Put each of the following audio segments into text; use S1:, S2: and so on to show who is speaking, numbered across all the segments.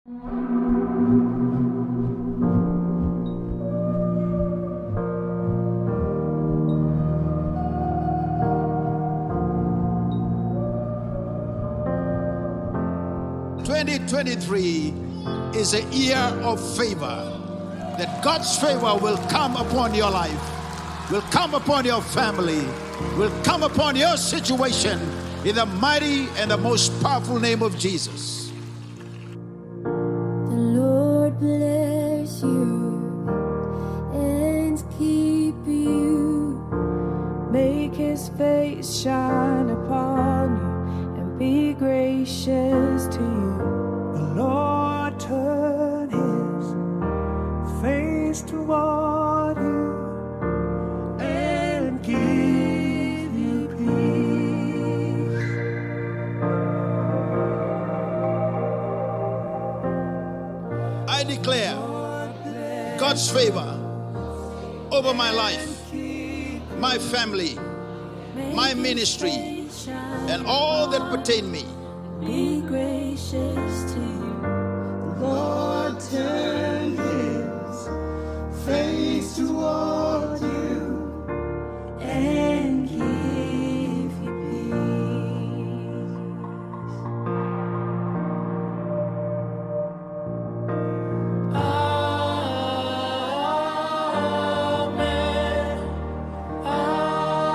S1: 2023 is a year of favor. That God's favor will come upon your life, will come upon your family, will come upon your situation in the mighty and the most powerful name of Jesus.
S2: The Lord bless you and keep you. Make his face shine upon you and be gracious to you. The Lord turn his face toward you and give you peace.
S1: I declare God's favor over my life, my family, my ministry, and all that pertain me.
S2: Be gracious to you. The Lord turn his face toward you and give you peace. Amen. Amen.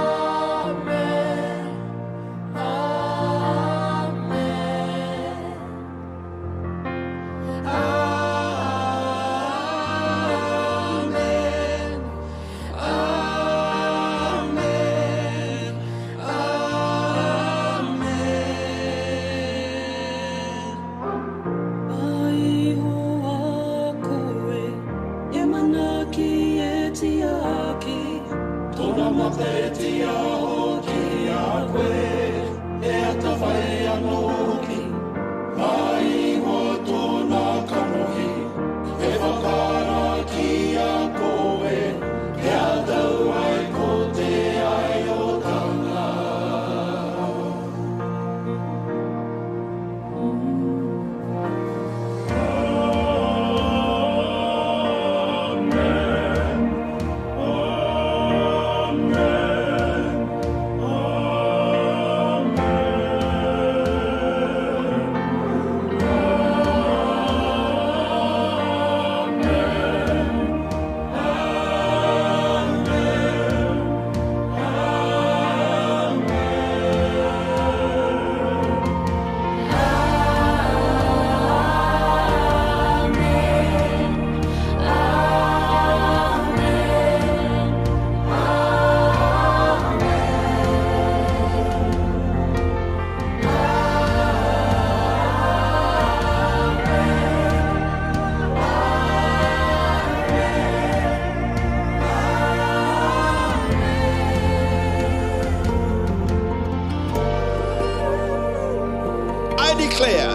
S1: I declare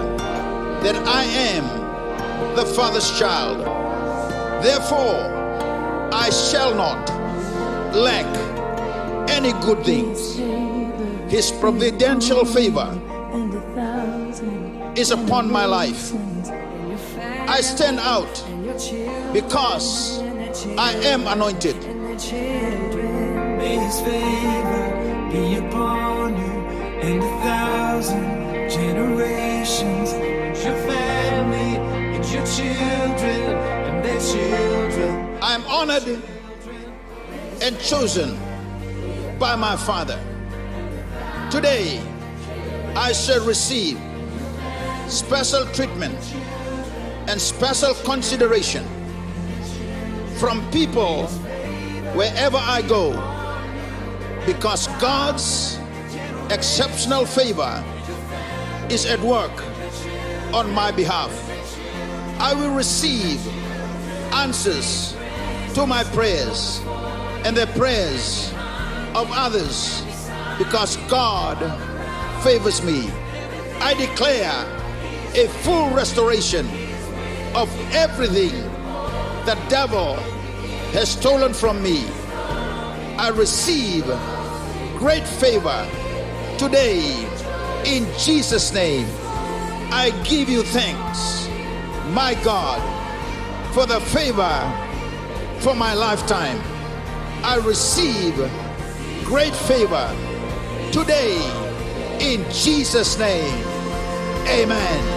S1: that I am the Father's child. Therefore, I shall not lack any good things. His providential favor is upon my life. I stand out because I am anointed.
S3: May his favor be upon you and 1,000 generations, and your family, and your children, and their children.
S1: I am honored and chosen by my Father. Today, I shall receive special treatment and special consideration from people wherever I go, because God's exceptional favor is at work on my behalf. I will receive answers to my prayers and the prayers of others because God favors me. I declare a full restoration of everything the devil has stolen from me. I receive great favor today in Jesus' name. I give you thanks, my God, for the favor for my lifetime. I receive great favor today in Jesus' name. Amen.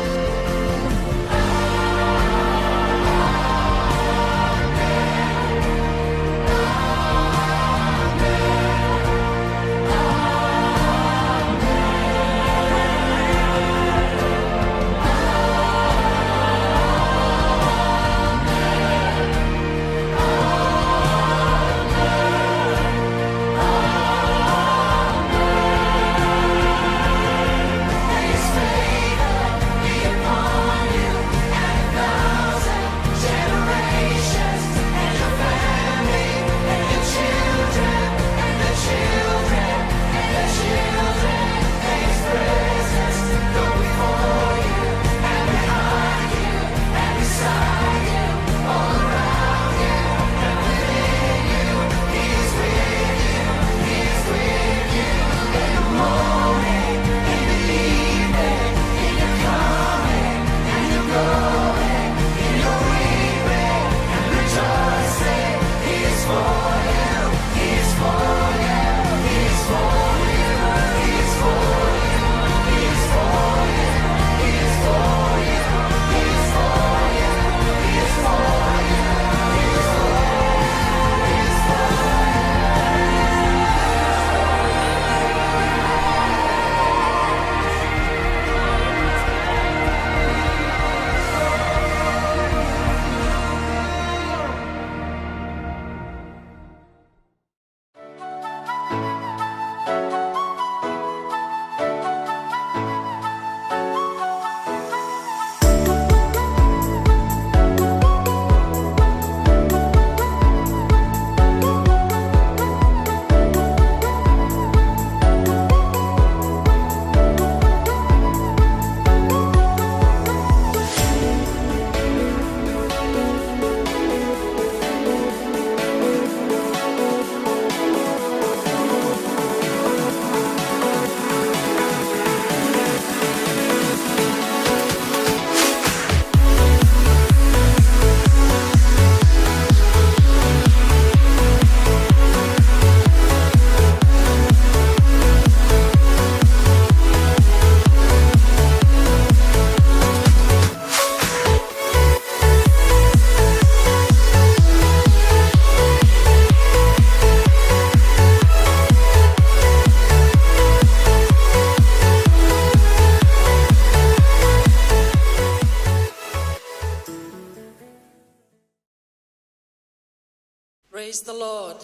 S4: Praise the Lord.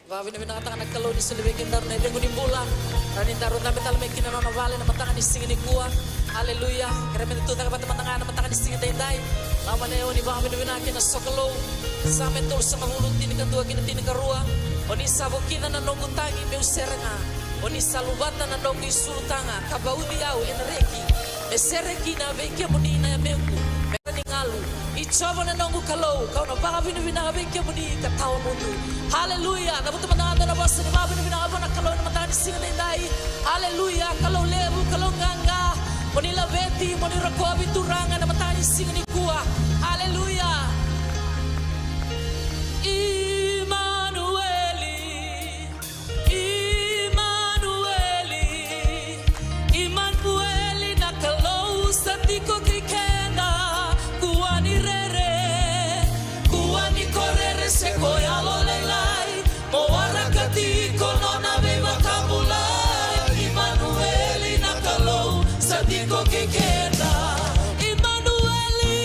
S4: Vavina binatang anak kalau diselibikin dar na dengu dimbulan. Ranin darun na metal mekin na vale na matangan disingin ni kuwa. Haleluya. Kaya men tuta kapat matangan na matangan disingin dai. Lama na yun vavina binakin na sokalo. Sa mentor sa mahulog tin ka tuwa kinatin ka ruwa. Oni sabo kita na nongo tangi meu serenga. Oni salubata na nongo isultanga. Kabaudi au enreki. Mesereki na veke munina ya meuku. Ngalu, icoba na nongo kalau, kau na baka binabina bingke muni katawa mundu. Haleluya, na buto manangan na basa ni mabina binaba na kalau na matani singa nindai. Haleluya, kalau lebu, kalau nganga, muni labeti, muni rakobi turanga na matani singa ni kuwa. Haleluya. Immanueli na kalau satiko kikenda. Sequoia lolelai, moarakati non aveva cabulai. Immanueli nakalo, sadiko kikenda. Immanueli,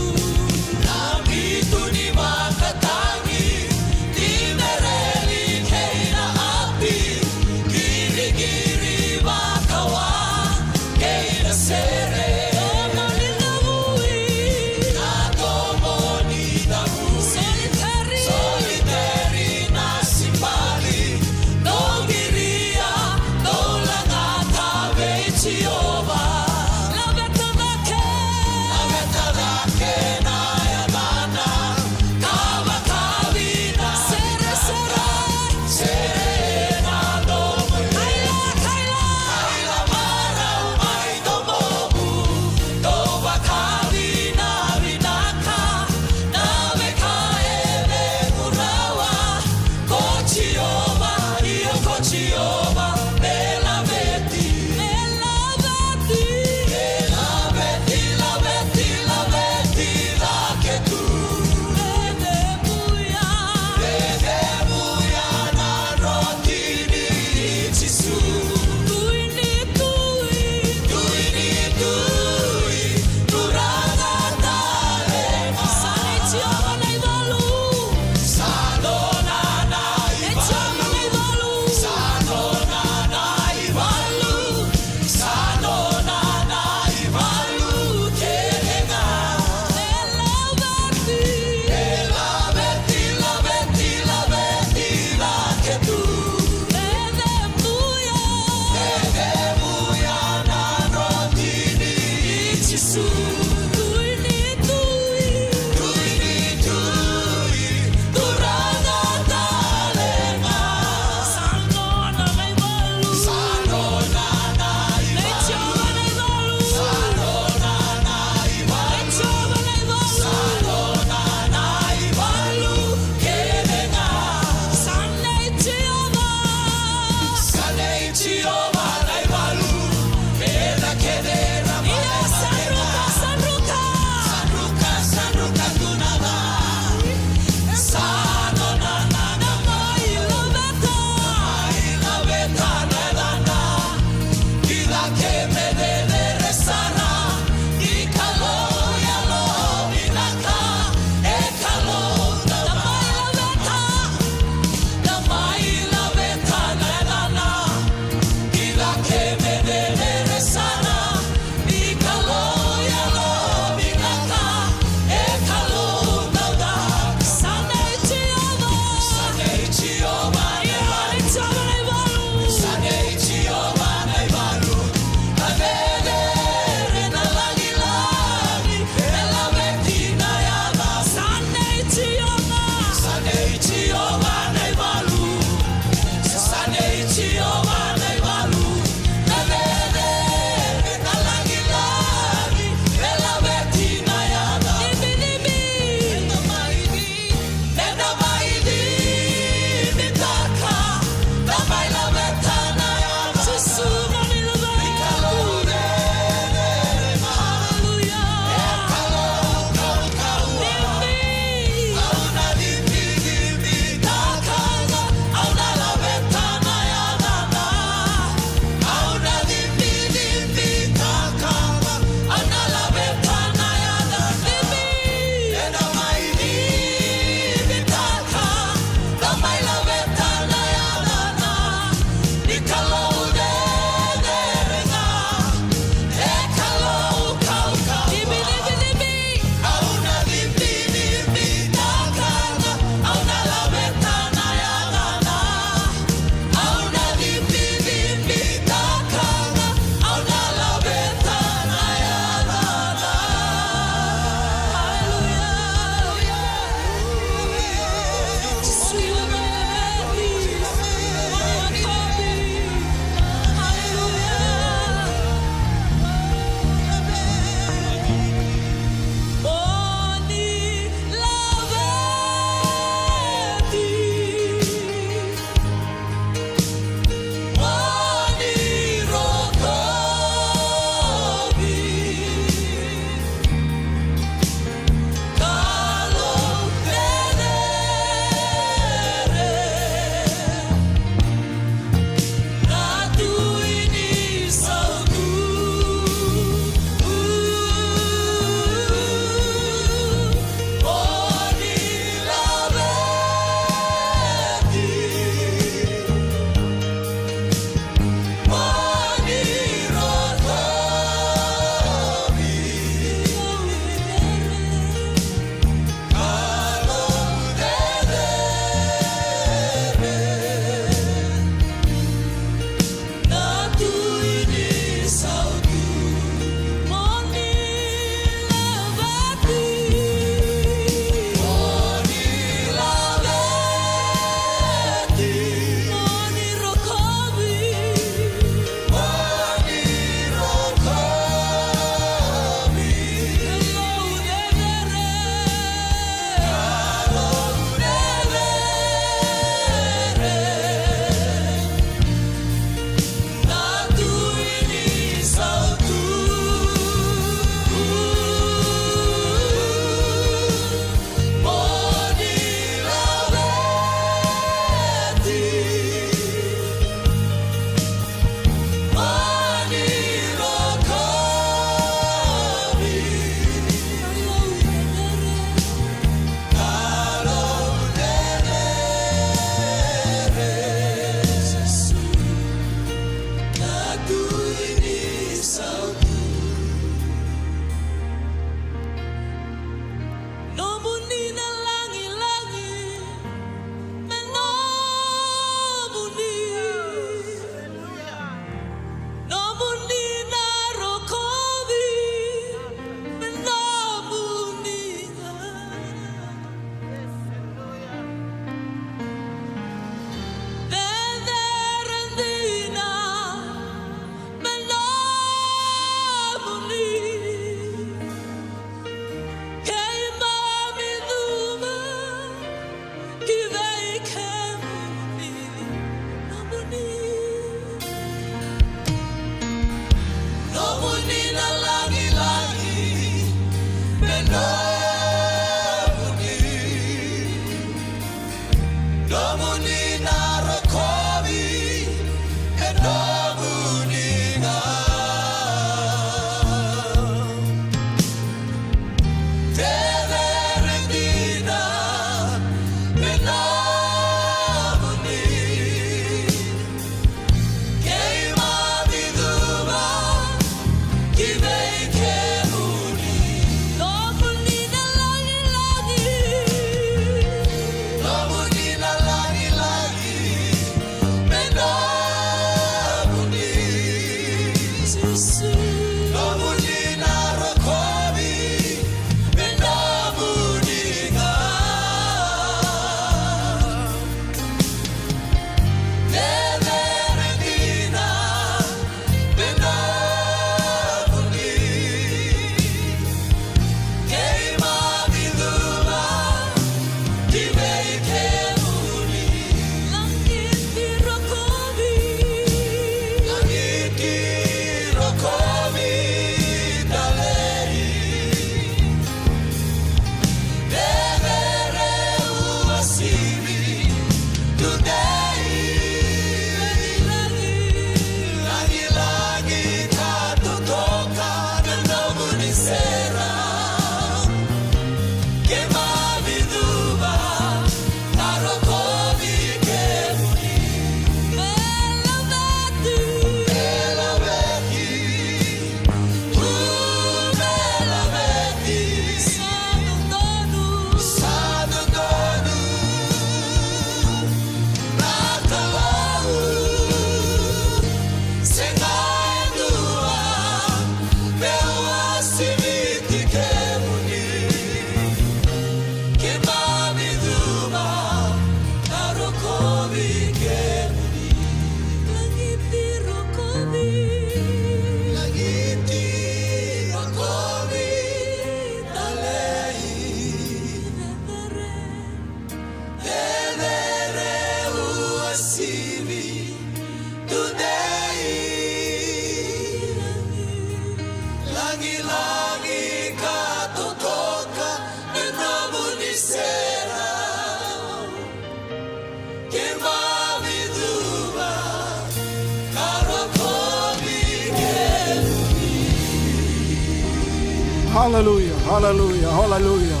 S5: Hallelujah, hallelujah, hallelujah.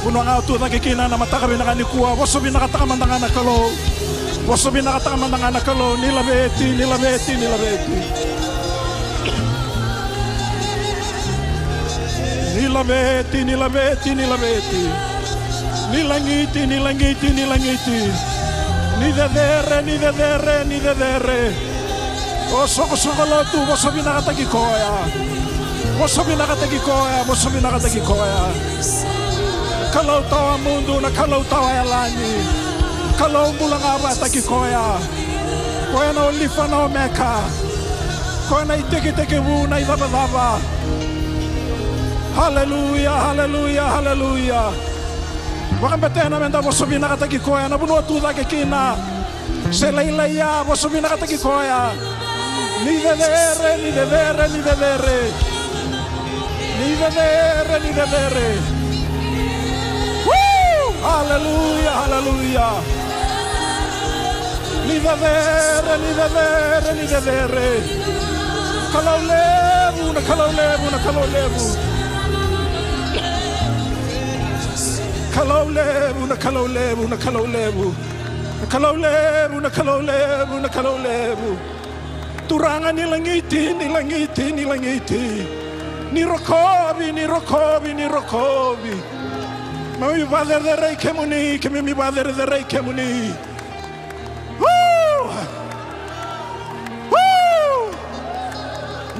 S5: Puno nga ito nakikina na matakabi na kanikuha. Wasabi nakatakaman na nga nakalo. Wasabi nakatakaman na nga nakalo. Nilabeti, nilabeti, nilabeti. Nilabeti, nilabeti, nilabeti. Nilangiti, nilangiti, nilangiti. Nidedere, nidedere, nidedere. Osoko-sokolo tu, wasabi nakatagikoya. Wasabi nakatagikoya, wasabi nakatagikoya. Kalau tawa mundo na kalau tawa yalani. Kalau mula nga ba tagikoya. Koya na ulifa na omeka. Koya na iteke-teke wu na idaba-daba. Hallelujah, hallelujah, hallelujah. Wakambete na menda wasabi nakatagikoya. Nabunuwa tuda kekina. Selailaya, wasabi nakatagikoya. Nidedere, nidedere, nidedere. Nidedere, nidedere. Woo! Hallelujah, hallelujah. Nidedere, nidedere, nidedere. Kalau lebu, na kalau lebu, na kalau lebu. Kalau lebu, na kalau lebu, na kalau lebu. Na kalau lebu, na kalau lebu, na kalau lebu. Turangan nilangiti, nilangiti, nilangiti. Nirokobi, nirokobi, nirokobi. Mi padre de rey que muni, que mi padre de rey que muni.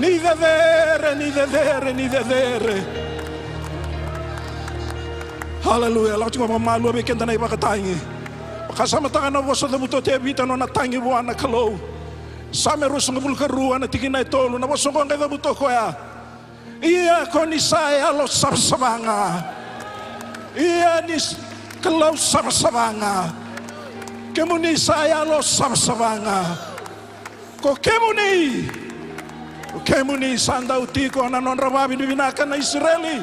S5: Ni dedere, ni dedere, ni dedere. Hallelujah. Laat je maar malu bekend na iba katangi. Kasama tangan na voso de butote bita no natangi buana kalo. Same ruso ngabul karuan na tigina itolo na voso ko ngada buto ko ya. Iya konisaya lo sabsabanga. Iya nis kalau sabsabanga. Kemuni saya lo sabsabanga. Ko kemuni. Kemuni sanda utiko na non rababi binakan na Israeli.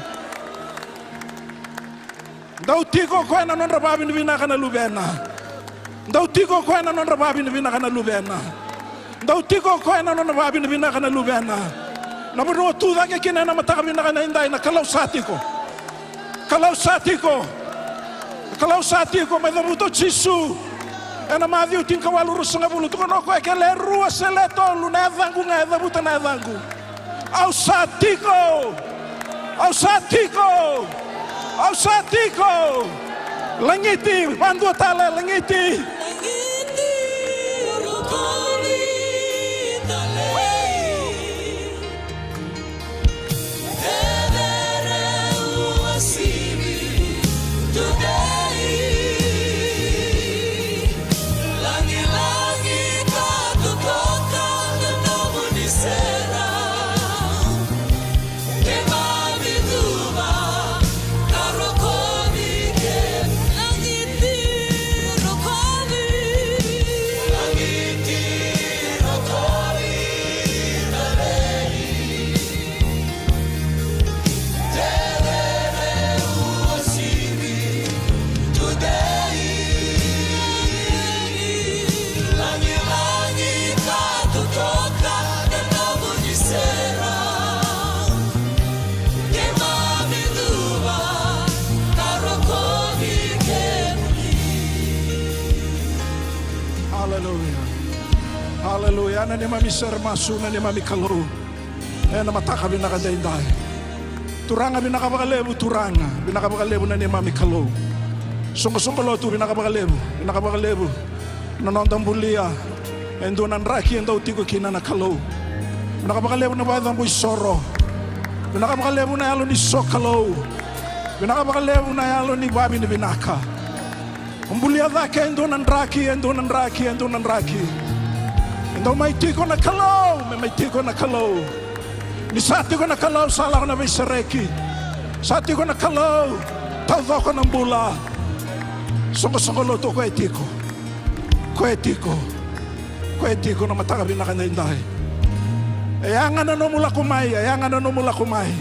S5: Ndau tiko koe na non rababi ni vina kana lubena. Ndau tiko koe na non rababi ni vina kana lubena. Ndau tiko koe na non rababi ni vina kana lubena. Na bro tu da ke kina na mataka vina kana indai na kalau satiko. Kalau satiko. Kalau satiko me dabuto chisu. Ena madhi utin kawalu rusunga bulu tu kono koe ke le rua seleto lu na vangu nga dabuta na vangu. Au satiko. Au satiko. Au satiko, langiti, bantu tala langiti.
S2: Langiti, rukoli, talei. Edere uasibi, today. Langi-langi katutoka na namunisera.
S5: Haleluya, na ni mami sermasu, na ni mami kaluru. Na mataka binakadainday. Turanga binakabakalebu, turanga. Binakabakalebu na ni mami kalu. Sungko-sungko tu binakabakalebu. Nanondang bulia. Endo nanraki, endo tiko kina na kalu. Binakabakalebu na badang buy soro. Binakabakalebu na yalo ni sokalo. Binakabakalebu na yalo ni babi ni binaka. Umbulia dhake endo nanraki. Endo may tiko na kalau. Ni sati ko na kalau, salah ko na may sareki. Sati ko na kalau, tawdo ko ng bula. Sungko-sungko to ko etiko. Ko etiko na matakabi na kanayindahay. Ayangan na mula kumay.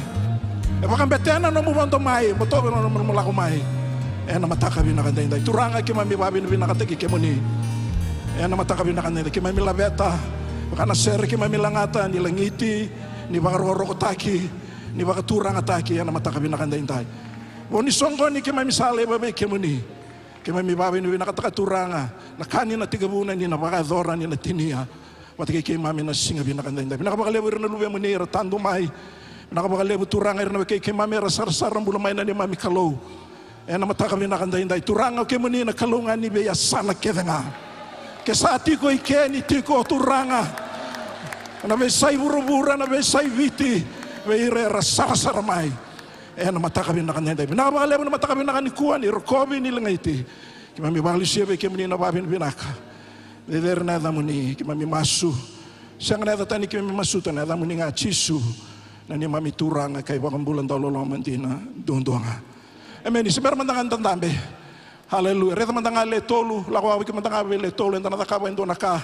S5: Pakambetian na mubang tumay. Motobe na mula kumay. Na matakabi na kanayindahay. Turanga kimami babi na binakatiki kimuni. Na matakabi na kanayindahay. Kimami labeta. Baka nasere kimami langata. Nilangiti. Ni baka roro taki, ni baka turang ataki, yan na matakabi na kandaintay. O ni songko ni kimay misale babay kimuni, kimay mibabay ni nakatakaturanga, na kanin na tigabunan ni na baka dhoran ni na tiniya, matigay kimami na singabi na kandaintay. Pinakabakalebo rin na luwe mo ni ratando may, pinakabakalebo turanga rin na kay kimami rasar-sar ang bulamay na ni mami kalaw. Yan na matakabi na kandaintay. Turanga kimuni na kalungan ni beya sana keda nga. Kesati ko ike ni tiko turanga. Na besay buru-bura, na besay viti, beire rasar-saramay. Na matakabi na kanya. Pinakabakalebo na matakabi na kanikuan, irokobi nila ngayti. Kimami bali siya, kimami na babin binaka. Deder na damo ni kimami masu. Siya nga na tani kimami masu, na damo ni nga chisu. Na ni mami turang, kay wakang bulan daw loloman din na doon nga. Amen. Isimer mandangan tandambe. Hallelujah. Reta mandangan letolu, lakwawik mandangan letolu, enta natakawa endo naka.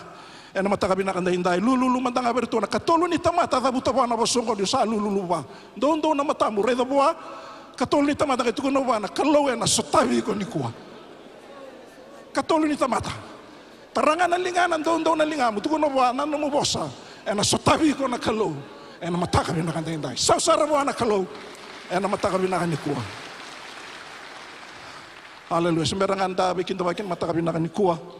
S5: Na matakabi na kandahinday. Lululu mandanga berto na katolo ni tamata tabutawa na bosongo di sa lululu ba. Doon na matamu reda buwa. Katolo ni tamata kay tukuno ba na kalawe na sotawi ko ni kuwa. Katolo ni tamata. Tarangan na linganan doon na lingamu tukuno ba na numubosa. Na sotawi ko na kalaw. Na matakabi na kandahinday. Sausara buwa na kalaw. Na matakabi na kanikuwa. Hallelujah. Semberangan dabi kintawakin matakabi na kanikuwa.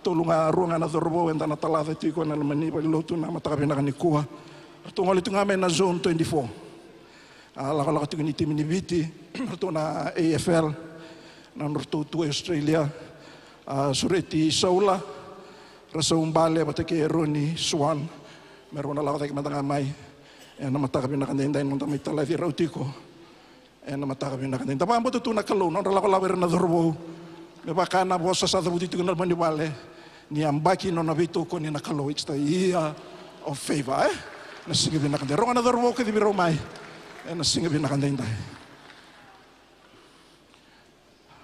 S5: Tulunga ruangan na dorbo enta na talata tiko na lamani lotu na matakabi na kanikuha. Tungol itu ngamen na zone 24. Laka-laka tiko ni tim ni Viti, to na AFL, na norto to Australia, sureti Saula, rasa umbale batake Roni Swan, meron na laka tayo matangamay, na matakabi na kandahinday nung tamay talati rautiko, na matakabi na kandahinday. Tapang po ito na kalo, na laka-laka na dorbo, baka na bosa sa tabuti ko na maniwale ni ambaki no nabito ko ni nakalo it's the year of favor na singabi na kanda ronga na dorwo ko di biro mai na singabi na kanda inday.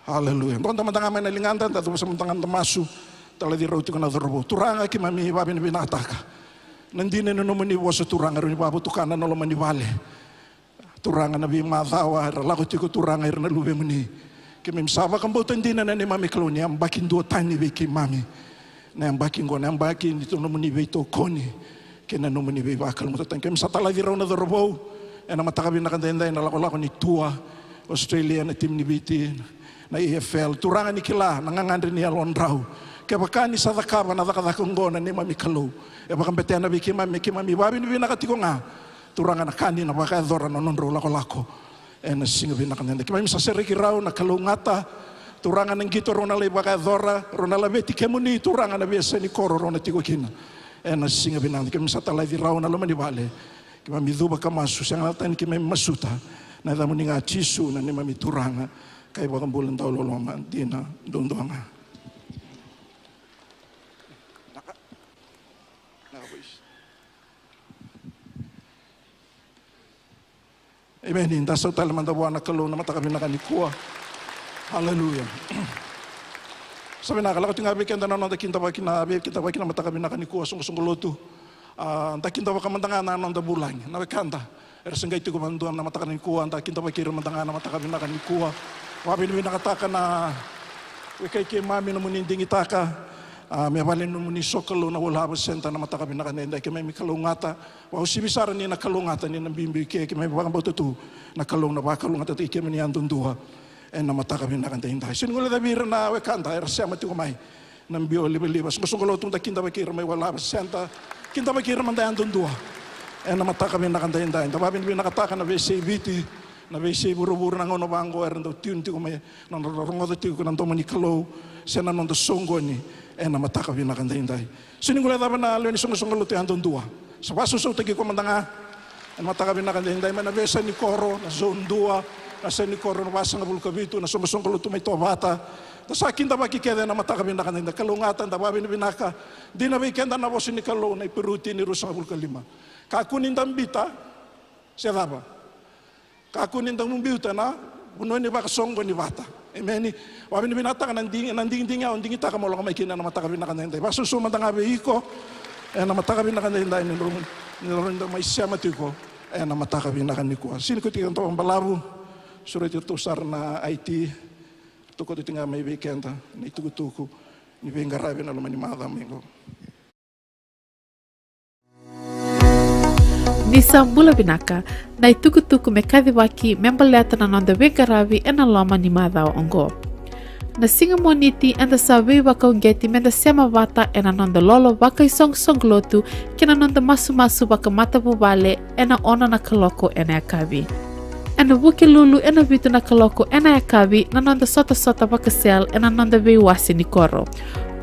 S5: Hallelujah. Don tamang may nalinganda ta sa mantangan tamasu tala di roti ko na dorwo turanga ki mami babi na binataka nandine no mani bosa turanga ro ni babo tukana no maniwale turanga na bi madawa ralako ti ko turanga na lube muni Kami msaba kan bautan dina na ni mami kaloni am bakin dua tani be ki mami. Na am bakin go na am bakin dito no muni be to koni. Kena no muni be bakal mo tan kami satala vira na dorbo. Ena matakabi na kandenda na lako ni tua Australia na tim ni biti na EFL turangan ni kila nangangandri ni alondrau. Kaya bakani sa dakaba na dakadakongona ni mami kalo. E bakang betea na be ki mami babi ni binakatiko nga. Turangan na kani na baka dora na nonro lako. Na singa binakandenda. Kaya mami sa serikirao na kalungata. Turangan ng gito ron nalay baka dora. Ron nalabeti kemuni turangan na biasa ni koro ron na tiko kina. Na singa binakandenda. Kaya mami sa talay virao na lumani bale. Kaya mami duba ka masu. Siyang alatan kaya mami masuta. Na damo ni nga chisu na ni mami turanga. Kaya bakang bulan daw loloma. Di na doon nga. Amen. Hindi sa tayo mandawa na kalo na matakabi na kanikua. Hallelujah. Sabi na kalakot yung abik kanda na nanda kinta ba kinabi kita ba kina matakabi na kanikua sungguh-sungguh anta kinta ba kamandanga na nanda bulang na kanta. Ersengay tigo manduan na matakabi kanikua anta kinta ba kira mandanga na matakabi na kanikua. Wabi ni nakataka na kay kay mami na muninding itaka. May balin no muni sokalo na wala ba senta na matakabi na kanenda kay may kalungata wa usibisara ni na kalungata ni nambimbi kay may bakang baututu na kalung na bakalungata ti kay ni andun duha na matakabi na kanenda sinugula da bir na we kanta ersa mati kumay nambio libas musungolo tung takinda ba kay may wala ba senta kinta ba kay manda andun duha na matakabi na kanenda tababin bi nakataka na VCVT na VC buru-buru na ngono bango erndo tiunti kumay na rongodo ti ko nanto mani kalo sena nondo songo ni na matakabi na kandahinday. Siningula dapat na alo ni sungo-sungo luti andon dua. Sa pasuso tagi ko mandanga na matakabi na kandahinday manabesa ni Koro na zone 2 na sa ni Koro na basa nga bulkabito na sungo-sungo luti may tobata. Tas akin da makikeda na matakabi na kandahinday kalungatan da babi ni binaka. Di na weekenda na bosi ni kalo na ipiruti ni Rusa nga bulkalima. Kakunin dambita siya daba. Kakunin dang mumbiuta na buno ni baka songo ni bata. Amen. Wabi ni binata ka nanding nga, nanding ita ka mo lang may kina na matakabi na kanenda. Baso sumanda nga iko, na matakabi na kanenda, nilaron may siya matiko, na matakabi na kaniko. Sino ko tigang tawang balabo, surat ito sar na IT, tuko ito nga may weekend, na ituko-tuko, ni Bengarabi na luman ni Madam ko.
S6: Nisa bula binaka na itukutuku me kadhi waki membaleta na nonda Bengarabi ena loma ni madao ongo. Na singa moniti enda sawe waka ungeti menda sema vata ena nonda lolo waka isong lotu kena nonda masu waka mata bubale ena ona na kaloko ena akabi. Ena wuke lulu ena vitu na kaloko ena akabi na nonda sota waka sel ena nonda wasi ni Koro.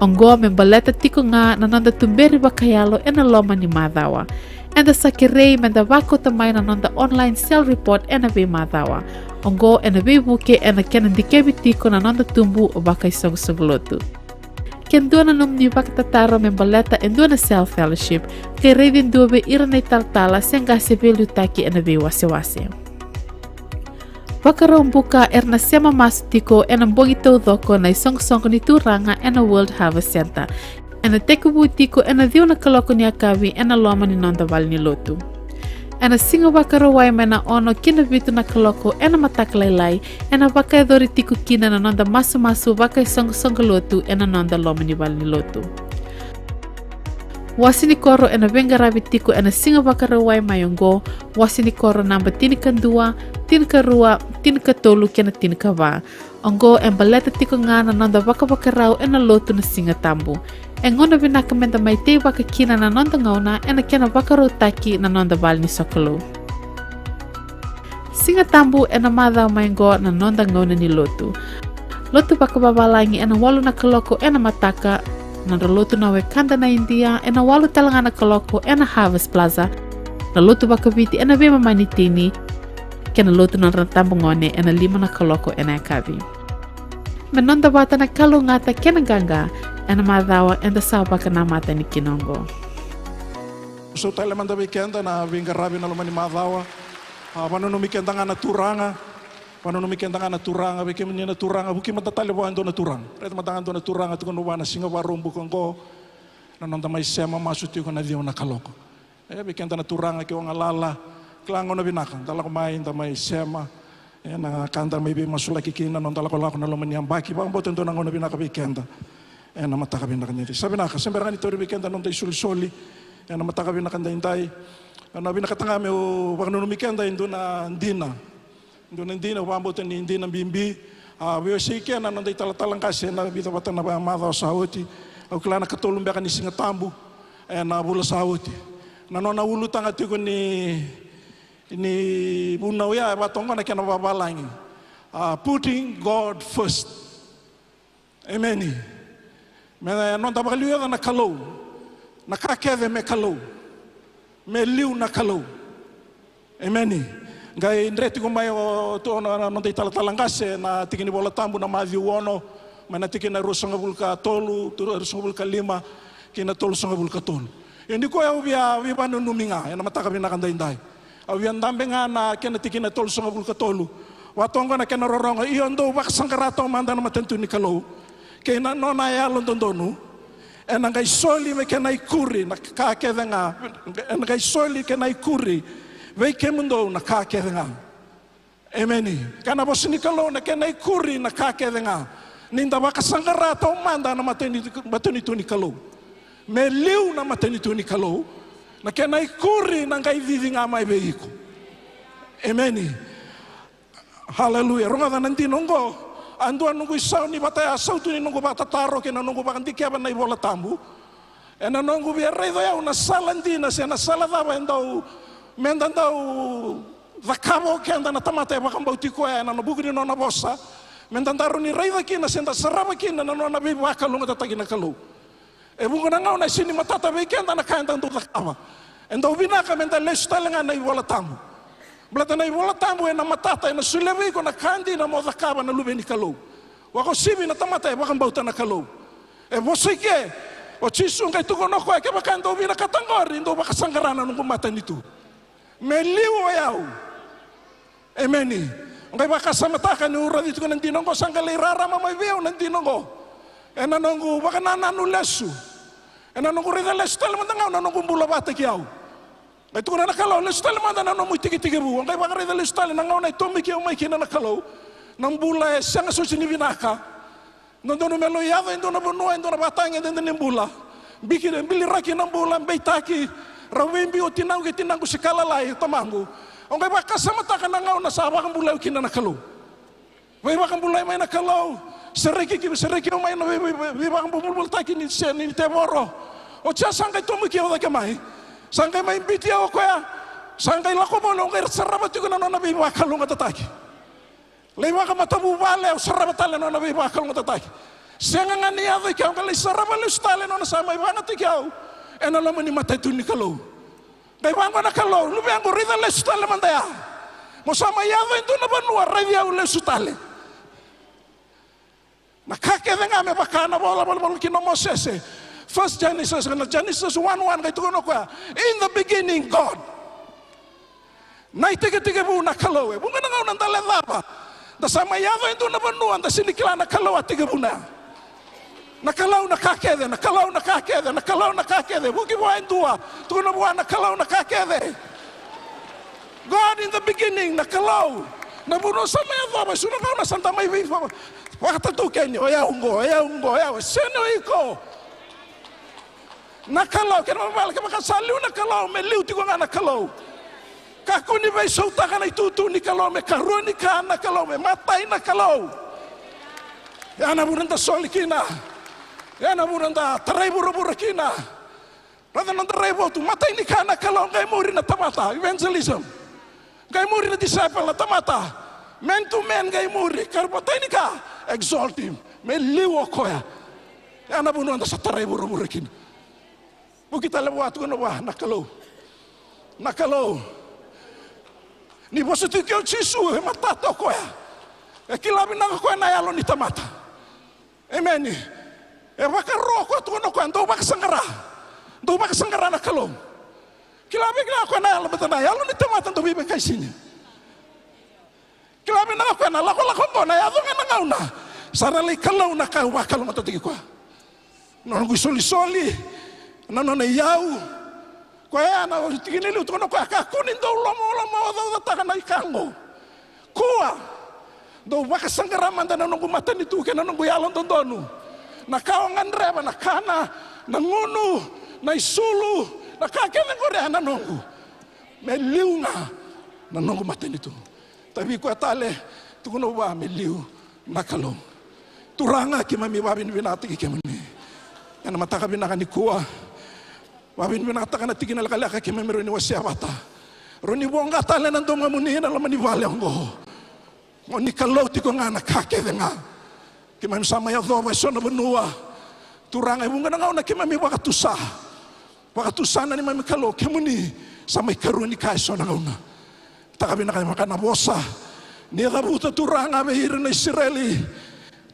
S6: Ongo membaleta tiko nga na nonda tumberi waka yalo ena loma ni madawa. Enda sakirei menda wako tamay na nonda online cell report ena we madawa. Ongo ena we buke ena kena dikebi tiko na nonda tumbu o baka isong lotu. Ken dua na num ni waka tataro membaleta en dua na cell fellowship kay redin dua be ira na italtala senga sebelu taki ena we wase. Waka rombuka erna sema masu tiko ena mbongi tau doko na isong ni turanga ena World Harvest Center. Ena teku butiko ena diu na kaloko ni akawi ena loma ni nonda wali ni lotu. Ena singa waka rawai mena ono kina vitu na kaloko ena mataklailai ena waka edori tiku kina na nonda masu waka isong lotu ena nonda loma ni wali ni lotu. Wasi ni Koro ena Bengarabi tiku ena singa waka rawai mayongo wasi ni Koro namba tinikan 2, tinikan 2, tinikan 3 kena tinikan wa. Ongo embaleta tiku nga na nonda waka rau ena lotu na singa tambu. Engona binaka menda mai te waka kina na nonda ngauna ena kena waka taki na nonda bali ni sokolo. Singa tambu ena madao maingo na nonda ngauna ni lotu. Lotu waka babalangi ena walu na kaloko ena mataka na lotu na wekanda na India ena walu talanga na kaloko ena Harvest Plaza. Na lotu waka viti ena bema manitini kena lotu na rantambu ngone ena 5 na kaloko ena akabi. Menonda wata na kalungata kena ganga ena madawa enda sawa kana mata ni kinongo.
S5: So tayo manda weekend na Bengarabi na luman ni madawa. Pano mikenda nga naturanga. Pano mikenda nga naturanga beke mnya naturanga buki matatali wa ando naturang. Ret matangando naturanga tukon wana singa warumbu kongo. Na nonda mai sema masuti ko na dio na kaloko. Bekenda naturanga ki wanga lala. Klango na binaka. Dala ko mai nda mai sema. na kanta may bi masula kikina non tala ko na lomanyam baki ba mboten to nangona binaka bikenda na mataka binaka niti sabi na ka sembera ni tori bikenda non tay soli na mataka binaka ndai na binaka tanga me o wagno mikenda induna ndina ba mboten ni ndina bimbi we sike na non tay talatalang kasi na bita bata na mada sahoti o klana katulum beka ni singatambu na bula sahoti na nona ulu tanga tiko ni bunau ya batonga na kena babalangi putting God first. Amen. Me non ta bakaliu na kalau na kakeve me kalau me liu na kalau. Amen. Gai ndreti ko mai o to non te talalangase na tikini bola tambu na mavi wono mana tikina rusanga bulka tolu rusanga bulka 5 kina tolu sanga bulka tolu. Indi ko ya wi banu numinga na mataka binakanda indai. Awian dambe nga na kena tikina tolu songa bulka tolu. Watonga na kena roronga iondo wak sangkarato manda na matentu ni kalau. Kena nona ya londondonu. Ena ngai soli me kena ikuri na kakeve nga. Ena ngai soli kena ikuri. Wei kemundo na kakeve nga. Emeni. Kana bosi ni kalau na kena ikuri na kakeve nga. Ninda wak sangkarato manda na matenitu ni kalau. Me liu na matenitu ni kalau. Na kena ikuri na ngai vivi nga mai veiko. Amen. Haleluya. Ronga da nanti nongo. Andua nungu isau ni bataya sau tu ni nungu bata taro kena nungu bakan tiki apa nai bola tambu. Ena nungu biar rei doya una salandi na se na salada ba endau mendandau vakabo ke anda na tamata ba kan bauti ko ena no bugri no na bossa. Mendandaru ni rei daki na senda sarama kina na no na bi wakalunga tatagi na kalau. E bunga ngau na sini matata weekend na kain tantu takama. Endo binaka menta lestalenga na iwala tamu. Blata na iwala tamu na matata na sulewi ko na kandi na mo takaba na lubeni kalau. Wako sibi na tamata e bakan bauta na kalau. E bosike o chisu ngai tuko no ko ke bakan do binaka tangori ndo bakasanggarana nung mata nitu. Meliwo yau. Emeni. Ngai bakasamata kan ura dito ko nandino ko sanggalay rara mamay veo nandino ko. Ena nongu baka nananu lesu. Ena nongu rida lesu tala mandangau na nongu bula bata kiau. Ngai tukuna na kalau lesu tala mandana nongu tiki bu. Ngai baka rida lesu tala nangau na itomi kiau mai kina na kalau. Nang bula sianga susi ni binaka. Nondono melo yava indona bonua indona batanga indona nimbula. Bikire bili raki nang bula beitaki. Rawimbi o tinangu ke tinangu sekala lai tomangu. Ngai baka samata ka nangau na sawa kang bula kina na kalau. Ngai baka bula mai na kalau. Sereki umay na bibang bumulbul taki ni teboro. O tia sangkay tumuki ako da kamay. Sangkay may imbiti ako kaya. Sangkay lako mo nung kaya sarabat yung na nabibakalong atataki. Lima ka matabubale o sarabatale no nabibakalong atataki. Siya nga niya ako ikaw kalay sarabalos tale no nasama ibangat ikaw. E nalaman ni matay to ni kalau. Kaya bang ko na kalau. Lubiang ko rida lesu tale mandaya. Mosama yado ito na banua rida lesu tale. Nakakeve nga me bakana bola kino Moses. First Genesis 1:1 kay tukono ko. In the beginning God. Nay tiga bu na kalaw. Bunga na nga nang daladaba. Da sama yado ito na banuan da sinikila na kalaw at tiga bu na. Nakalaw na kakede. Buki buhay dua. Tukono buwan nakalaw na kakede. God in the beginning nakalaw. Nabuno sa mga yado. Sunakaw na santa may viva. Wakatatu kenyo, ya ungo, seno iko. Nakalaw, kena mabala ka makasaliw nakalaw, may liw tiko nga nakalaw. Kakuni may sauta ka na itutu ni kalaw, may karuni ka nakalaw, may matay nakalaw. Yan na buranda soli kina. Yan na buranda taray bura-bura kina. Rada ng taray tu matay ni ka nakalaw, kay muri na tamata, evangelism. Kay muri na disciple na tamata. Men to men kay muri, karpatay ni ka. Exalt him. May liwo ko ya. Yan na bunuan sa taray bura-bura kina. Bukita lewat ko na ba, nakalaw. Ni bosa tikyo chisu, matato ko ya. E kilabi na ko na yalo ni tamata. Amen. E wakaro ko to no ko ando bakasangara. Do bakasangara nakalaw. Kilabi na ko na yalo betana yalo ni tamata do bibe kay sini. Kilabi na ko na lako na yalo nga nangauna. Sarali kalaw na ka wakalo matotigi ko. Non gusto soli. Nano na yau. Kaya na tingin nilo to no ka kunin do lomo do taka na ikango. Kuwa Do wakasangaraman da nanong matan itu ke nanong yalon tondonu. Na kawangan reba na kana na ngunu na isulu na kakene korea nanongu. Meliu nga nanong matan itu. Tapi ko atale tukuno ba meliu nakalong. Turanga ki mami wabin binati ki kemani. Yana mataka binaka ni kuwa. Wabin binata kana tigina lakalaka ki mami roni wasiabata. Roni bonga tale nando mamuni na lamani vale ngo. Ngoni kalau tiko ngana kake denga. Ki mami sama ya do sona benua. Turanga bunga na ngauna ki mami wakatusa. Wakatusa na ni mami kalau kemuni sama ikaruni kai sona ngauna. Taka binaka makana bosa. Ni rabuta turanga behir na Israeli.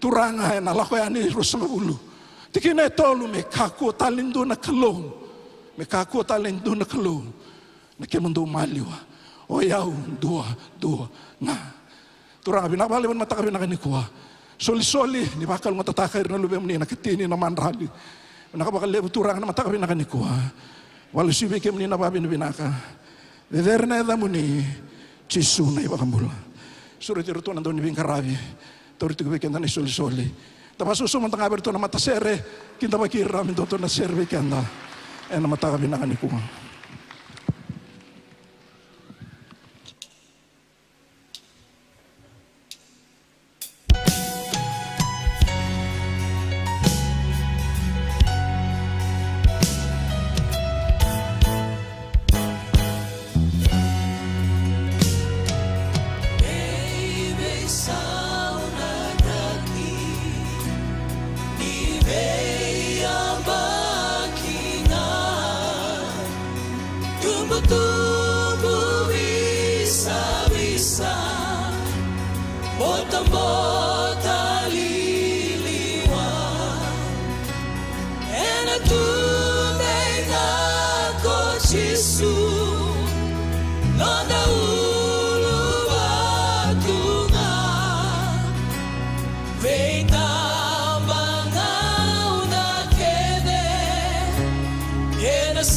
S5: Turanga na lakoyani rusangulu. Tikina tolu me kaku talindo na kalong. Me kaku talindo na kalong. Na kemundo maliwa. O yau dua na. Turanga binabali man mataka binaka ni kuwa. Soli ni bakal matataka na lube mni na kitini na manrali. Nakabakal lebu turanga na mataka binaka ni kuwa. Walau sibi ke mni na babi binaka. Dederna da muni cisu na ibakambula. Suruh tirutu nando ni bingkarabi. Torito ko kenda ni soli. Tapos susuman tanga berto na matasere. Kinta bakira min to na serve kenda. Na mataka binaka ni kuwa.
S2: Tumbuh bisa-bisa, bota-bota liliwan, enak tunai ngako cisu, nona ulu batunga, veita mangau na kene, enak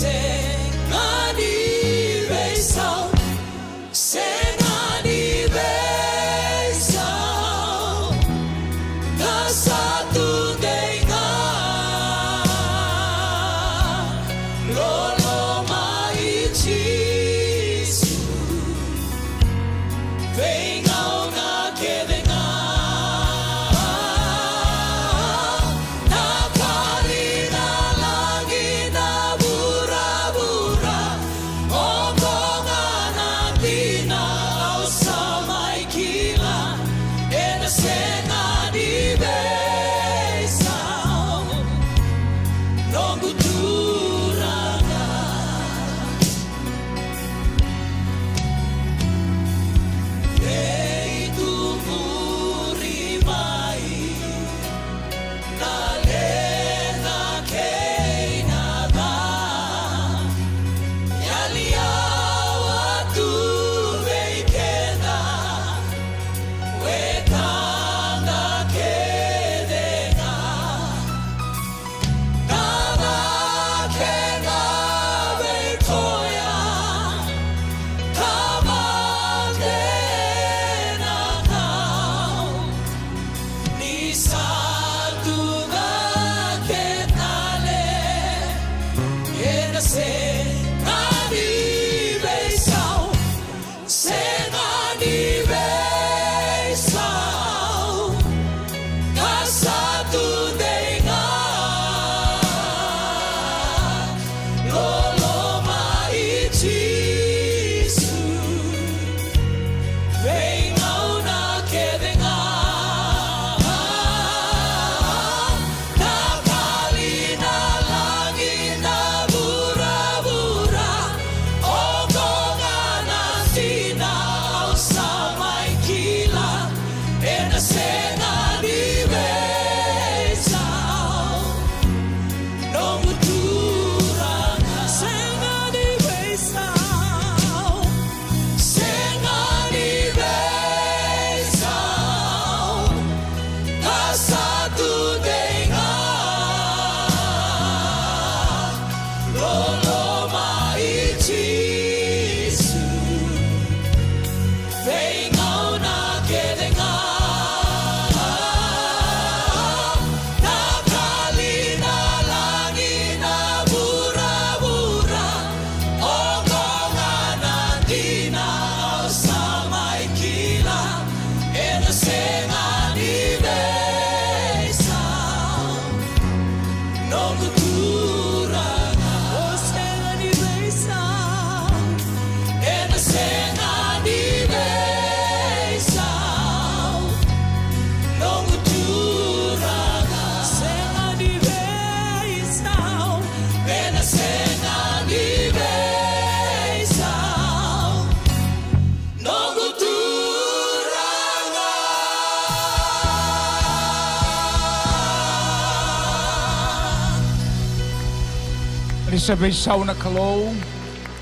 S7: bisa beisau na kalau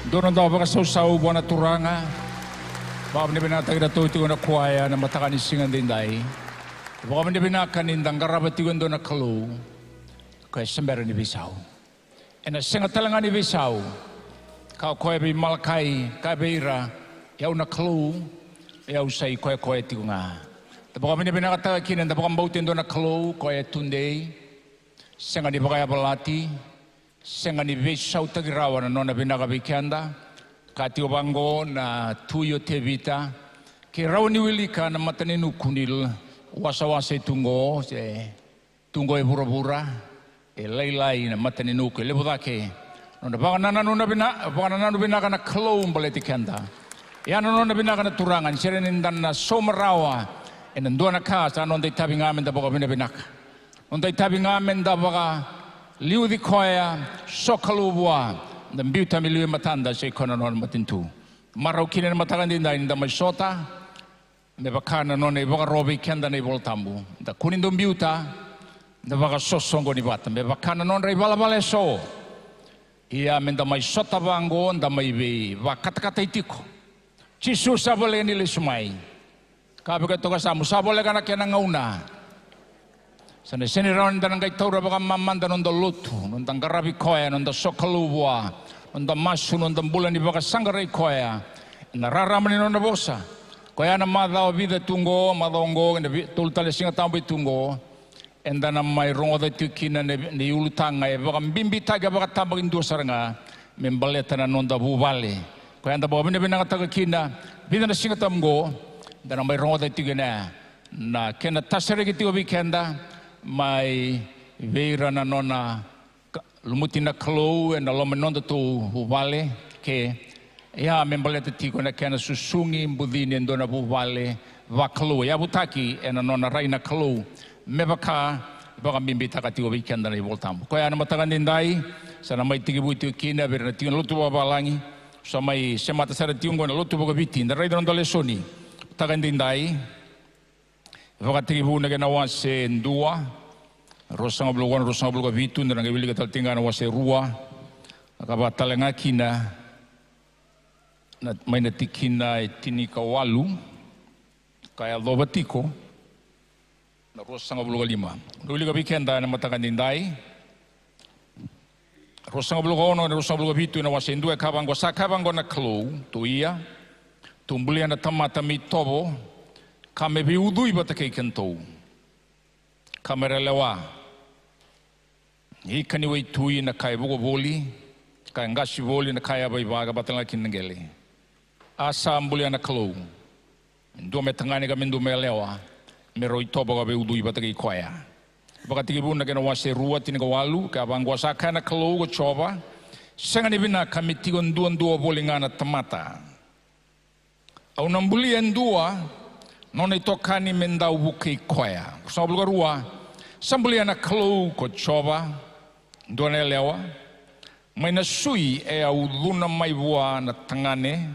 S7: doon daw baka sausaw buwan na turanga baka binibinata kita to ito na kuwaya na matakan isingan din dahi baka binibinakan indang karabatiwan doon na kalau kaya sembera ni beisau e na singa talangan ni beisau kau kuwaya bi malakay kabeira yaw na kalau yaw say kuwaya tigo nga baka binibinakata kinan baka mbautin doon na kalau kuwaya tunday singa ni baka balati senga ni beisau tagirawa na nona binakabikenda kati obango na tuyo tevita ke raw ni wilika na mataninu kunil wasa-wasa tungo tungo e bura-bura e laylay na mataninu ke lebodake nona baka nananu binaka na kalong baleti kenda yan nona binaka na turangan sirenindan na somarawa e nanduan na kasa nonday tabi ngamen da baka binabinaka nonday tabi ngamen da baka liu di koya sokalubwa dan biuta miliu matanda sa ikonon matintu maraw kinin matakan din dahil da masota me bakana non e baka robi kenda na iboltambu da kunin dong biuta da baka sosongo ni bata me bakana non ray balabale so iya men da may sota bango da may be kata-kata itiko Jesus sabole ni lisumay kabi ka to kasamu sabole ka na kaya nangauna sana seniran dan ngai taura baka mamanda nonda lutu nonda garabi koya nonda sokalubwa nonda masu nonda bulan di baka sanggarai koya na raramani nonda bosa koya na madao vida tungo madongo na tultale singa tambi tungo enda na mai rongo da tukina ne ulutanga e baka bimbi taga baka tambagin dua saranga membaleta na nonda bubale koya anda bawa bina taga kina vida na singa tamgo dan mai rongo da tukina na kena tasere gitu bikenda mai veira na nona lumuti na kalau na lo menonda tu huvale ke ya membale te tiko na kana susungi budini ndona huvale va kalau ya butaki na nona raina kalau mebaka baka bimbita ka tiko weekend na voltam ko ya na matagan din dai sana mai tigi buti kina berna tiko lutu balangi so mai semata sara tingo na lutu boga biti na raida ndole soni tagan din dai baka tribu na gana wase ndua rosang oblogan rosang obloga vitu na ngabili katal tinga na wase rua akaba talenga kina na may natikina tinika walu kaya lobatiko na rosang obloga 5 nuli ka bikenda na matakan dindai rosang obloga ono na rosang obloga vitu na wase ndua kabango sakabango na klo tuia tumbulia na tamata mitobo kame biudui batakay kanto kamera lewa ikani wai tui na kai bugo boli kai ngasi boli na kai abai baga batanga kinengele asa ambulia na kalo ndo metangani ka mendo melewa meroi toba ka biudui batakay koya baka tigibu na kena wase rua tiniga walu ka bangwa saka na kalo go choba sangani bina kami tigon duan boli ngana tamata au nambulia ndua non itokani mendau buki koya sabulga rua sambulia na klo ko choba dona lewa mai na sui e au luna mai bua na tangane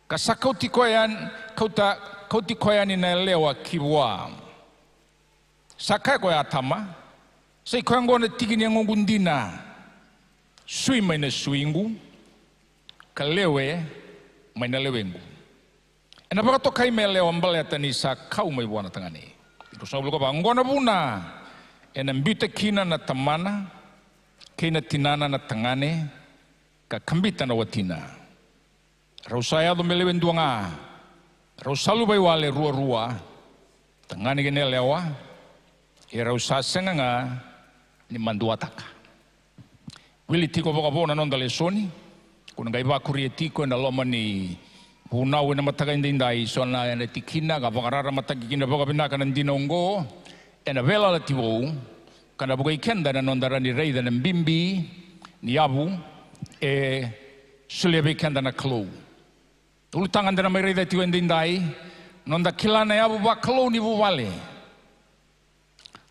S7: kasakau ti koyan kauti koyan na lewa kibwa sakai ko atama sei kwango na tigini ngundina sui mai na suingu kalewe mai na lewengu ena baka to kai mele ombaleta ni sa kau mai buana tangani itu sa buluka bangona buna ena mbita kina na tamana kina tinana na tangane ka kambita na watina rausaya do mele wenduanga rausalu bai wale rua tangani gene lewa e rausa senga ni mandua taka wili tiko baka bona nonda lesoni kuna ngai bakuri tiko na loma ni Punau na matakan din dai so na tikina ka bakarara matagikina baka binaka ng dinonggo ena vela latiwo kana bugay kenda na nondara ni rey da ng bimbi ni abu sulebe kenda na klo utangan da may rey da tiwen din dai nonda kilana abu ba klo ni buvale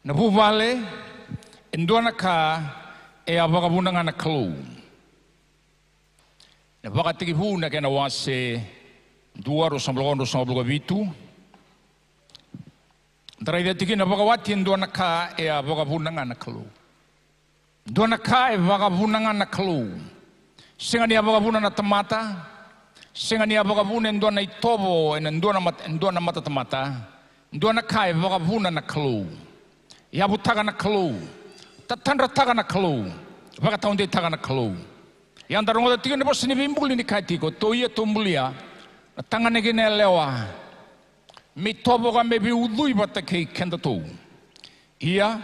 S7: na buvale endona ka abaka bunanga na klo na baka tigibu na kena wase dua rosang bloga vitu Tarai dia tikin apa kawat yang dua nak ka baka punang anak kelu. Dona kai vagabunanga na klu. Singa ni vagabuna na tamata. Singa ni vagabuna ndona itobo en ndona mata tamata. Ndona kai vagabuna na klu. Yabutaga na klu. Tatandra taga na klu. Vagataunde taga na klu. Yang darongo tiga ni bos ni bimbuli ni kai tiko. Toia tumbulia. Tangane gine lewa. Mi tobo ga mebi udui bata kei kenda tu. Ia.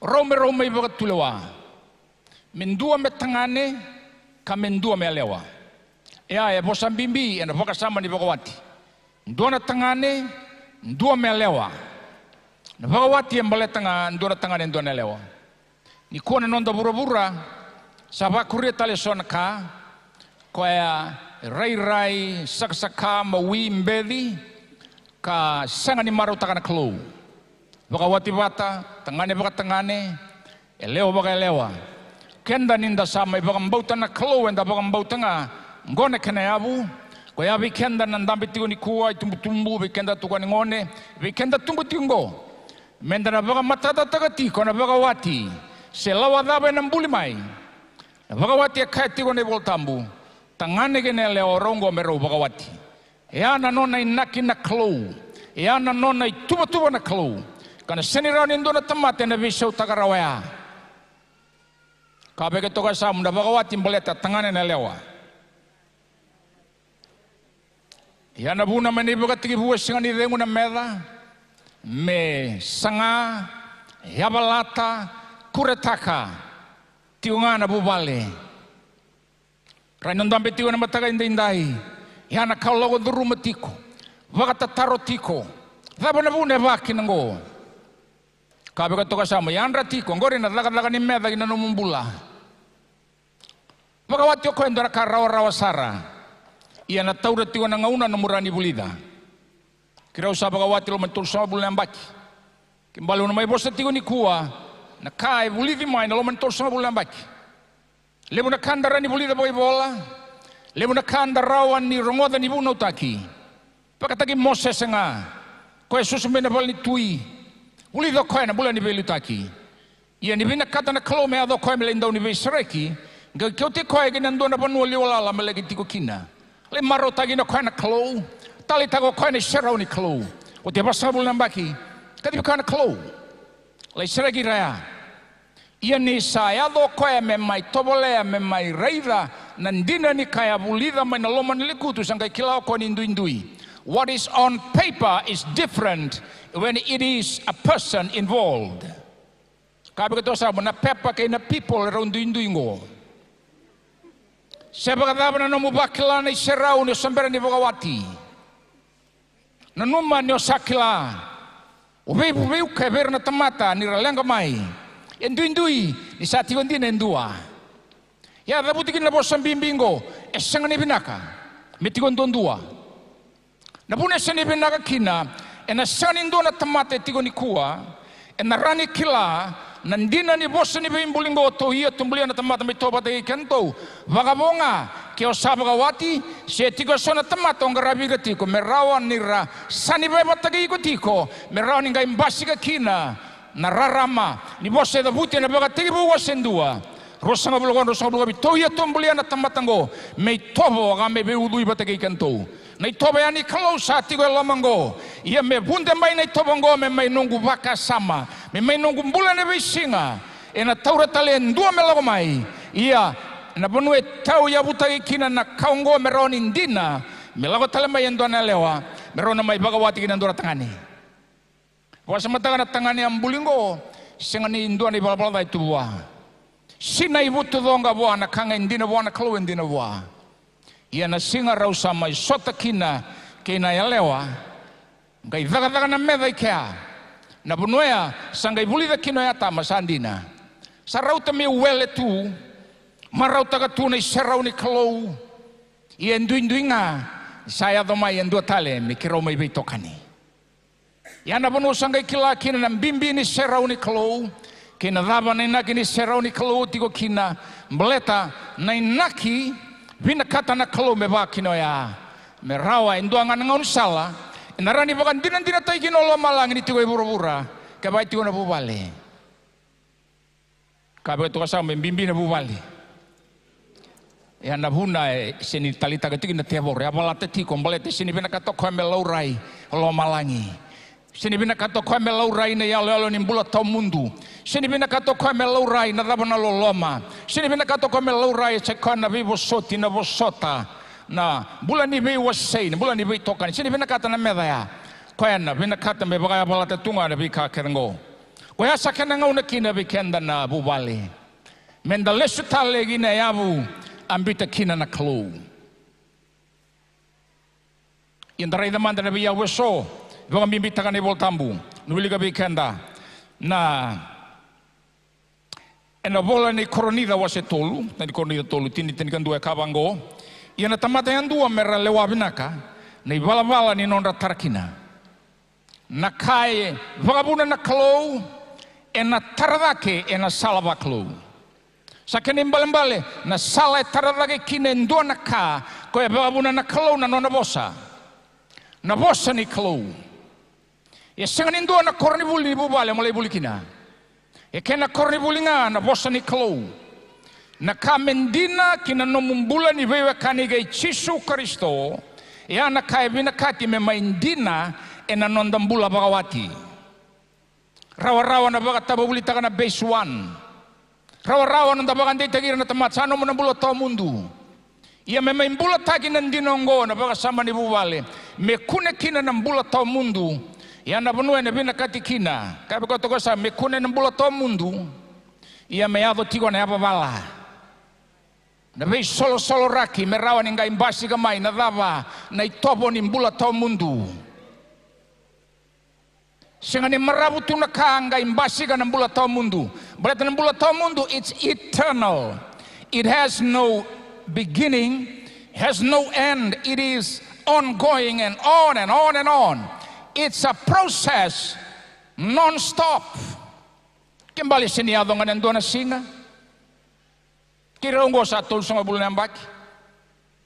S7: Rome ibaga tulewa. Mendua me tangane. Ka mendua me lewa. Ia e bosan bimbi. Ena boka sama ni bagawati. Ndua na tangane. Ndua me lewa. Na bagawati yang bale tanga. Ndua na tangane ndua na lewa. Ni kuana nonda bura-bura. Sabak kuria tali sona ka. Koya rai saka mawi mbedi. Ka sanga ni maru takana kelu. Baka wati bata, tangane baka tangane, elewa baka elewa. Kenda ninda sama baka mbauta na kelu enda baka mbauta nga ngone kena yabu. Ko yabi kenda nandambi tigo ni kuwa tumbu bi kenda tukwa ni ngone, bi kenda tumbu tingo. Menda na baka matata takati ko na baka wati. Selawa dabe nambuli mai. Na baka wati akaya tigo ni boltambu. Tangane kena elewa rongo mero baka wati. Yana nona inaki na kelu. Yana nona ituba na kelu. Kana senirau nindo na tamate na visau tagarawaya. Kabe ke toka sa munda bagawati mbaleta tangane na lewa. Yana buna mani bagatigi buwa singani rengu na meda. Me sanga, yabalata, kuretaka. Tiunga na bubale. Rainondambe tiwa na mataga indai. Yana kaulogo duruma tiko. Vagatataro tiko. Thaba na bune baki nango. Kabe ka toka sama yandra tiko ngori na laga ni meda ina no mumbula. Baka wati ko endora ka rawa sara. Ia na taura tiwa na ngauna no murani bulida. Kira usa baka wati lo mentul sama bulan baki. Kimbalo na mai bosa tigo ni kuwa na kai bulidi mai na lo mentul sama bulan baki. Lebu na kandara ni bulida boy bola. Lebu na kandarawan ni rongoda ni buno taki. Baka taki Moses nga. Ko Jesus mena bal ni tui. Uli do koe na bula ni velu taki. Ia ni vina kata na kalo mea do koe mele indau ni vei sereki. Nga kio te koe gina ndo na panua liwalala mele ki tiko kina. Le maro tagi na koe na kalo. Tali tago koe na serau ni kalo. O te basa bula nambaki. Kati koe na kalo. Le sereki raya. Ia ni sa ya do koe me mai tobolea me mai reira. Nandina ni kaya bulida mai na loma ni likutu sangkai kilao koe ni indui. What is on paper is different when it is a person involved. Kabe kato sa na pepa kay na people around duinduingo. Seba kadaba na numubakila na iserao ni sambera ni bagawati. Nanuma ni osakila. Uwe kaber na tamata ni ralenga mai. Enduindui ni sati kondi na endua. Ya rabutikin na bosan bimbingo esang ni binaka. Metikon dondua. Na puna sani binaka kina, ena sani ndo na tamate tigo ni kuwa, ena rani kila, nandina ni bosa ni bimbulingo to hiya tumbulia na tamate may toba tayo kanto, vagabonga, kio sabagawati, siya tigo so na tamate ang garabi ka tiko, merawan nira, sani beba tagay ko tiko, merawan nga imbasi ka kina, nararama, ni bosa da buti na baga tigo wasendua, rosanga bulugan, to hiya tumbulia na tamatango, may tobo nga may beudui ba tagay kanto, na itoba yani kalau sa tigo lamango ia me bunde mai na itobango me mai nungu baka sama me mai nungu bulan e bisinga e na taura talen dua me lago mai ia na bonue tau ya butai kina na kaungo me roni ndina me lago tale mai endo na lewa me rona mai bagawati kina ndora tangani wasa mataga na tangani ambulingo singani ndua ni balabala itu bua sina ibutu donga bua na kanga ndina bua na kalu ndina bua ia na singa rau sama isota kina kina ya lewa ngai daga na meda ikea na bunuea sangai bulida kina ya tama sandina sarau tami wele tu marau taga tu na serau ni kalau ia nduinduinga saya doma ia ndua tale mi kirau mai beitokani ia na bunu sangai kila kina na bimbi ni serau ni kalau kina daba na inaki ni serau ni kalau tigo kina meleta na inaki vina kata na kalau meba kino ya merawa indua ngana ngaun sala narani bakan dina tai kino lo malang ni tigo bura-bura kabai tigo na bubale Kabe to kasam bimbi na bubali. Ya na buna sini talita ketik na tebor ya bala teti kombalete sini bina kato ko melaurai lo malangi. Sini bina kato ko melaurai na ya lo nimbula tau mundu. Sini bina kato ko melaurai na rabana lo loma. Sini bina kato ko melaurai sekona vivo soti na vosota. Na bulan ni bei wasai na bulan ni bei tokan. Sini bina kata na medaya. Ko ya na bina kata me bagaya bala tetunga na bi ka kerengo. Kaya sakena ngau na kina bikenda na bubali. Menda lesu tale gina yabu ambita kina na klu. Indra ida manda na biya weso. Vanga mimbita kane voltambu. Nubili ka bikenda na ena bola ni koronida wase tolu. Tani koronida tolu tini kan dua kabango. Iana tamata yang dua mera lewa binaka. Na ibala ni nonda tarakina. Na kai vagabuna na klu. Ena taradake ena salabaklu. Sakene mbale na sala taradake kine ndona ka ko e babuna na klo na nona bosa. Na bosa ni klo. E sengani ndona korni buli bubale mulai bulikina. E kena korni bulinga na bosa ni klo. Na ka mendina kina no mumbula ni vewe kanige Yesu Kristo. E ana ka bina kati me maindina ena nondambula bagawati. Rawa-rawa na baga tababulita ka na base 1. Rawa-rawa na tabagan di tagira na tamat. Sano mo na bulot tao mundo. Ia may bulot tagi ng dinonggo na baga sama ni bubale. Me kune kina ng bulot tao mundo. Ia na bunuwe na binakatikina. Kaya ko to ko sa me kune ng bulot tao mundo. Ia may ado tigo na yapabala. Na bay solo raki. Me rawa nga imbasi kamay na dava na itobo ni bulot tao mundo. Singani marabutu na kanga imbasi ka ng bulat tao mundo. Berarti ng bulat tao mundo, it's eternal. It has no beginning, has no end. It is ongoing and on and on and on. It's a process non-stop. Kembali siniado nga nando na singa. Kiraunggo sa atul sa bulan ng baki.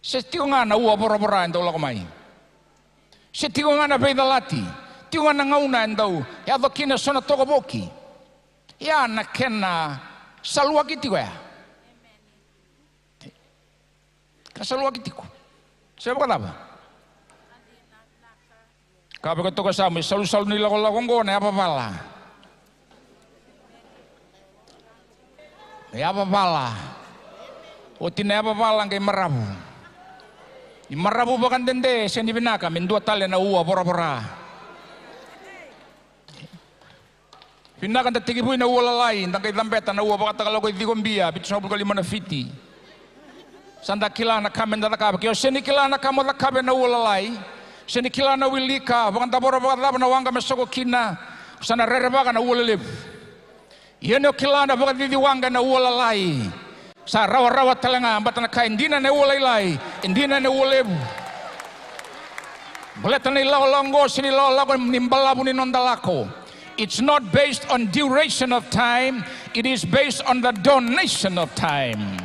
S7: Setiyo nga na uwa bora-bora ang daw kumay. Setiyo nga na baydalati. Tiwa na ngauna ndau ya dokina sona toko boki ya na kena salua kiti ya ka salua kiti ko sebo ka ba ka ba to ka sa mi salu nila ko lagongo na apa bala ya apa bala o tina apa bala kay marabu i marabu bakan dende seni binaka min dua tale na uwa bora-bora. Pinakan tatigi buhay na uwala lain, tangkay lambeta na uwa baka takalaw ko itigombia, bitus na bulka lima na fiti. Sanda kila na kamen na nakabe, kaya sini kila na kamo nakabe na uwala lain, sini kila na wilika, baka tabora baka laba na wanga mesoko kina, sana rere baka na uwala lib. Yan yung kila na baka didiwanga na uwala lain, sa rawa-rawa talanga, bata na kain, hindi na na uwala ilay, hindi na na uwala lib. Baleta na ilaw-langgo, sinilaw-langgo, nimbalabu ni nondalako. It's not based on duration of time. It is based on the donation of time.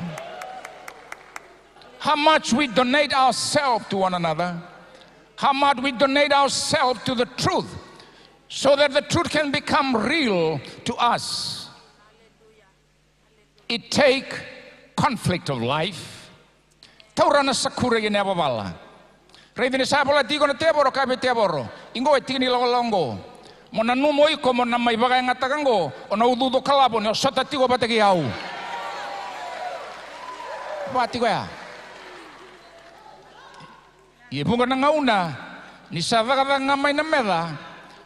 S7: How much we donate ourselves to one another. How much we donate ourselves to the truth. So that the truth can become real to us. It take conflict of life. Taura na sakura yun ababala. Rede ni sabola tigo na teboro kabe teboro. Ingo etini longo. Mona numoi ko mona mai bagay ngatakango ona ududo kalabo ni sota tigo batagi au bati ko ya ye bunga na ngauna ni savaga ngamay na mela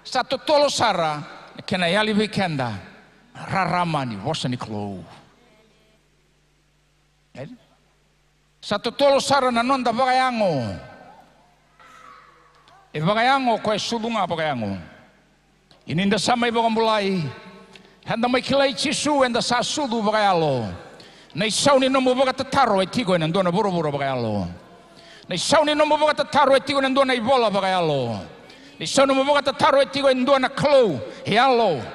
S7: sa totolo sara kena yali weekenda rarama ni wosani klo sa totolo sara na nonda bagayango e bagayango ko sudunga bagayango ininda samay bakang bulay handa may kilay chisu enda sa sudu bagayalo na isaw ni nomo baga tataro ay tigo nando na buro-buro bagayalo na isaw ni nomo baga tataro ay tigo nando na ibola bagayalo na isaw nomo baga tataro ay tigo nando na klo hialo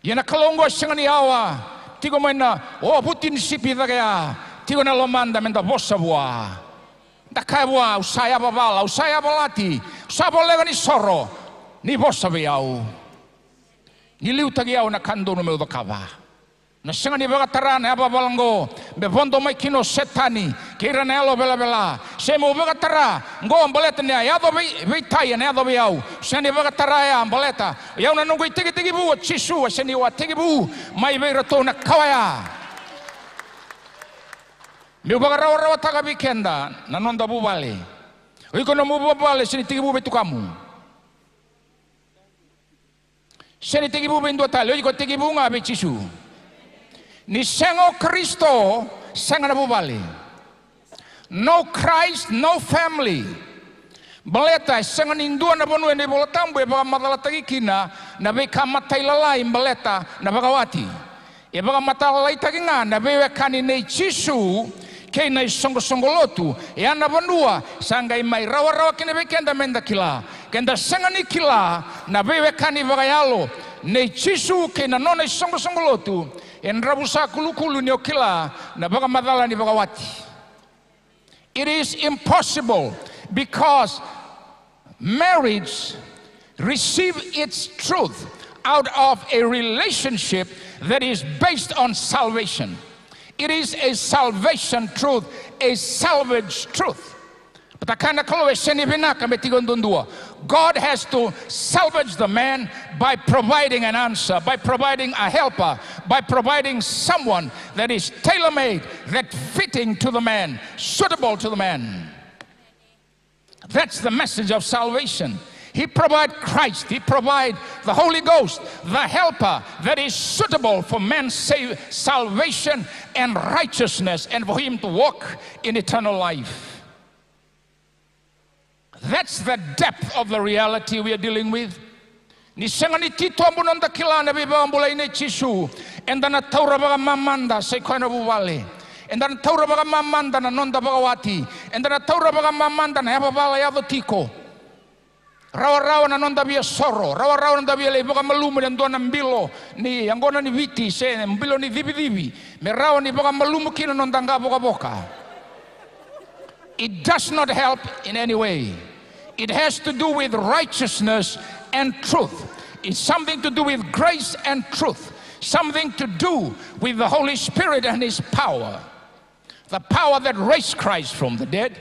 S7: yan na kalongo siyang niyawa tigo may na butin sipi bagaya tigo na lomanda menda bosa buwa dakay buwa usaya babala usaya balati usabolega ni soro ni bosa biyaw niliw tagiyaw na kando no meu kaba Na sengani bagatarana apa balango be vondo mai kino setani kira nelo bela bela semo bagatara ngo ambaleta ne ya do be tai ne do be au seni bagatara ya ambaleta ya na nungu tigi tigi bu chisu seni wa tigi bu mai be rato na kawaya me bagara rawa taga bikenda na nonda bu bale iko no mu bu bale seni tigi bu betu kamu seni tigi bu bendo tale iko tigi bu ngabe chisu ni sengo Kristo sengana bubali. No Christ, no family. Baleta sengan indua na bonu ene bola tambu e baga matala tagi kina na be kamata ilalai baleta na bagawati. E baga matala lai tagi nga na be kani nei chisu ke nei songo-songolotu e ana banua sangai mai rawa-rawa kene be kenda menda kila. Kenda sengani kila na be kani bagayalo nei chisu ke na nona songo-songolotu en rabusa kulu-kulu ni okila na baga madala ni bagawati. It is impossible because marriage receives its truth out of a relationship that is based on salvation. It is a salvation truth, a salvage truth. God has to salvage the man by providing an answer, by providing a helper, by providing someone that is tailor-made, that fitting to the man, suitable to the man. That's the message of salvation. He provides Christ, He provides the Holy Ghost, the helper that is suitable for man's salvation and righteousness and for him to walk in eternal life. That's the depth of the reality we are dealing with. Ni sengani tito ambunanda kilana biba ambula ine chisu endana taura baga mamanda sekoina bubale endana taura baga mamanda na nonda bagawati endana taura baga mamanda na yaba bala yado tiko rawa-rawa na nonda bia soro rawa-rawa na bia le baga malumu dan dona mbilo ni angona ni viti se mbilo ni dibi-dibi me rawa ni baga malumu kina nonda nga boka-boka. It does not help in any way. It has to do with righteousness and truth. It's something to do with grace and truth. Something to do with the Holy Spirit and His power. The power that raised Christ from the dead.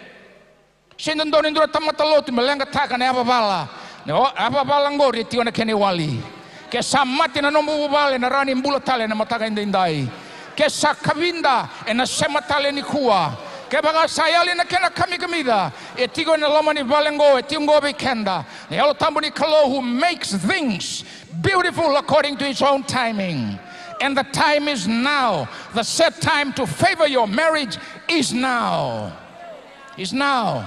S7: Sinundonindura tamatalotu melenga taka na ababala. No ababala ngori tiona kenewali. Ke samati na nomu bubale na rani mbula tale na mataka indai. Ke sakavinda na sematale ni kuwa. Kebaga sayali na kena kami kamida etigo na loma ni valengo etingo bekenda ne alo tambo ni kalo who makes things beautiful according to his own timing, and the time is now. The set time to favor your marriage is now. Is now.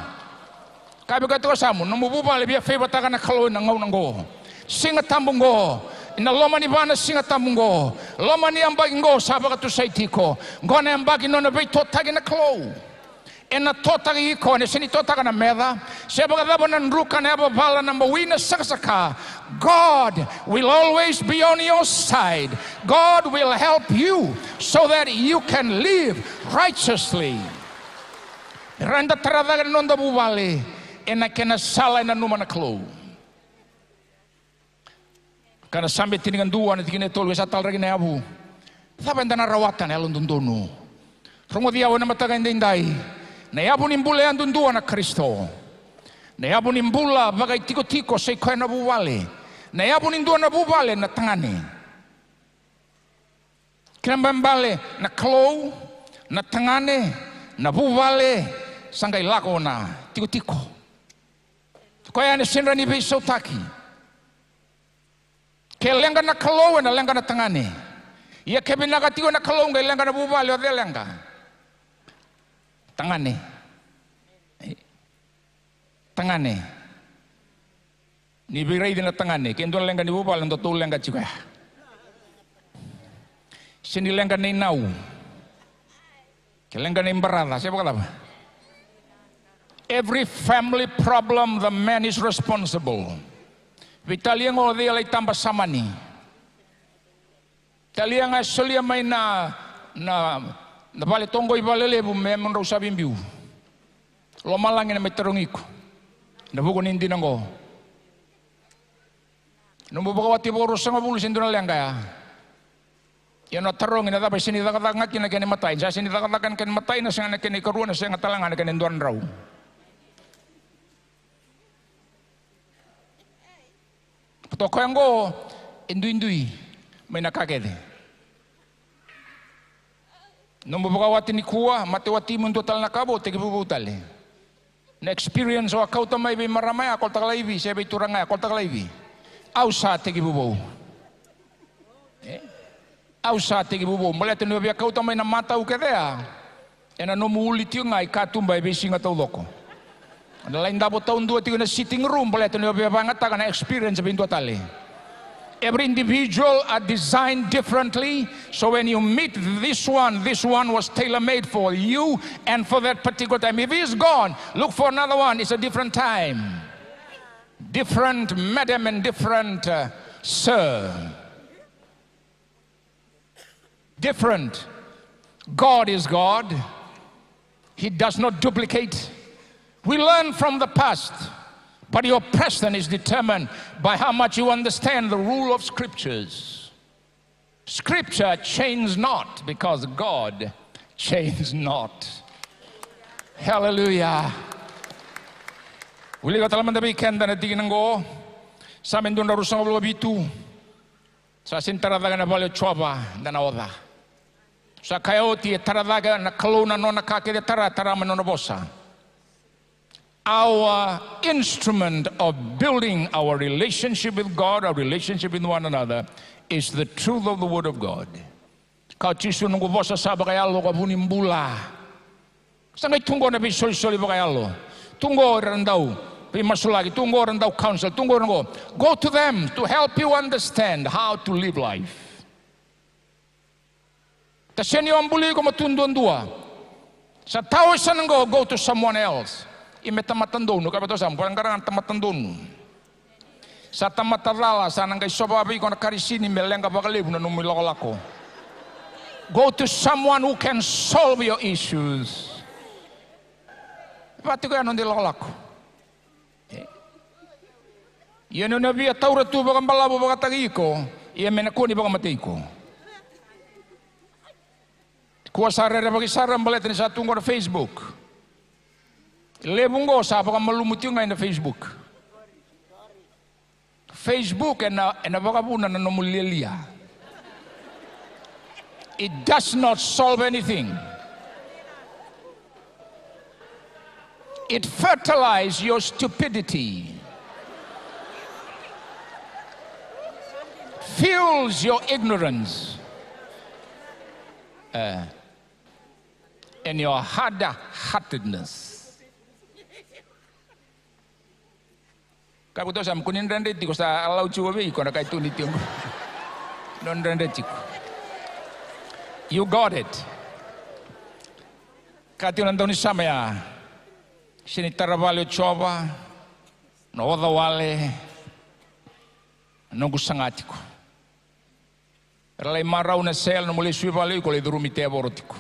S7: Kabi ka to samu no mububa le bia favor taka na kalo na ngau nango singa tambungo ina loma ni bana singa tambungo loma ni ambagi ngo sabaga tu saitiko ngone ambagi no na beito tagi na kalo. En na totagi ko ne sini totaga na meda sebaga dabo na nruka na ababala na mawina sakasaka. God will always be on your side. God will help you so that you can live righteously. Randa taradaga nonda bubale ena kena sala na numa na klo. Kana sambe tiningan dua na tikine tolwe sa talragi na abu. Sabenda na rawatan elon dundono. Rongo dia wana mataga indai. Na yabu nimbula andundua na Kristo. Na yabu nimbula bagai tiko-tiko sa ikoy na bubale. Na yabu nindua na bubale na tangani. Kinambambale na klo, na tangane, na bubale, sanggay lako na tiko-tiko. Kaya na sinra ni Biso Taki. Kaya lenga na klo na lenga na tangane. Ia kebinagatigo na klo ngay lenga na bubale o de lenga. Tangane ni birai din na tangane kendo lenga ni bubal ndo to lenga juga sini lenga ni nau ke lenga ni barada siapa kata apa. Every family problem the man is responsible. Vitalia ngo dia lai tambah sama ni talia ngasolia mai na bale tongo ibale lebu memang rausa bimbiu lo malangin na meterongiko na buko nindi nango no mo bagawati boro sanga bulu sinduna lenga ya Yan na tarong ina tapos sinitakatangat kina kini matay. Sa sinitakatakan kini matay na siya na kini karuan na siya nga talangan na kini duan raw. Patoko yang go indui may nakakede. Nung bubukawati ni kuwa matiwati mo total na kabo tegi bubutali. Na experience wa kau tamay bi maramay akol takalaivi siya bi turangay akol takalaivi. Ausa tegi bubu. Ausa tegi bubu. Mulai tenu bi kau tamay na mata u kedea. Ena no muuli tiu ngai katumbai bi singa tau loko. Ada lain dabo tahun 2 na sitting room boleh tu ni banget tak na experience bintu tali. Every individual are designed differently. So when you meet this one was tailor-made for you and for that particular time. If he's gone, look for another one. It's a different time, different madam and different sir. Different. God is God. He does not duplicate. We learn from the past, but your present is determined by how much you understand the rule of scriptures. Scripture changes not because God changes not. Hallelujah. Uli ka talaman dabi kenda na tigin ngo sa amin doon na rusang oblo bitu sa sintaradaga na balyo choba na naoda sa kayoti taradaga na kaluna no nakakide tara manona bosa. Our instrument of building our relationship with God, our relationship with one another, is the truth of the Word of God. Kau cisu nunggu bosa sabak ayalo kau bunimbula. Sangat tunggu nabi soli bakayalo. Tunggu rendau, masuk lagi. Tunggu rendau counsel. Tunggu rendau. Go to them to help you understand how to live life. Tasenyo ambuli ko matunduan dua. Sa tao sananggo, go to someone else. Ime tamatandon, kaya to sam, kurang karangan tamatandon. Sa tamatarala, sa nang kay sobabi ko nakarisini meleng kapakalibu na numiloko. Go to someone who can solve your issues. Pati ko yan ang diloko. Yan yung nabiya taurat tu baka malabo baka tagi ko, iya menakuni baka matay ko. Kuha sarere bagi sarang balit ni sa tungkol na Facebook. Lebunggo sa apakang malumut yung ngayon na Facebook. Facebook na baka po na namuliliya. It does not solve anything. It fertilizes your stupidity. Fuels your ignorance. And your hard-heartedness. Kaku to sam kunin rende tiko sa alau chuwa be ko na kai tunit yung non rende tiko. You got it. Kati nan toni sama ya. Sini tarabalio choba no oda wale no gusangatiko. Ralai marau na sel no muli sui vale ko le durumite aborotiko.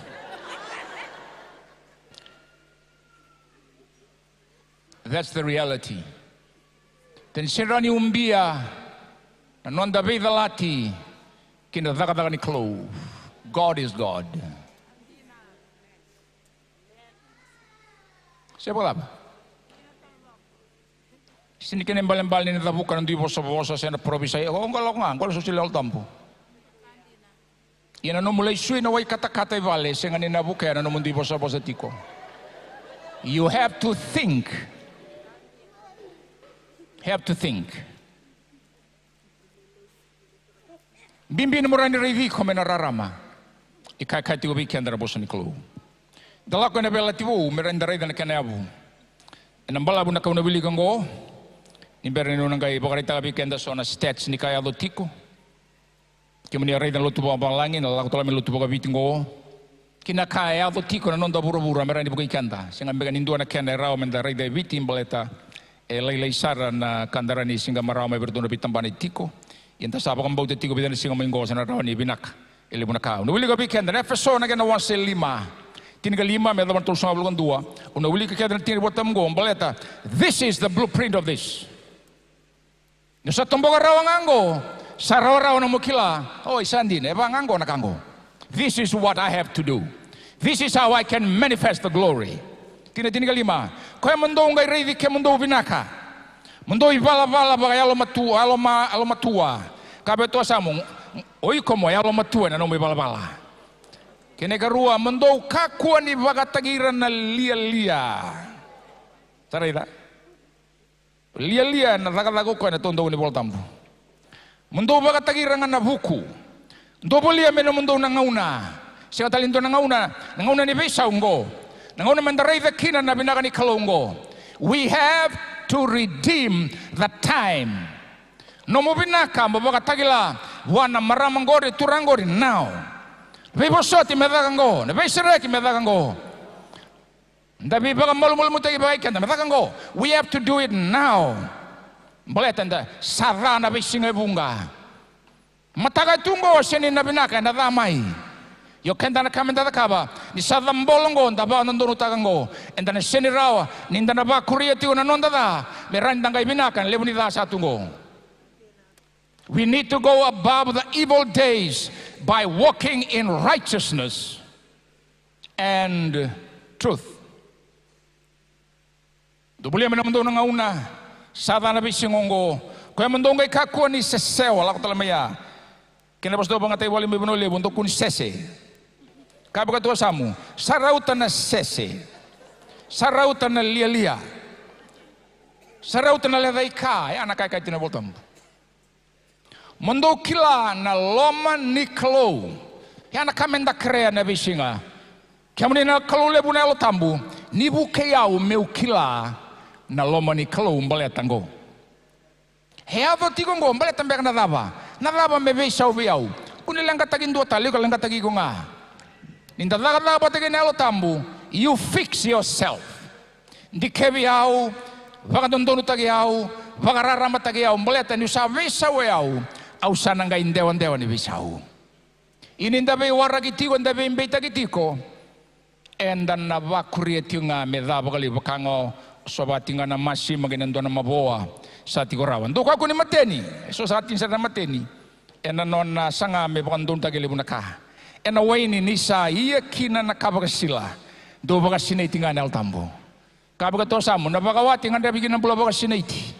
S7: That's the reality. Dan sirani umbia na nonda be dalati kina daga ni klo. God is God. Siapa apa? Sini kena embal-embal ni bukan nanti bosa-bosa saya provisa. Oh kalau susil al tampo. Ina no mulai sui na wai kata-kata vale senga ni nabuka na no mundi bosa-bosa tiko. You have to think. Have to think. Bimbin mo rin revi kome nararama. Ikakai tigo bi kendra bosa ni klo. Dalako na bela tivo merenda rai na kanabu. Enambala bu na kauna bili kango. Nimbere no ngai bokarita bi kenda sona stats ni kaya lotiko. Kimani rai na lotu ba langin la ko lotu ba bitingo. Kina kaya lotiko na nonda buru-buru merenda bu kenda. Singa mega nindu na kenda rao menda rai da bitim baleta. Lailai saran na kandarani singa marama berdono bitambani tiko. Yenta sapa kang bauta tiko bidan singa minggo sana rawani binak. Ele bunaka. Unawili ka bikenda na Efeso na gana 1:5. Tiniga 5 may daman tulsa bulkan 2. Unawili ka kenda tini botam go baleta. This is the blueprint of this. Nusa tomboga rawang anggo. sarora ono mukila, oh isandine, eba nganggo nakanggo. This is what I have to do. This is how I can manifest the glory. Tini kalima, kaya mundo ngai reidi ke mundo binaka. Mundo ibala-bala bagay alo matua. Kabe to samu, oi komo alo matua na nomo ibala-bala. Kene karua mundo kakua ni bagatagiran na lia-lia. Taraida. Lia-lia na tagalago ko na tondo ni boltambo. Mundo bagatagiran na buku. Ndo bolia meno mundo na ngauna. Siya talindo na ngauna ni Besaungo. Nangauna mandaray the kina na binaka ni Kalongo. We have to redeem the time. No mo binaka mabaka tagila wana maramangori turangori now. Bebosoti medakango, ne besireki medakango. Ndabi baka mol mutagi baikanda medakango. We have to do it now. Boleh tanda sarana besinga bunga. Mataga tungo seni na binaka na damai. Yo kenda na kamenda kaba ni sadam bolongo ndaba nandunu tagango enda na seni rawa ninda na ba kuria tiu na nonda da meranda ngai binaka lebuni da satungo. We need to go above the evil days by walking in righteousness and truth. Dubulia mena mendo nga una sadana bisingongo ko mendo ngai kakua ni sesewa la kutalamaya kena bos do bangatay wali me bonole bondo kun sese. Kabe katua samu sarauta na sese, sarauta na lia-lia, sarauta na ledaika anak kai tina boltam. Mundo kila na loma ni klo anak kamenda krea na bisinga kamuni na klo lebu na lo tambu ni bukeyau meu kila na loma ni klo mbale tango heavo tigongo mbale tambe na daba me besau biau kunilanga tagin dua tali ko langa tagi ko nga. Ninda daga batagin elo tambu, you fix yourself. Dikebi au, baka dondonu tagi au, baka rarama tagi au, mbeleta ni usawe au sananga indewan ni bisau. Ini ndabe waragi tiko ndabe imbeta kitiko, enda na bakuri tinga medaba kali bakango sobatinga na masi maginando na maboa sa tikorawan. Duka ko ni mateni, so sa atin sa mateni, enda non sanga me bakandon tagi libunaka. Ena waini nisa iya kina na kabakasila do bakasina iti nga nal tambo kabakato samu na bakawati nga dabi kina pula bakasina iti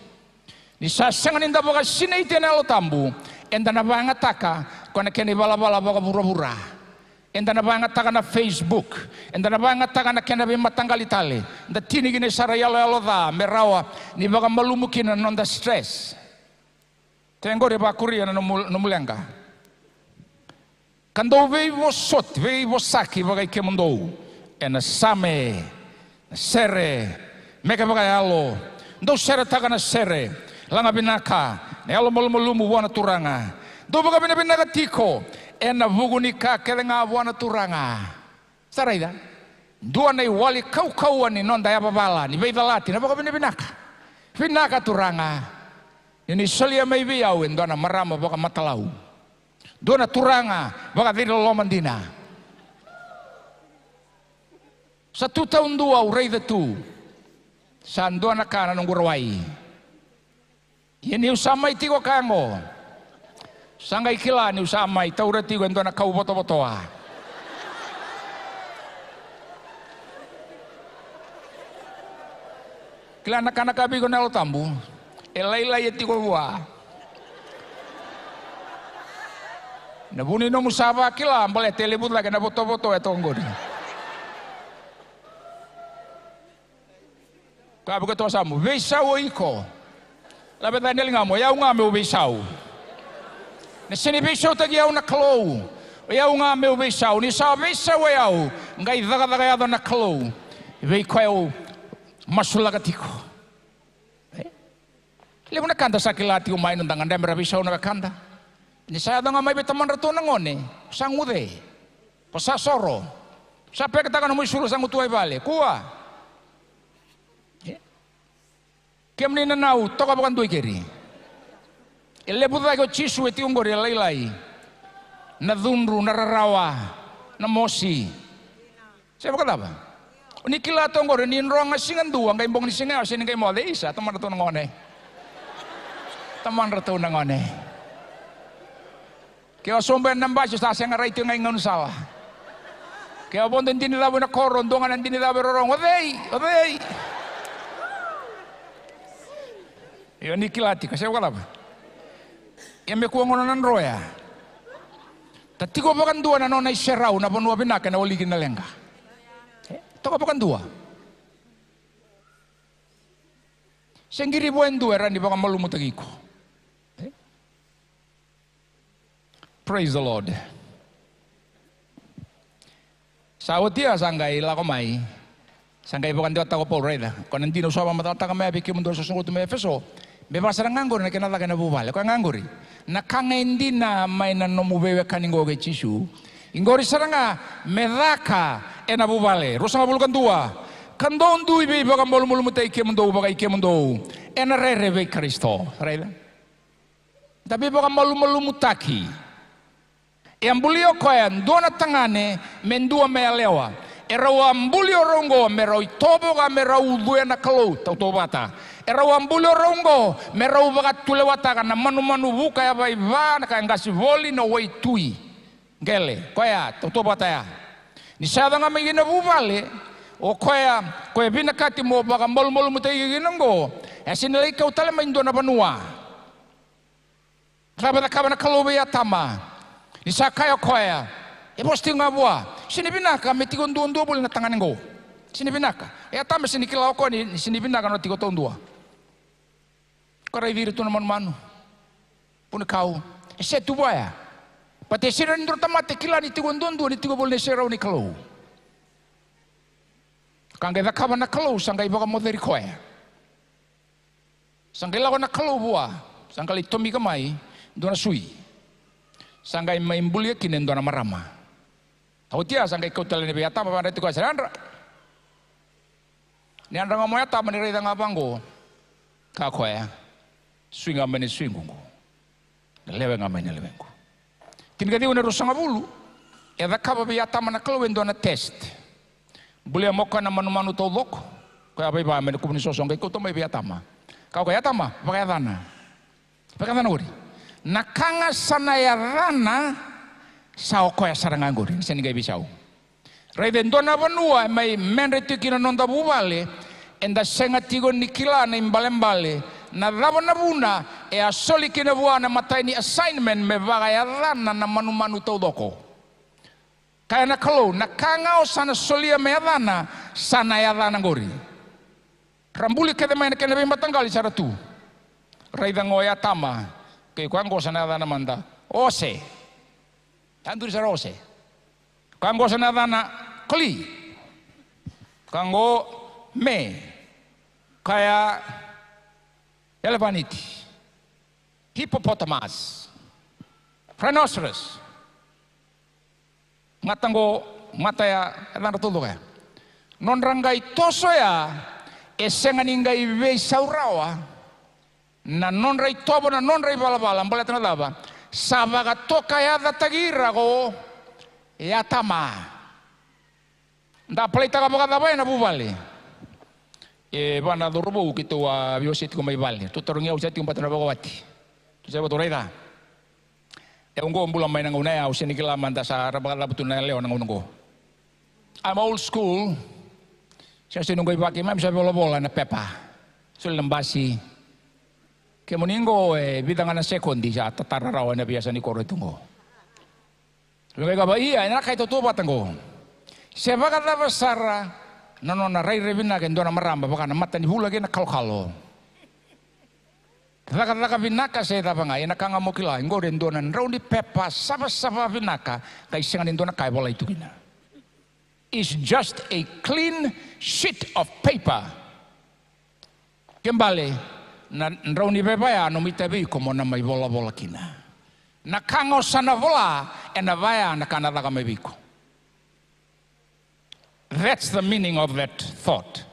S7: nisa sangan inda bakasina iti nal tambo enda na bangataka kona kene bala-bala baka pura-pura enda na bangataka na Facebook enda na bangataka na kena bimatanggal itali enda tini gini sarayalo da merawa ni baka malumukin na non da stress tengo de bakuri na numulanga. Kando veivo sot, veivo saki bagai ke mundo, ena same, sere, meka bagai alo, do sere taga na sere, langa binaka, ne alo malumumu wana turanga, do bagai binaka tiko, ena vugunika kelenga wana turanga, saraida, dua nei wali kau ni non daya babala, ni veidalati, na bagai binaka turanga, ini solia mai biau endona marama bagai matalau. Dona turanga baka dilo lomandina. Sa 2002 urei da tu. San dona kana nung gurawai. Ini usamai tigo kango. Sangai kila ni usamai taura tigo dona kau boto-botoa. Kila anak-anak kabi ko nalo tambu. Elai-lai tigo wa. Nabuni no musaba kila ambale telebut lagi na boto-boto eto ngod. Kabe ko to samu, besau iko. Labe tanel ngamo, yau ngame besau. Ne sini besau tagi yau na klo. Yau ngame besau, ni sa besau yau, ngai daga yau na klo. Vei ko masula katiko. Lebu na kanda sakilati umain undangan dem besau na kanda. Ni saya danga mai betaman ratu nangone sangude pasasoro sampai kita kan musuh sangu tuai bale kuah kemni nanau toka bukan tuai kiri ele buta ko cisu eti unggor ya lai na dunru na rarawa na mosi saya kata apa ni kila tonggor ni nrong singan dua ngai bong ni singa sini ngai mode isa teman ratu nangone Kaya somba ng basyo sa asang aray ito ngayon sawa. Kaya po din dinilabo na koron, doon nga nang dinilabo rorong, oday. Yun ni kilati, kasi wala ba? Yan may kuha ng roya. Tatiko pa kan dua na nonay seraw na panua binaka na waligin na lengka. Toko pa kan dua. Senggiri buwan dua ran di baka malumutagiko. Praise the Lord. Sawat dia sanggay lakomay. Sanggay bukan dia tako Paul Reda. Kung nandino sa mamatata ka may abikim doon sa sungot may Efeso. May basa ng nganggur na kinalaga na bubale. Kung nganggur nakangendi na may nanomubewe kaningo kay Chisu. Ingori saranga medaka ena bubale. Rosa ngabulukan dua. Kandon dui be baka mulumutay kemundo baka ikemundo. Ena rereve Kristo. Reda. Tapi baka mulumutaki. Ambulio koyan dona tangane mendua mealewa. Erawa ambulio rongo merau tobo ga merau duya na kalau tau bata. Erawa ambulio rongo merau bagat tulewata kana manu buka ya bai van ka ngasi voli no wai tui. Gele koya tau bata ya. Ni sada nga may ginabubale o koya binakati mo baka mol mutai ginango. Ya sinilay ka utala maindo na banua. Sabada ka na kalau ya tama. Ni sakaya koya. Posti nga buwa. Sinibinaka may tigon duon boleh na tanganin ko. Sinibinaka. Tama sinikilaw ko ni sinibinaka no tigo taon dua. Karay virito naman mano. Punakaw. Setu ba ya? Pati sinandro tamate kila ni tigon duon ni tigo boleh seraw ni kalau. Kangge dakaba na kalau sanggay baka moderi koya. Sanggay lawa na kalau buwa. Sanggay tomi kamay doon na sui. Sanggay maimbulia kinen doon na marama. Tahu dia sanggay kau telan ni biata apa itu kau serandra. Ni andra ngomong ya tak menira idang abanggo. Kau ya, swing amen swing gunggu. Lewe ngamen lewengu. Kini kadi udah rusang abulu. Ya dah kau biata mana kalau doon na test. Boleh moka na manu tolok. Kau apa iba amen kubni sosong kau tu mai biata ma. Kau kaya tama pakai tanah. Pakai tanah uri. Nakanga sanaya rana sao koya sarang anggur sini gay bisau. Raiden dona banua may menretu kina nonda bubale enda senga tigon nikila na imbalembale na rabana buna e asoli kina buana matai ni assignment me bagaya rana na manu todoko. Kaya na kalau nakanga o sana solia me rana sanaya rana ngori. Rambuli kede main kena be matanggali saratu. Raiden ngoya tama. Kaya kuang ko sanada naman da ose. Tandur sa ose. Kuang ko sanada na kli. Kuang ko me. Kaya elefaniti. Hippopotamus. Rhinoceros. Matanggo mataya elang tulo kaya. Non rangai toso ya esenganingai ve saurawa. Na non rai tobo na non rai bala boleh tanah laba sabaga toka ya datagira ko ya tama nda pelita ka baka tabay na bubali bana durbo kito wa biosit ko may bali tuturong yaw sa tiyong patana bagawati tu sa baturay da ungo bulan may nang unay au sinikilaman da sa rabaga labutun na leo nang ungo. I'm old school siya sinunggoy baki ma'am sa bola na pepa sul lambasi. Kemuningo bidangan na sekondi sa tatararawan na biasa ni Koro itungo. Lugay ka ba iya na kay totoo batanggo. Seba ka ta basara nono na ray revin na kendo na maramba baka na mata ni hula na kalkalo. Taka binaka sa ita pa nga inakanga mo kila ngo rin doon na raw ni pepa saba binaka kay singa rin doon na kay wala ito gina. It's just a clean sheet of paper. Kembali na raw ni bebaya no mitabi como na may bola kina. Nakango sana bola ena baya nakana laga may biko. That's the meaning of that thought.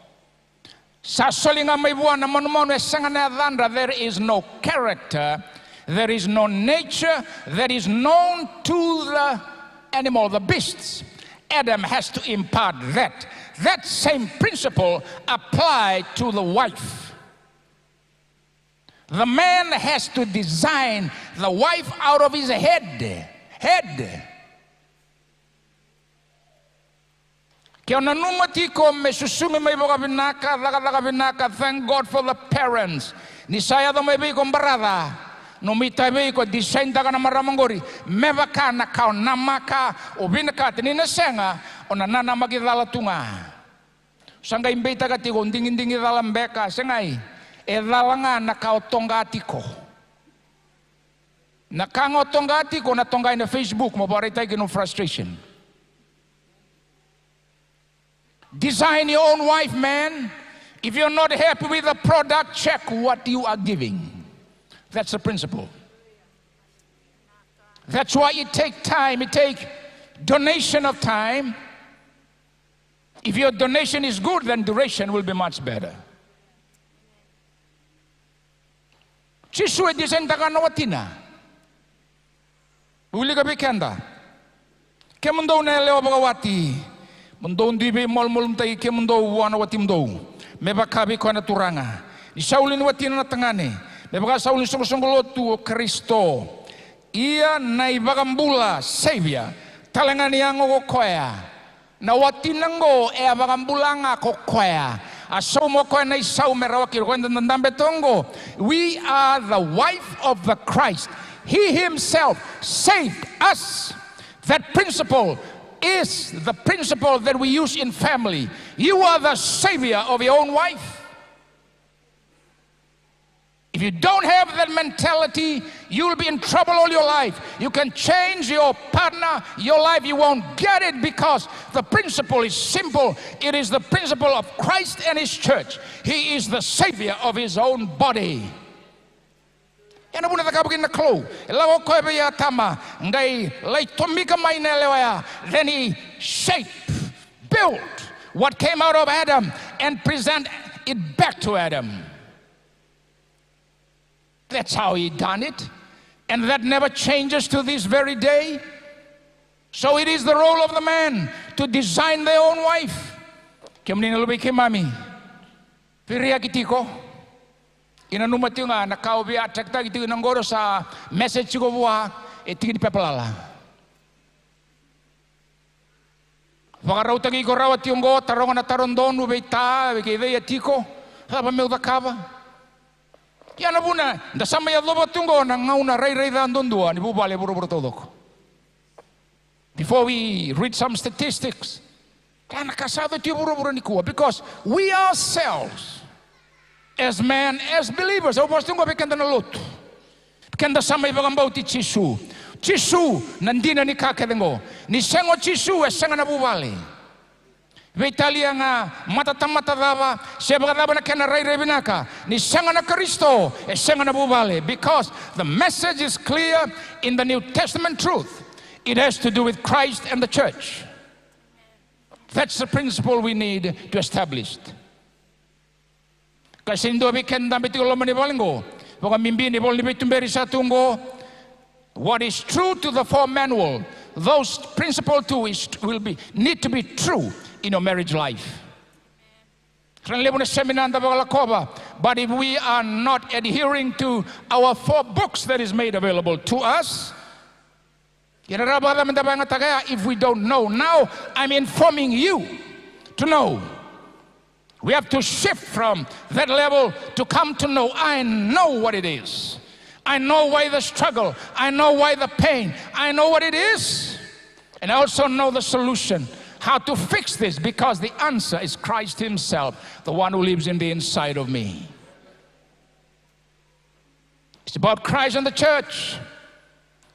S7: Sa solinga may buwan na manumono esanga na dhandra, there is no character, there is no nature that is known to the animal, the beasts. Adam has to impart that. That same principle applied to the wife. The man has to design the wife out of his head. head. Kaya nanumati ko may susungi may boka binaka, laka binaka. Thank God for the parents. Ni saya to may bi ko barada. Numita bi ko design ta ka na maramangori. Meva ka na kao namaka o binaka tinina senga o nanana magidala tunga. Sangga imbita ka tiko dingin dalam beka sengai. E dalanga na kao tonga tiko. Na kango tonga tiko na tonga na Facebook mo barita no frustration. Design your own wife, man. If you're not happy with the product, check what you are giving. That's the principle. That's why it takes time. It takes donation of time. If your donation is good, then duration will be much better. Chisue design takana watina. Uli ka bikenda. Kemundo na leo bagawati. Mundou dibe mol tai ke mundou wana wati mundou meba kabi ko na turanga ni saulin wati na tangane meba saulin songolotu Kristo ia na ibagambula savior talangani yango ko koya na wati nango e abagambulanga ko koya asomo ko na isau merawaki ko ndambe tongo. We are the wife of the Christ. He himself saved us. That principle is the principle that we use in family. You are the savior of your own wife. If you don't have that mentality, you'll be in trouble all your life. You can change your partner, your life, you won't get it because the principle is simple. It is the principle of Christ and his church. He is the savior of his own body. Yan na nakabagin na clue. Ilaw ko ya tama. Ngay lay tumika may nelewaya. Then he shaped, built what came out of Adam and present it back to Adam. That's how he done it. And that never changes to this very day. So it is the role of the man to design their own wife. Kemni nalubi kemami. Piriya kitiko. Ina numati nga nakaubi atakta gitu nangoro sa message ko buha etigi di pepalala. Vakaraw tagi ko rawat yung go tarongan na tarondon ubeta beke ya tiko haba meu dakaba. Yan na buna dasama ya lobo tungo nang ngauna ray dandon dua ni bubale buru todok. Before we read some statistics, kana kasado ti buru ni kuwa because we ourselves as men, as believers, obos tungo bekenda na lot. Kenda sama ibagambau ti Chisu. Chisu nandina ni kakedengo. Ni sengo Chisu senga na bubali. Veitalia nga mata dava sebaga dava na kena rai binaka. Ni senga na Kristo senga na bubali. Because the message is clear in the New Testament truth. It has to do with Christ and the church. That's the principle we need to establish. Kasi ndo bikenda bitiko mani balingo. Baka mimbi ni bol ni bitumberi sa tungo. What is true to the four manual, those principle too need to be true in your marriage life. But if we are not adhering to our 4 books that is made available to us, if we don't know, now I'm informing you to know. We have to shift from that level to come to know. I know what it is. I know why the struggle. I know why the pain. I know what it is. And I also know the solution. How to fix this, because the answer is Christ himself, the one who lives in the inside of me. It's about Christ and the church.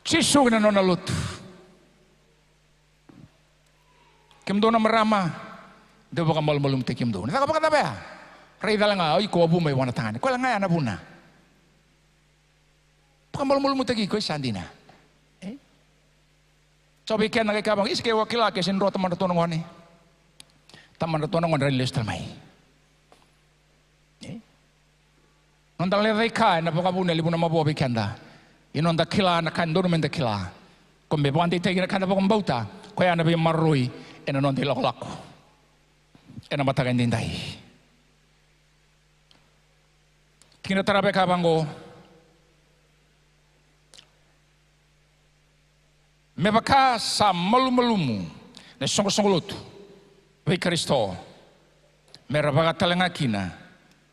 S7: Chisu na nonalut. Kimdo na marama. Debo ka malmalum te kimdo. Naka pa katabe. Ray dalang ay ko abu may wana tangan. Ko lang nga na buna. Pa malmalum te ki ko sandina. Sabi ken na kabang iske wakila ke sinro taman to ngoni. Taman to ngon relis tamay. Nonda le kai na pa buna libu na mabo bikenda. Inonda kila na kan do men da kila. Kombe bandi te na kan pa kombauta. Ko ya na bi marui ena non de lako. Ena matagan din dai. Kinatarabe kabango. Mebaka sa malu-malumu na songko-songkolotu. Vei Kristo. Merabaga talanga kina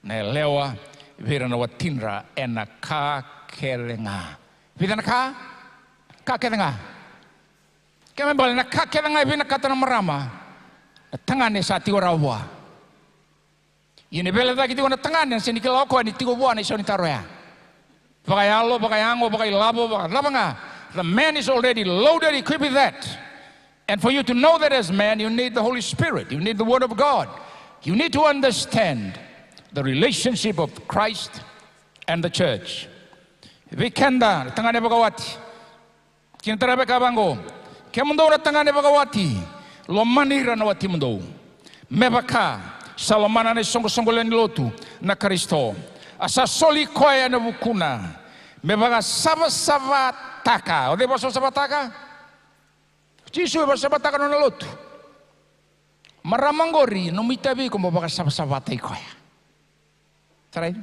S7: na lewa vira na watinra ena ka kelenga. Vira na ka kelenga. Kaya mbali na ka kelenga vina kata na marama. Na tangane sa tigo rawa. Yun bela da kiti ko na tangane sa nikilaw ko ni tigo buwan iso ni taroya. Bakay alo, bakay ango, bakay labo, bakay labanga. The man is already loaded, equipped with that. And for you to know that as man, you need the Holy Spirit. You need the Word of God. You need to understand the relationship of Christ and the church. Vikenda, tangane bagawati. Kinatarabe kabango. Kemundo na tangane bagawati. Lomanira na wati mundo. Mebaka, salomana na songo-songolen lotu na Kristo. Asa soli koya na bukuna. Mebaga saba-saba taka. O de boso saba taka? Jisu ba saba taka no lotu. Maramangori no mitabi ko mebaga saba-saba tay koya. Taray.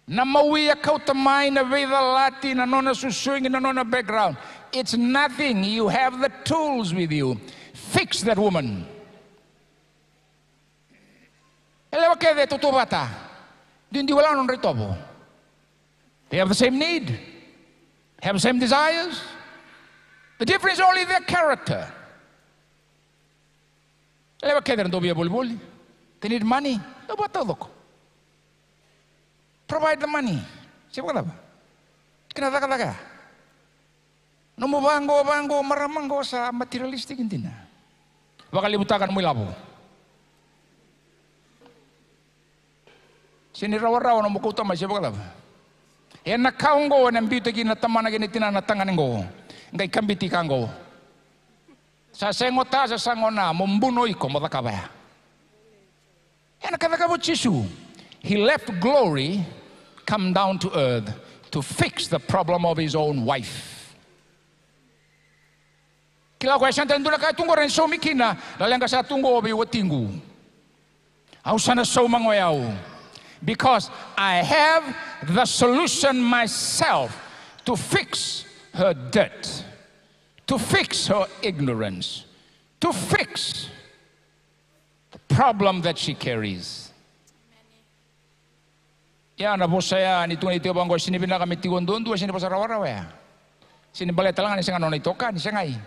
S7: Na mawiya kau tamay na veda lati na nona susuing na nona background. It's nothing. You have the tools with you. Fix that woman. Elewa kede tutubata. Dindi wala non ritobo. They have the same need, have the same desires. The difference is only their character. Elewa kede rin dobi bol-bol. They need money. No ba tawag ko? Provide the money. Siapa kata ba? Kinataka-taka. No mo bango maramanggo sa materialistic hindi na. Baka libutakan mo ilabo. Sinirawa-rawa no mo kutama siapa kata ba? Yan nakaunggo ng bito ginataman na ginitina na tanganin ko. Ngay kambiti kanggo. Sa sengota sa sangona mumbunoy ko matakabaya. Yan nakataka po Jisu. He left glory, come down to earth to fix the problem of his own wife. Kila ko siya tanda na tunggo rin so mikina lalang ka sa tunggo obi watingu. Au sana so mangoyaw. Because I have the solution myself to fix her dirt, to fix her ignorance, to fix the problem that she carries. Ya na po saya ni tunay tiyo banggo sinibina kami tigon doon dua sini pasarawa ya. Sinibaleta lang ni singa nonay toka ni singay.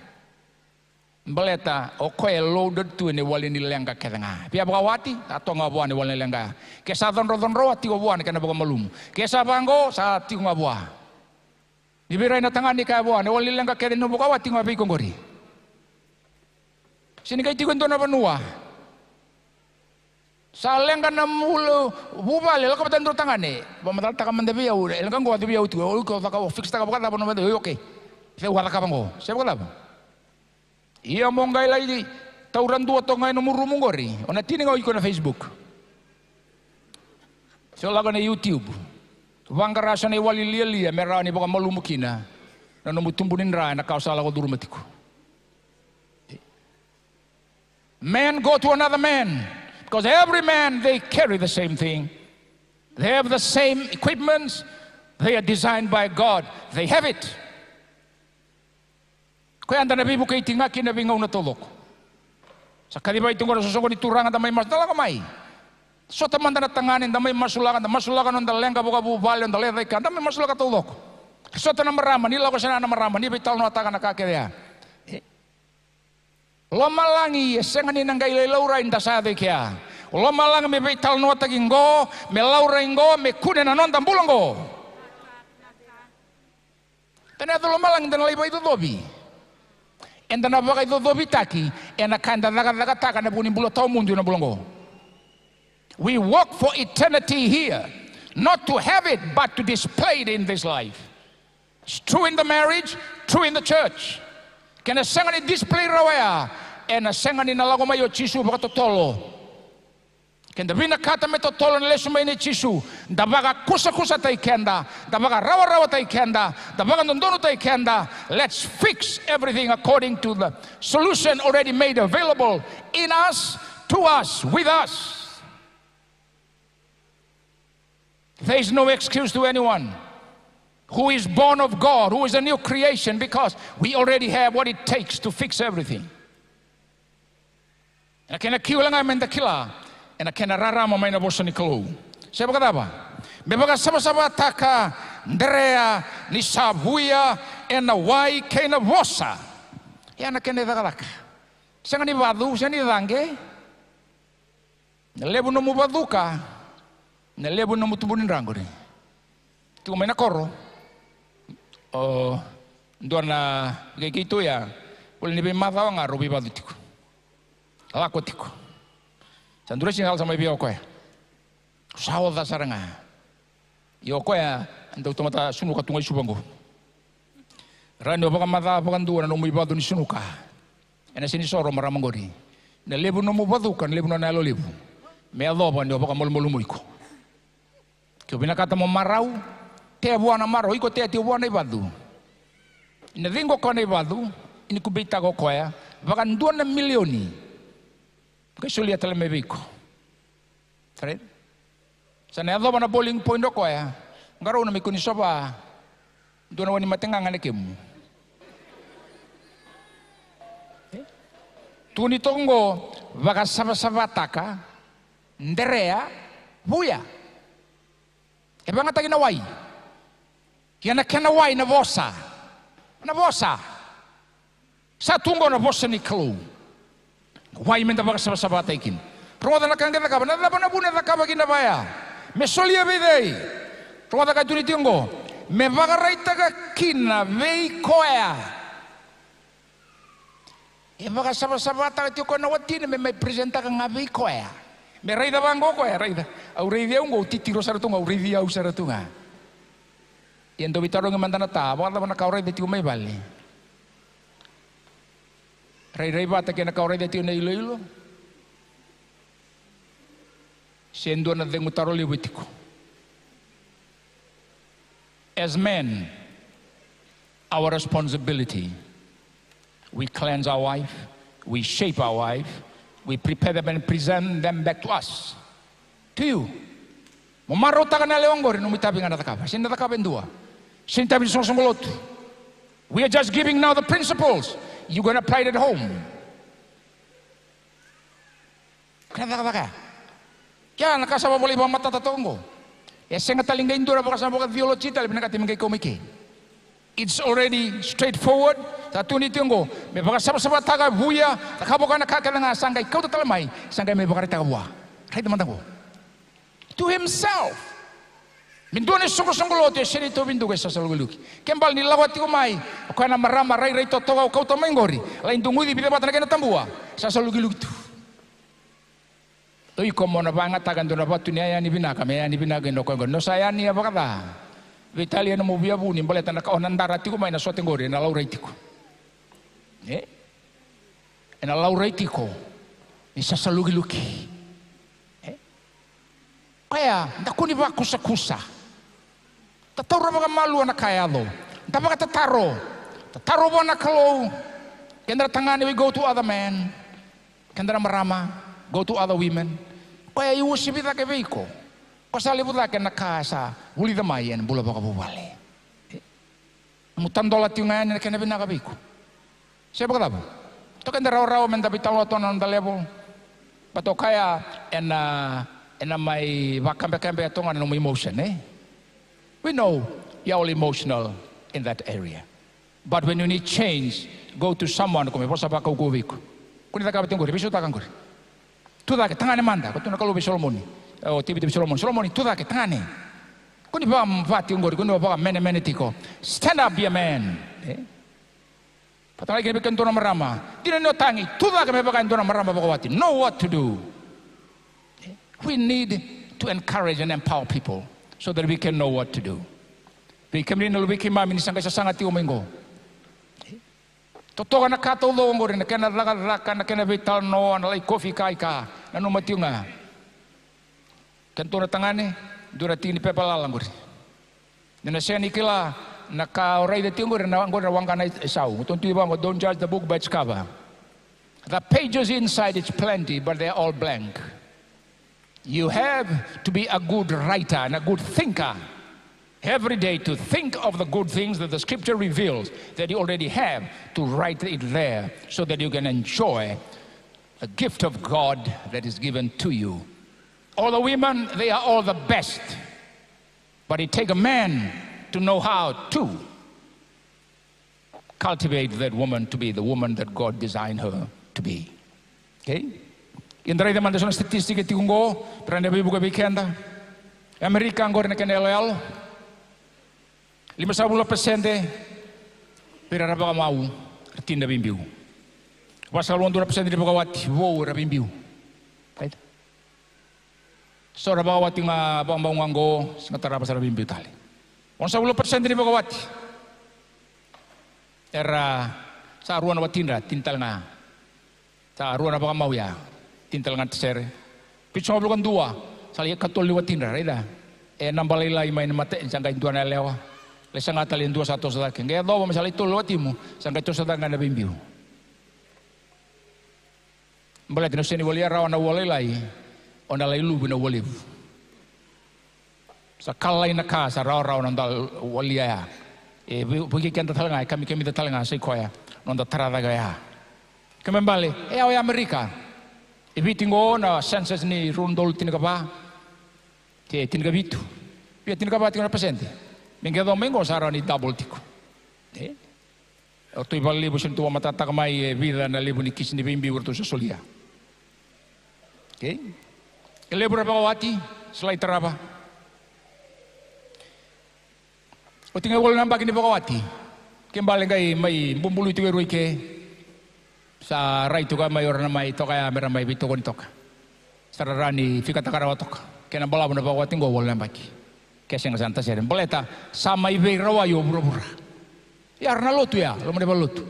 S7: Baleta o koe loaded tu ni wali ni lenga ketanga. Pia bagawati atau ngabuan ni wali lenga. Kesa don roa tigo buan kana baga malum. Kesa banggo sa tigo ngabua. Dibirai na tangan ni ka buan ni wali lenga keteno bagawati ngabi kongori. Sini kay tigo ndona banua. Sa lenga na mulo bubale lo kapatan do tangan ni. Bamatal taka mandebi ya ure. Lenga ngwa debi ya utu. O ko taka fix taka bagata bono mande. Okay. Fe wala ka bango. Sebe ko laba. Iya mongai lagi tauran dua tongai nomor rumungori. Ona tini ngau iko na Facebook. So laga na YouTube. Wangkarasa na wali lia merah ni baka malumukina. Na numutumbunin ra na kausala ko durumatiku. Men go to another man because every man they carry the same thing. They have the same equipments. They are designed by God. They have it. Kaya anda nabi mo kay tingaki nabi ngaw na tulok. Sa kalibay tungkol sa susungko ni turangan damay mas talaga may. So taman na tanganin damay masulakan on dalenga buka bubal on dalenga kan damay masulakan tulok. So tanang marama nila ko sana na marama ni bital no atakan nakakaya. Lomalangi senganin nang gailay laura inda sa kaya. Lomalang me bital no atagingo, me laura ingo, me kunen anon tambulongo. Tanado lomalang dan labay itu dobi. Enda na baka ito dobitaki, ena kanda nakataka na bunin bulo tao mundo na bulongo. We work for eternity here, not to have it, but to display it in this life. It's true in the marriage, true in the church. Kena sangani display rawaya, ena sangani nalago mayo Jisu baka totolo. Kenda bina kata me totolo nile sumay ni Jisu, dabaga kusa tay kenda, dabaga rawa tay kenda, dabaga nondono tay kenda. Let's fix everything according to the solution already made available in us, to us, with us. There is no excuse to anyone who is born of God, who is a new creation, because we already have what it takes to fix everything. Na kena kiu langa menda kila, na kena rara mama ina bosa ni kalau. Saya berkata apa? Bebaga sama-sama taka ndrea ni sabuya ena wai kena bosa. Ya na kena dagalaka. Sanga ni vadu, sanga ni dange. Na lebu no mu vaduka, na lebu no mu tumbunin rangori. Tu maina koro. Oh, dona gitu ya. Boleh ni bemava nga robi vadutiku. Alakotiku. Sandura singal sama ibi okoya. Sawa da saranga. Yo okoya ndo tomata sunuka tungai subango. Rani obaga mada obaga ndua no mu ibadu ni sunuka. Ena sini soro maramangori. Na lebu no mu vaduka, na lebu no nalo lebu. Me aloba ni obaga molu muiko. Kyo binakata mo marau. Te buana maro iko te buana ibadu. Ina ringo kona ibadu ini kubita ko koya bakan 2 milioni. Kasulia tala mebiko. Fred. Sana ado bana bowling point ko ya. Ngaro na mikuni soba. Do na wani matenga ngane kemu. Tuni tongo baka saba taka nderea buya. Ebanga tagina wai. Kiana kena wai na vosa. Na vosa. Sa tungo na vosa ni kalu. Wai menda baka saba taikin. Rongoda na kanga kaba na bana buna kaba kina baya. Me solia bedei. Rongoda ka tuni tingo. Me baka raita ka kina vei koea. E baka saba ta tio ko na watine me presenta ka ngavei koea. Me raida bango koea raida. Au reidi ungo titiro saratunga au reidi au saratunga. Yendo bitaro ng mandana ta, wala na kauray dito may bali. Ray bata kaya na kauray dito na ilo. Sendo na deng utaro liwitiko. As men, our responsibility, we cleanse our wife, we shape our wife, we prepare them and present them back to us, to you. Mamarota ka na leonggor, numitabi nga natakaba. Sin natakaba dua. Sin tabi sosongolot. We are just giving now the principles. You're going to apply it at home. Kaya kaya nakasama boleh bang mata tatongo. Ya senga talinga indura bakasama bokat violocita lebih nakati mengkai komike. It's already straightforward. Satu ni tunggu. Me bakasama taga buya. Takabo kana kakana sangkai kau tatalamai. Sangkai me bakari taga buah. Right teman-teman. To himself. Mindone sungguh-sungguh te seri to bindu kesa saluguluki. Kembal ni lawati ko mai. Ko na marama rai to toga kau to mengori. Lain tungudi bida batana kena tambua. Sa saluguluki tu. Toi ko mona banga tagan do na batu ni ayani binaka me ayani binaka no ko no sayani apa kata. Vitalia no mobia buni boleh tanda ka onandara ti ko mai na sote ngori na laura itiko. Na laura itiko. Ni sa saluguluki. Kaya, nakuni ba kusa-kusa. Tataro ba malu na kaya lo. Dapat tataro. Tataro ba na kalo. Kendra tangani we go to other men. Kendra marama go to other women. Kaya iusibita ke veiko. Kasali buta ke nakasa. Uli damayan bula ba kabubali. Mutandola tiungan na kena binaka veiko. Siapa kata ba? To kendra raw men dapat tawlo tonon da level. Pato kaya and my vakambe tonga no emotion, We know you're all emotional in that area. But when you need change, go to someone come posa ba ko gubiko. Kuni taka batengori, bisu taka ngori. Tu taka tangane manda, ko tuna kalu Solomoni. O tibi Solomoni. Solomoni tu taka tangane. Kuni ba mvati ngori, kuni ba mene tiko. Stand up, be a man. Patala kene bikin tuna marama. Dina no tangi, tu taka me bakan tuna marama bakawati. Know what to do. We need to encourage and empower people so that we can know what to do. We can rin lubi kimami ni sangka sangat ti umingo. Totoga na kato lo ngori na kena laka na kena vital no na lai kofi kai ka na no matiunga. Kanto na tangane dura tini pepala ngori. Na siya ni kila na ka orai de tingori na ngori na wangana isau. Tontu ba mo don't judge the book by its cover. The pages inside it's plenty but they're all blank. You have to be a good writer and a good thinker Every day to think of the good things that the scripture reveals that you already have, to write it there so that you can enjoy a gift of God that is given to you. All the women, they are all the best. But it takes a man to know how to cultivate that woman to be the woman that God designed her to be. Okay? Indra ida manda sono statistiche ti ungo, prende buka weekenda. Amerika angor na kenelel. 50% pera raba mau tinda bimbiu. Pasal 2% di bagawati, wow rabimbiu. Right? So rabawati nga bang anggo singatara pasal rabimbiu tali. 10% di bagawati. Era sa ruan watinda tintal nga. Sa ruan apa mau ya tintal nga tsere. Pitso bukan dua, sali katol li watinda rida. Nambalila main mate sangga intuan lewa. Lesang atalin dua satu sa akin. Kaya daw masali tol watimu sangga to sa nga nabimbiu. Mbala tinuseni walia rawan na walilai ona lailu bina waliv. Sa kalay na ka sa rawan nandal walia. Buki kenta talanga kami talanga sa ikoya nonda tarada gaya. Kami bali ay Amerika. Ibitingo na census ni rundol tinagaba. Ke tinagabitu. Pia tinagaba tinga pasente. Minggu domingo sa ni double tiko. Oto ibali bo sinto matata kamay vida na libo ni kis ni bimbi urto sa solia. Okay? Kelebra bagawati selai teraba. O tinga wala nambagi ni bagawati. Kembali kay may bumbulu ito ke sa raito ka mayor na may to kaya mera may bito ko nito ka. Sararani fika takarawatok. Kaya nambala mo na bagawati ngo wala nambagi. Kasi nga santa siya rin. Baleta, sama ibig rawa yo bura-bura. Yar na loto ya, lo mo loto.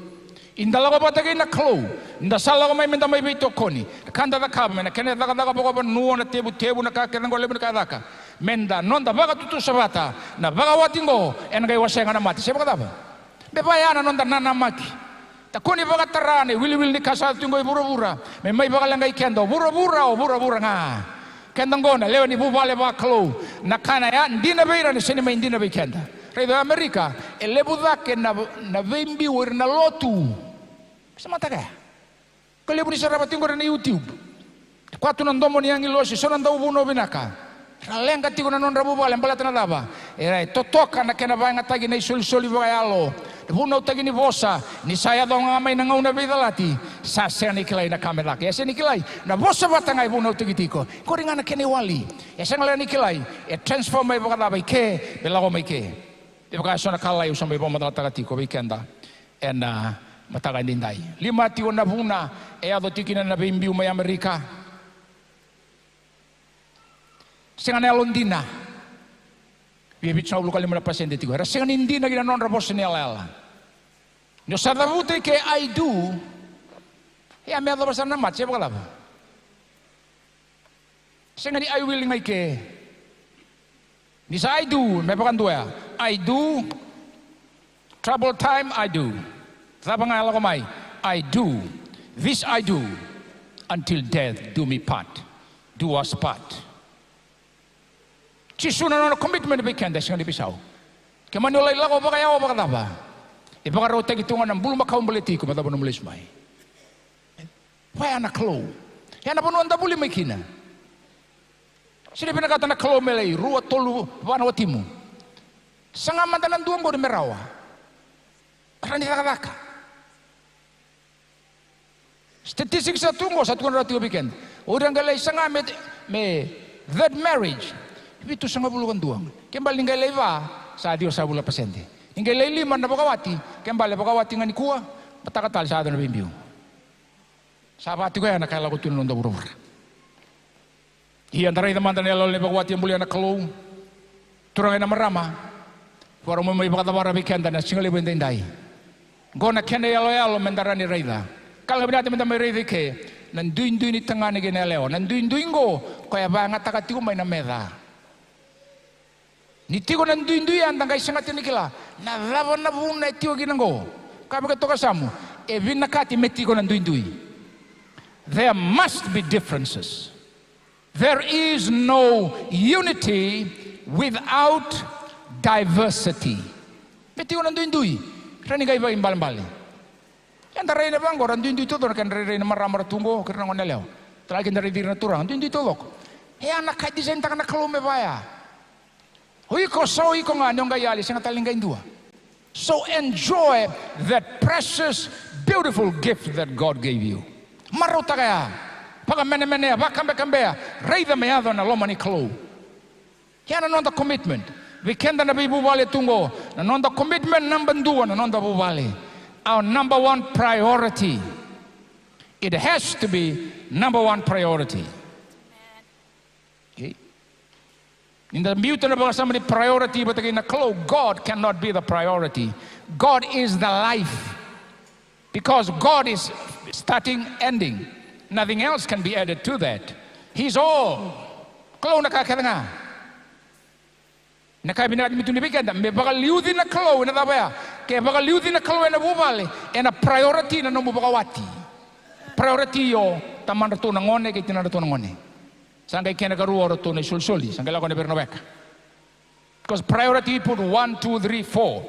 S7: Indala ko patagay na klo. Indasala ko may minta may bito koni. Kanda da ka, mena kene da ka pa nuwa na tebu na ka, kene ko lebo na ka. Menda, non da baka tutu sa bata, na baka watingo, en kay wasay nga na mati. Siya baka daba? Bebaya na non da nanamaki. Takuni baka tarane, wili-wili ni kasal tingo bura-bura. May baka lang kay kendo, bura-bura o bura-bura nga. Kendangona leo ni bubale ba klo nakana ya ndina beira ni sini mai ndina bekenda redo Amerika lebu dake na vembi wer na lotu sama taka ko lebu ni saraba tingor na YouTube kwatu na ndomo ni yangi losi sona ndau buno binaka lenga tigo na non rabu bale balata na daba era totoka na kena banga tagi na soli ba yalo buno tagi ni bosa ni saya dong ngamay na ngauna bidalati sa senikilay na kamera kaya senikilay na bosa batangay buno tagi tiko ko ringa na kene wali sengalay nikilay transform may baka dabay ke belago may ke baka sona kalay usang may pamatata tiko weekenda and mataga ninday 5 tiyo na buna ado tikinan na bimbiu may Amerika singana Londina bibit sa ulo kalimala pasende tigo era singan hindi na ginanon rabos ni alala no sadabute ke I do ya me ado basa na mat siya bakalaba singan ni I will ngay ke ni sa I do may bakan dua I do trouble time I do sabang ala ko may I do this I do until death do me part do us part Chisuna no commitment bekenda singa di pisau. Kemana ulai lago bakaya o bakataba. Ibaka rote gitungan ng bulu makaw baliti ko matabo no mulis mai. Why anak klo? Yana panu anda buli makina. Sini pinakata na klo melei ruwa tolu wana watimu. Sanga mandanan duang go di merawa. Rani kakaka. Statistik sa tungo sa tungo rati weekend. Udang galay sanga me that marriage. Itu sangat bulukan duang. Kembali ngai leva sa Dios sa bula pasente. Ngai lei lima na bagawati, kembali bagawati ngani kuwa, patakatal sa adon bimbiu. Sabati ko ya nakala ko tunun do buru. Iya antara teman teman lol bagawati yang mulia na kalau turang na marama. Para mo may bakatabara bikenda na singali bendendai. Gona kene yalo mendarani reida. Kalau binati minta may reida ke nanduin ni tengah ni geneleo, nanduin go kaya bangat takati ko may na meda. Nitigo nanduinduyan tangkay sangat nikila na laban na buna itigo ginango kabe ka toka samu evin nakati metigo nanduindui. There must be differences. There is no unity without diversity. Beti orang dui, rani gai bagi balik. Yang tarai na bang orang dui itu orang kan dari marah tunggu kerana orang leo. Terlagi dari diri naturang dui itu lok. Anak kai desain tak nak keluar mebaya. Hui ko so iko nga nyong gai ali sengat taling gai dua. So enjoy that precious, beautiful gift that God gave you. Maruta kaya, pag mene bakambe, reida meado na loma ni klo. Yan anong the commitment. Weekend na bibubali tungo. Anong the commitment number 2 anong the bubali. Our number 1 priority. It has to be number 1 priority. Okay. In the beauty of somebody priority, but again, God cannot be the priority. God is the life. Because God is starting, ending. Nothing else can be added to that. He's all. Kalau nakakatanga. Nakabinat mitu nibigan, me bakal liudin na kalau na tabaya. Kaya bakal liudin na kalau na bubali. And a priority na nomu bakawati. Priority yo taman rato nangone kay tinarato nangone. Sangkay kena karuwa rato na sulsuli. Sangkay lako na bernabeka. Because priority put 1, 2, 3, 4.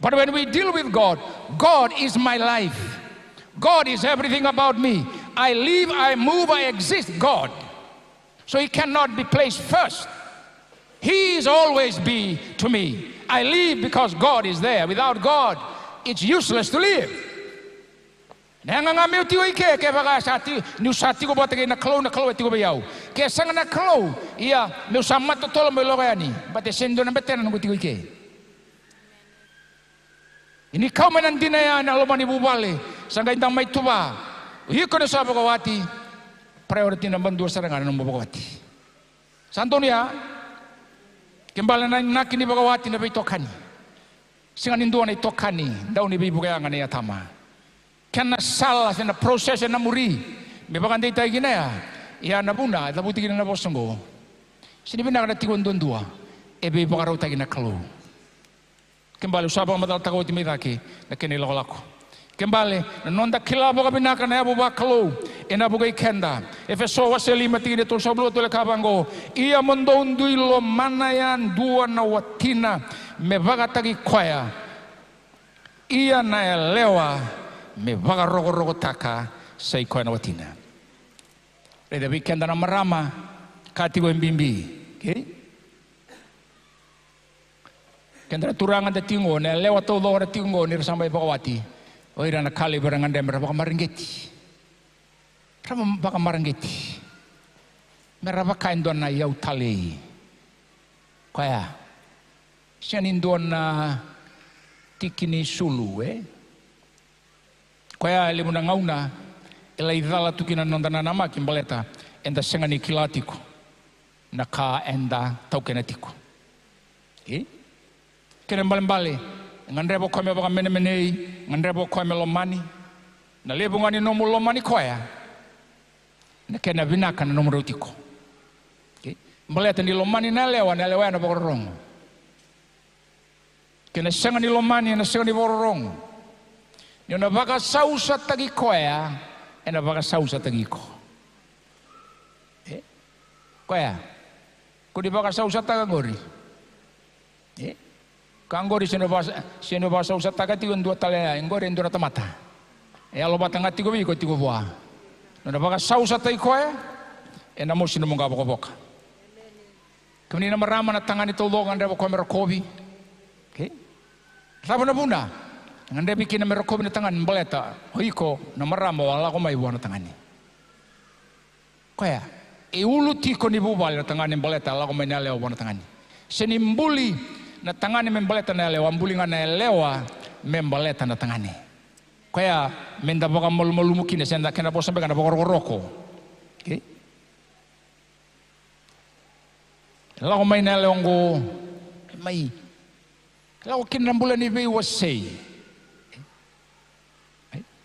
S7: But when we deal with God, God is my life. God is everything about me. I live, I move, I exist. God. So He cannot be placed first. He is always be to me. I live because God is there. Without God, it's useless to live. Nangangamiw tiyo ike, kaya baka sati ko ba tagay na klo iti ko bayaw. Kaya sang na klo, iya, may usamat to tolo may lokayani. Bate sendo na beteran ko tiyo ike. Ini kau menandinaya na lomani bubali, sangga indang may tuba. Iko na sa bagawati, priority na bandur sarangan ng bagawati. Santo niya, kembali na nakini bagawati na itokani. Singa ninduan na itokani, daw ni bibugayangan niya tama. Kena salah na proses na muri. May baganda tayo ginaya. Iya na buna, tabuti gina na bosonggo. Sinibin na tigon dua, ebe bagaraw tayo na kalo. Kembali usapang matal takot timiraki na kinilako. Kembali nanonda kilabo kami na kana abu bakalo ina bugay kenda. Efeso waseli matini to sablo to lekabango. Iya mondondui lo manayan dua na watina me bagatagi kwaya. Iya na lewa me bagarogo taka say kwaya na watina. Reda kenda na marama kati ko mbimbi. Okay? Kendra turangan da tingo na lewat to lo da tingo ni sampai bakawati. Oira na kali barangan dem baka maringgeti. Rama baka maringgeti. Meraba kain don na yau tali. Kaya sianin don na tikini sulu Kaya limu na ngauna ila idala tukina nondana nama kimbaleta enda sengani kilatiko. Naka enda taukenatiko. Okay? Kena bali nganrebo kome baka mene nganrebo kome lomani na lebo ngani nomu lomani koya na kena binaka na nomu rutiko okay mbale tandi lomani na lewa na borong kena sengani lomani na sengani borong ni na baka sausa tagi koya na baka sausa tagi ko koya kudi baka sausa tagangori Kanggori sino basa usat tagati dua talaya engori endura tamata. Lo batangati ko biko tigo boa. No baka sausa tai koe na mo sino monga boka. Kuni na marama na tangani tolongan rebo ko merokobi. Okay? Sabi na buna. Ngande bikin na merokobi na tangan mbaleta. Hoiko na marama wala ko may buwan na tangani. Kaya ulu tiko ni bubal na tangani mbaleta wala ko may nalewa buwan na tangani. Senimbuli na tangani membaleta na lewa ambulinga na lewa membaleta na tangani kaya menda baka molumukine senda kena bosa beka na boko okay lago may na leongo may lago kinambulan ni be wasay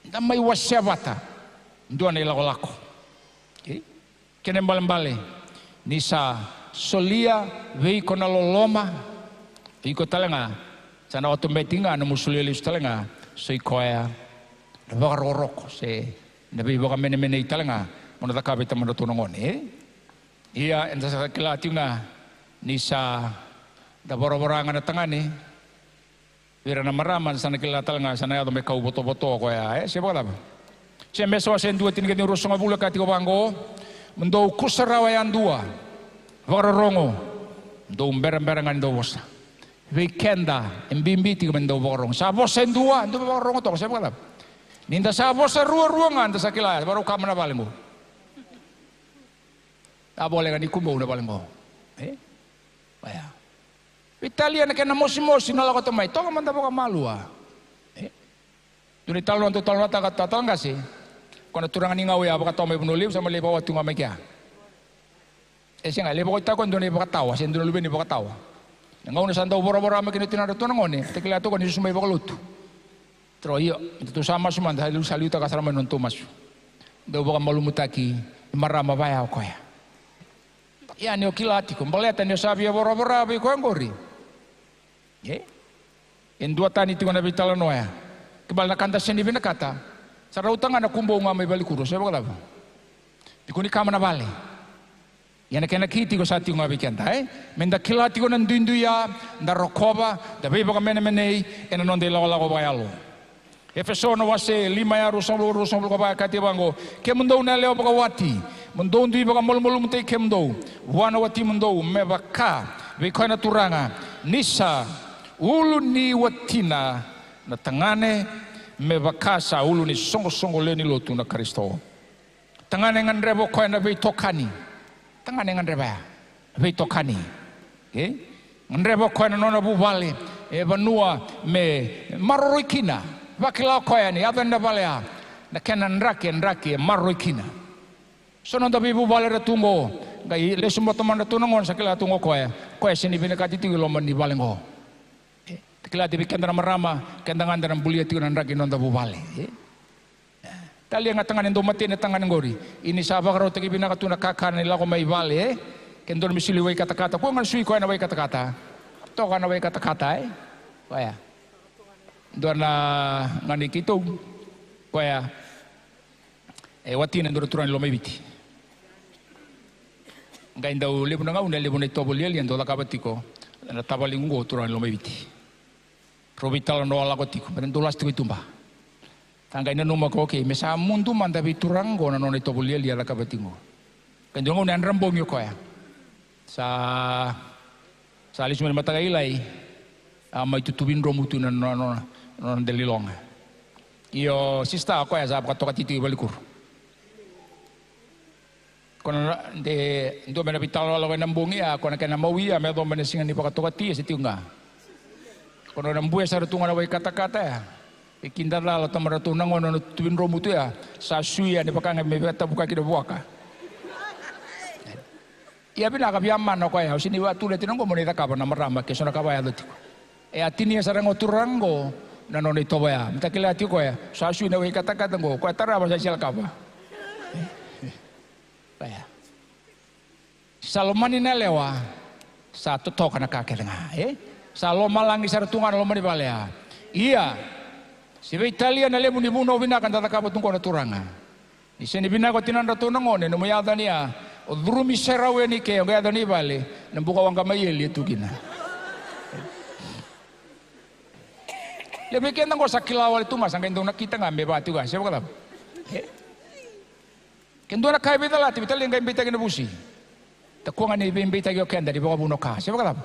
S7: da may wasabata ndo na ilago lako okay kene mbale ni sa solia vei kona loloma iko talenga sana waktu meetinga na musulilis talenga so ikoya na baka roroko se nabi baka mene talenga muna takabita muna tunongon iya enta sa kilati nga ni sa Da bora-bora ngana tangani. Vira na maraman sana kilatal nga sana yato may kauboto-boto ko ya. Siapa kata? Siya meso asen dua tinigit ni rusong abula kati ko bango. Mendo kusarawayan dua. Vararongo. Mendo umberang-berangan do bosa. Weekenda embimbi tiga mendo borong. Sa bosen dua, ndo borong to siapa kata? Ninda sa bosa ruang-ruangan ta sa kilaya baru kamana paling mo. Tak boleh kan ikumbo na paling mo. Baya. Italia na kena mosi-mosi na lako tamay. Ito ka man tapo ka malua. Doon italon to talon ta tatal nga si. Kung naturangan ni ngawi apa ka tomay punulib sama lepa watu nga may kya. Siya nga lepa ko ita ko doon lepa katawa. Siya doon lubin lepa katawa. Ngaw na sanda ubora-bora may kinitin na ito na ngoni. Tekila ito ko ni sumay bakaluto. Pero iyo, ito sama suman dahil saluta ka sarama nun tumas. Daw baka malumutaki marama baya ko ya. Yan yung kilati ko. Baleta niyo sabi ya bora-bora ko ang gori. Yung dua tani ito na bitala no ya. Kebal na kanta siya ni binakata. Sa rautangan na kumbo nga may balikuro. Siya ba kalaba? Di ko ni kama na bali. Yan na kinakiti ko sa ati nga bikanta. Menda kilati ko ng dunduya, na rokoba, da beba ka mene-mene, ena non de lako bayalo. Efeso na wase, 5 ya rusang ko ba kati bango. Kemundo na leo baka wati. Mundo ndi baka mol-mol mutay kemdo. Wana wati mundo, mebaka, bikoy na turanga. Nisa, ulu ni watina, na tangane, mebaka sa ulu ni songo-songo le ni lotu na Kristo. Tangane ngan rebo koy na beitokani. Tangane ngan reba, beitokani. Ngan rebo koy na nona bubali, banua me marorikina. Bakila koy ni, abenda balea, na kena nraki, marorikina. So nanda bibu bale ratungo, gai le sumba teman ratunangon sakila tungo koy sini binakati tinggi lomban di balengo. Tikila tibi kendara marama, kendangan dalam bulia tinggi nandaki nanda bu bale. Tali yang tangan endo mati na tangan ngori. Ini sabak ro tegi binakatu na kakan nila ko may bale. Kendor misili way kata-kata. Ko ngan sui koy na way kata-kata. To ka na way kata-kata Kaya. Doon na ngani kitog. Kaya. Wati na turan lo may biti. Ngayon daw libo na nga, libo na ito buliel, yan doon lakabatiko, natabaling ko, turan lumabiti. Probital no ala ko tiko, pero dulas tiko itumba. Tanggay na numa ko, okay, may sa mundo man dabi turang ko, nanon ito buliel, yan lakabatingo. Kaya doon nga, nanrambong yung kaya. Sa alis mo na matagailay, may tutubin romuto na nanon dalilong. Iyo, sista ako, ya, sabi ka to katito ibalikur. Kung ndo may napitalo lang ng bungi kung nakanamawi may doon manasingan ni pakatokati sa tiyo nga. Kung nambuya sa ratungan na way kata-kata ikindar lalo tamaratunan ko na tuwin romuto sa suya ni pakanga may tabuka kinabuha ka. Iya pinakabiyaman ako siniwa tulit tinong ko monita ka pa na marama keso nakabaya dito ko. Atini sa rango turango na noon ito ba Mtakilati ko sa suya na way kata-kata ko kaya tarama sa siyal ka ba. Saloma ni nalewa sa totoo ka nakakilanga Saloma lang isaratungan loma ni balea iya si Italia na lemo ni buno binakan tatakabat tungko na turanga isi ni binako tinanda tunangon no mayada niya o drumi serawe ni kaya gaya ni bale nambuka wang kamayeli itu gina lebih kentang ko sa kilawal itu mas ang kentong nakita nga may bati ka siya ba kendo na kaya bitala, tibitala yung kaya bitala kinabusi. Takuha nga ni bimbita yung kenda, di ba ka buno ka? Siya ba kalab?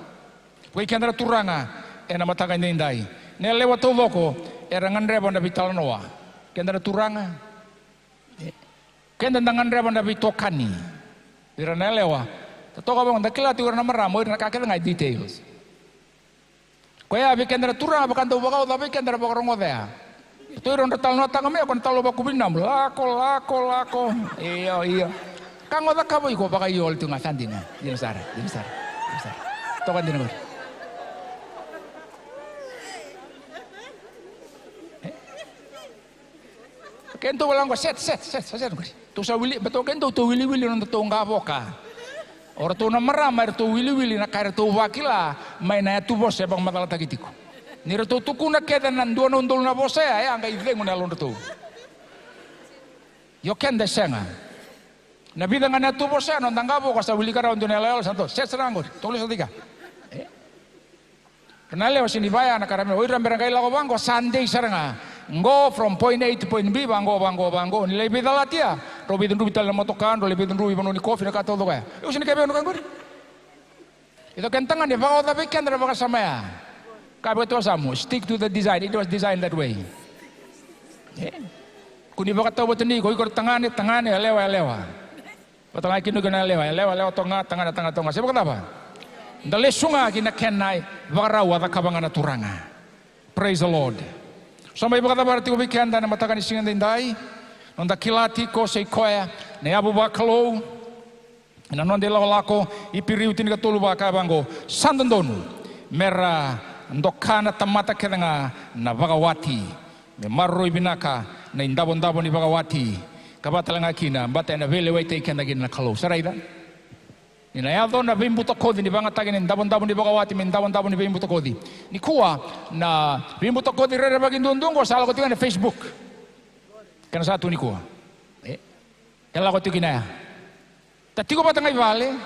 S7: Kaya kenda na turanga, na matangay na inday. Nelewa tuvo ko, ngan reba na bitala noa. Kenda na turanga. Kenda na ngan reba na bitokani. Dira nelewa. Tatoka bang, nakilati ko na maramo, nakakita nga details. Kaya abi kenda na turanga, baka daw baka, tapi kenda na baka rongo dea. Ito yung natal na tanga may, kung talo ba kubinam, lako. Iyo. Kang otak ka boy ko, baka iyo ito nga, sandi na. Dinosara. Ito kan din ako. Kento walang ko, set. Ito sa wili, bato kento, ito wili-wili nung ito nga ka. Ora ito na marama, ito wili-wili, na kaya ito wakila, may na ito bos, ebang matalatagiti ko. Niro to tukuna keda nandua nondol na bose ang kaideng na londo to. Yo kenda senga. Nabida nga na to bose no tangabo ka sa wili ka raw ndonela santo. Set serangor. Tulis sa tiga. Karena lewa sini baya anak karame oira merangkai lago bangko Sunday saranga. Go from point A to point B bangko. Nilai beda latia. Robi tundu bital motokan, robi tundu ibanu ni kopi nak kata kaya. Yo sini kabe kan gori. Itu kentangan ya bangko tapi kan ada bangko sama ya. Kabe tu asamu. Stick to the design. It was designed that way. Kuni bangko tahu betul ni. Kau ikut tangan ni lewa. Betul lagi nu kena lewa tengah. Siapa kata apa? Dale sunga kina kenai varawa da kabangana turanga. Praise the Lord. Sampai berkata berarti ubikan dan matakan isingan dindai. Nonda kilati ko sei koya ne abu bakalo. Na nonde lako ipiriu tin katulu bakabango sandondonu. Mera ndokana tamata kenanga na bagawati. Me marro ibinaka na indabon-dabon ni bagawati. Kabatalanga kina bata na vele waite kenagin na kalo. Saraida. Ina yado na bimbu tokodi ni banga tagin ndabon-dabon ni bagawati min ndabon-dabon ni bimbu tokodi. Ni kuwa na bimbu tokodi rere bagin dundungo sala ko tinga na Facebook. Kana satu ni kuwa. Kala ko tingina. Tatiko pa tangay vale.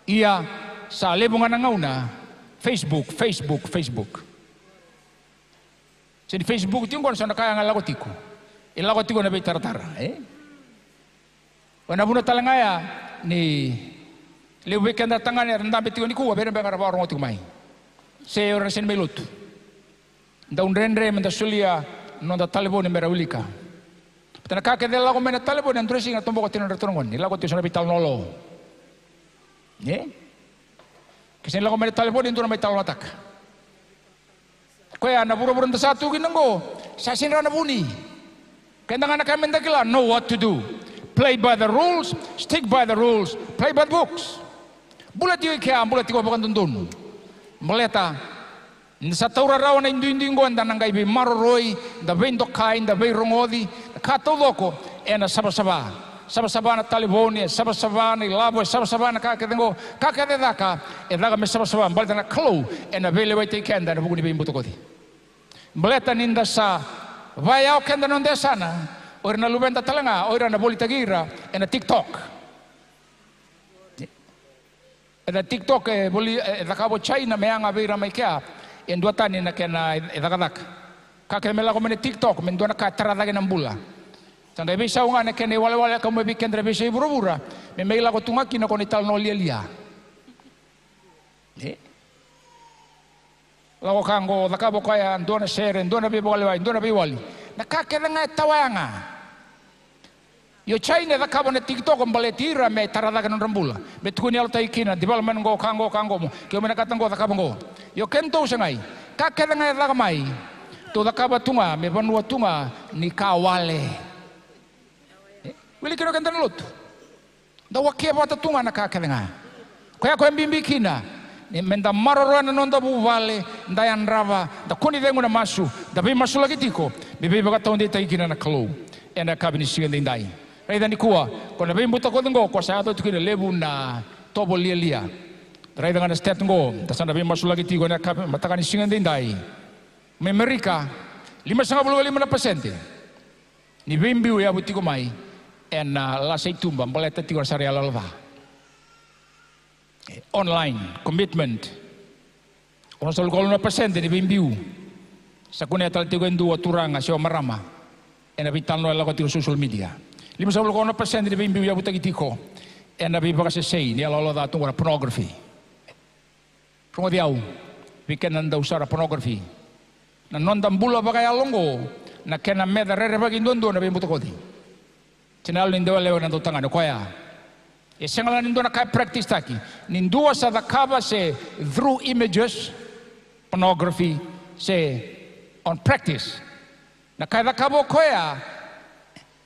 S7: Iya sa lebungan na ngauna Facebook. Sini Facebook tingo sa nakaya nga lago tiko. Ilago tiko na bay taratara. Wana buna talangaya ni Lewikan datangan ya rendam betigo ni kuwa beren bengar barong otik mai. Saya orang sen melut. Daun rendre menda sulia nonda talebo ni merawilika. Tana kake de lago mena talebo ni andresi nga tombo kotina retongon. Ni lago tisona bital nolo. Ye? Kisen lago mena talebo ni nduna bital matak. Koya na buru-buru nda satu ginenggo. Sasin rana buni. Kendangan nak kami ndakila know what to do. Play by the rules, stick by the rules, play by the books. Bulat yung kaya, bulat yung bakan tundun. Maleta, sa taura raw na indingon da nang gaibi maroroy, da bay dokain, da bay rongodi, katuloko, na sabasaba na taliboni, sabasaba na ilabo, sabasaba na kakadengo, kakadedaka, daga may sabasaba, balita na klo, na vele tay kenda na buguni bay mbutokodi. Maleta ninda sa vayaw kenda nonde sana, ora na lubenta talanga, ora na bolitagira, na TikTok. Da TikTok boli da kabo China meanga beira mai kya en dua tani na kena dakadak kakemela ko men TikTok men dona ka tarada gen ambula tanda bisa unga na kene wale ka mo biken dre bisa burubura me meila ko tunga kina ko nital no lia lawo kango da kabo kaya dona share dona be wale dona be wali na kakela nga tawanga Yo China da kabo na TikTok mbale tira me tarada kan rambula. Betkuni alta ikina di balman go kango mo. Kyo mena katango da kabo go. Yo kento sangai. Ka keda ngai da mai. To da kaba tunga me banua tunga ni kawale. Wili kino kenta lut. Da wakia bata tunga na ka keda ngai. Koya ko mbimbi kina. Ni menda maroro na nonda bu vale ndayan rava da kuni dengu na masu. Da bi masu lagi tiko. Bibi baga tonde ta ikina na kalo. Ena kabini sigen dindai. Raida ni kuwa, kona bimbu to kodongo ko sa ato tukina lebu na tobo lia. Raida ngana stet ngo, tasana bimbu masulagi tigo na kap matakani singan dindai. Me Amerika 5,5%. Ni bimbu ya butiko mai en la seitumba boleta tigo sari alalva. Online commitment. Ono sol 1% ni bimbu. Sakune tal tigo ndu turanga sio marama. En abital no la ko tigo social media. 5,1% di bimbi ya butagi tiko. Na biba kasi say ni alalo da tunggu pornography. Kung diaw, bikin nanda usara pornography. Na nondam bula bagay alongo na kena meda rere bagi ndondo na bimbu tokodi. Chinalo nindo leo nando tangano koya. Sengala nindo na kay practice taki. Nindo sa dakaba se through images pornography se on practice. Na kay dakabo koya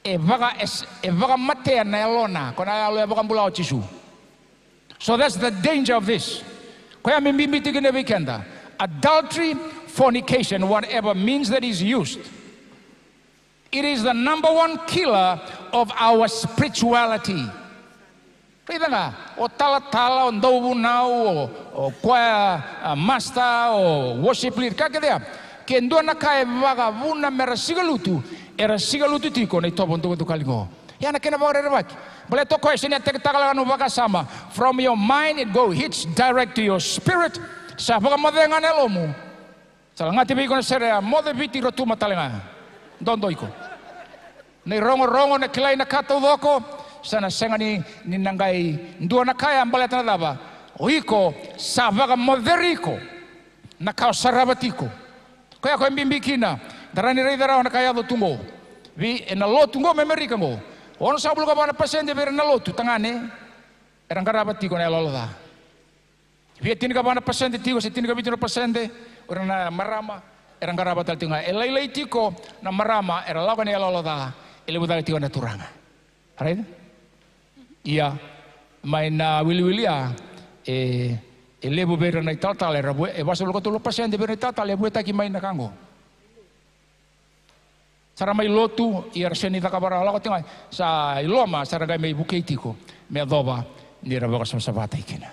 S7: evaga matea na elona kona alo evaga mbulao chisu. So that's the danger of this. Kaya mimbi tigine weekenda. Adultery, fornication, whatever means that is used. It is the #1 killer of our spirituality. Kaya nga, o tala-tala, o ndawunao, o kwaya master, o worship leader, kaya kendo na kaya evaga vuna mera sigalutu. Era sigalutu tiko na itobon to kalingo. Yan na kinabawari rebaki. Bale to question ya tektakala no baka sama. From your mind it hits direct to your spirit. Sa baka madengan elomu. Sala ngati be ko na serea mode biti ro tu matalenga. Dondo iko. Nei rongo na kilai na kato doko sana senga ni nangai ndua na kaya ambaleta na daba. Oiko sa vaga moderiko na kao sarabatiko. Kaya ko mbimbikina darani rei darao na kaya do tungo. Vi na lo tungo memerika ngo. Ono sa bulu ka bana pasende ber na lo tu tangane. Erang karabatiko na loloda. Vi tini ka bana pasende tiko se tini ka bitino pasende ora na marama erang karabatal tinga elai tiko na marama era lawa ne loloda. Ele budal tiko na turanga. Right? Ia mai na wili-wilia lebu bera na italtal era bue e baso lo tulo pasende bera italtal e bue taki mai na kango. Sara mai lotu ia seni ta kabara la ko tinga sa iloma sara ga mai bukeitiko me adoba ni ra baka sa bata ikena.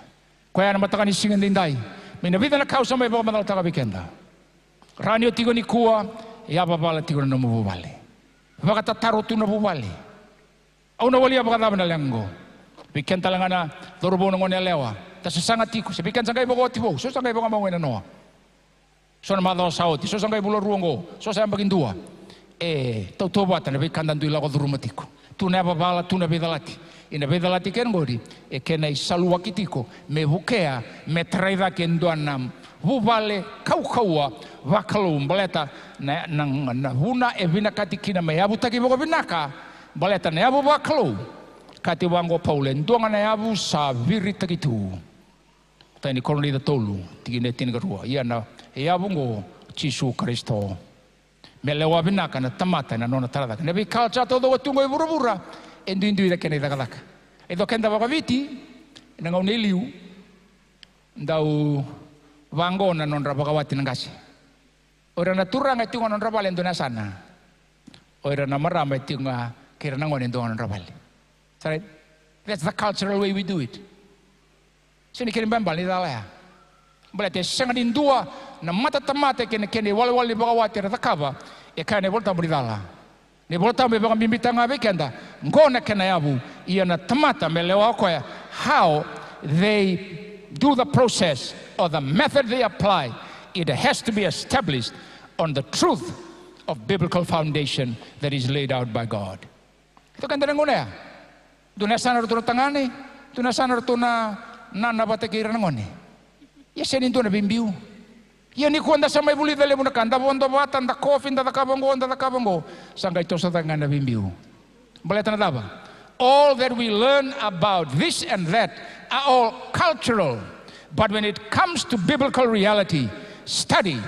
S7: Ko ya na matakani singan dindai. Mina vida na kausa mai ba madal taka bikenda. Ranio tigo ni kua ia bala tigo na mo vale. Baka tataro tu na bubali. Au na wali baka na lengo. Bikenta langana dorbo no ngone lewa. Ta sanga tiku se bikan sangai bogo tibo. So sangai bogo mawena noa. So na madal saoti so sangai bulo ruongo. So sangai bagin dua. Tau bata na bikan dan duila ko durumatiku. Tu na bala tu na bedalati. Ina bedalati ken godi e kena isalua kitiko me bukea me traida ken doanam. Bubale kau-kaua wakalu baleta na huna e vina katikina me abu taki bogo binaka baleta na abu wakalu kati wango paulen duanga na abu sa viri takitu tani koloni da tolu tigine tingarua ia na e abu ngo Jesu Kristo me lewa binaka na tamata na nona tarada na bi kalcha todo watungo e burubura endu da kene dagalaka e do kenda bagaviti na ngau neliu ndau wango na non rabagawati nangasi. Ora na turanga tinga non rabale ndona sana. Ora na marama tinga kira nangon ndona non rabale. Right? That's the cultural way we do it. Sini kirim bambali dala. Berarti sangat dua na mata tamate kene wal bagawati ratakaba e kane volta bridala. Ne volta be bagam bimbitanga bekenda. Ngona kena yabu ia na tamata melewa ko how they do the process or the method they apply, it has to be established on the truth of biblical foundation that is laid out by God. Itu kan teranggung ya. Dunia sana rutuna tangane, dunia sana rutuna nana batekira nangone. Ya senin tu na bimbiu. Ya ni kuanda sama ibuli dale muna kanda bondo batan da kofin da kabongo sangga itu sa tangana bimbiu. Baleta na daba. All that we learn about this and that are all cultural. But when it comes to biblical reality, study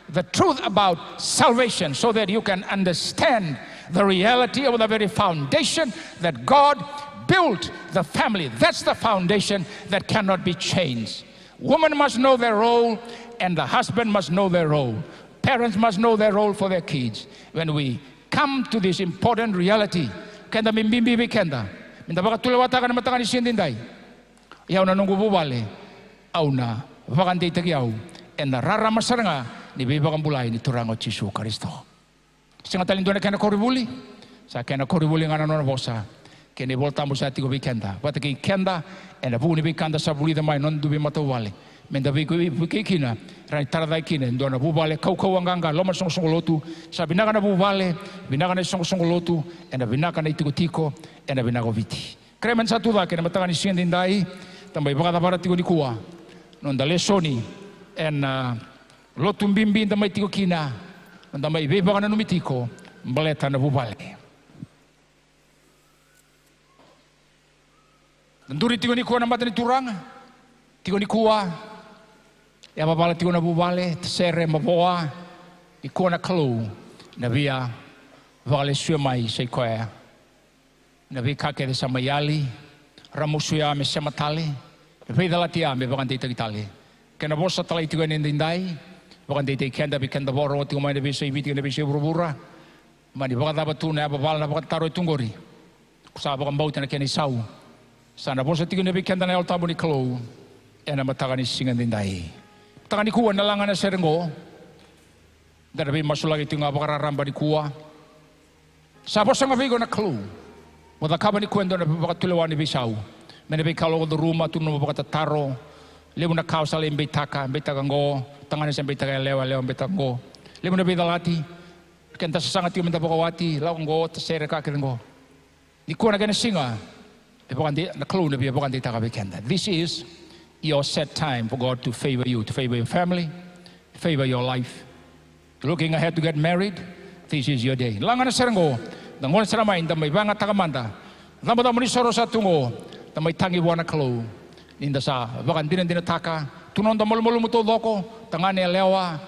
S7: the truth about salvation so that you can understand the reality of the very foundation that God built the family. That's the foundation that cannot be changed. Women must know their role and the husband must know their role. Parents must know their role for their kids. When we come to this important reality, kenda mimbimbi kenda minta baka tulewata kana mataka ni sindindai yau na nunggu bubale au na vakante tagiau enda rara masaranga ni beba kambulai ni turango Jesu Kristo singa talindone kana koribuli sa kana koribuli ngana nona bosa kene volta musa tigo bikenda bataki kenda enda buni bikanda sa buli da mai non dubi matawale menda bikina rai taradai kine ndona bubale kau anganga loma song lotu sa binaka na bubale binaka na song lotu enda binaka na itiko enda binaka viti kremen satu da kene matanga ni sindindai tambai baka bara tigo nikua non dale soni en lotu mbimbi ndamai tiko kina ndamai beba na numitiko mbaleta na bubale nduri tigo nikua na matani turanga tigo nikua ya babala tigo na bubale tsere maboa ikona klu na via vale suamai seikoya na vika ke sa mayali ramusuya me sematali ve dalatia me bagante tagitali kena bosa talai tigo nindai bagante te kenda bikenda boro tigo mai be sei biti na be sei burubura mani bagata batu na babala na bagata tungori sa bagam bauta na keni sau sana bosa tigo na bikenda na alta boni klu ena matagani singan dindai tangani kuwa na langana serengo darabi masulagi tinga bakararamba di kuwa sabo sanga vigo na klu wada kabani kuendo na bakatulewani bisau mene be kalo do ruma tu no bakata taro lebu na kausa le mbetaka ngo tangani sa bita kaya lewa bita go. Limo na bita lati. Kenta sa sangat yung minta laong go, tasere ka kiringo. Di ko na singa. Na clue na biya bukan di takabikenda. This is your set time for God to favor you, to favor your family, favor your life. Looking ahead to get married, this is your day. Langan na serengo, nangon seramay, damay banga takamanda. Namada mo ni soro sa tungo, damay tangi buwan na clue. Ninda sa bukan din dinataka, tunon da mulmul mo loko, tangani lewa,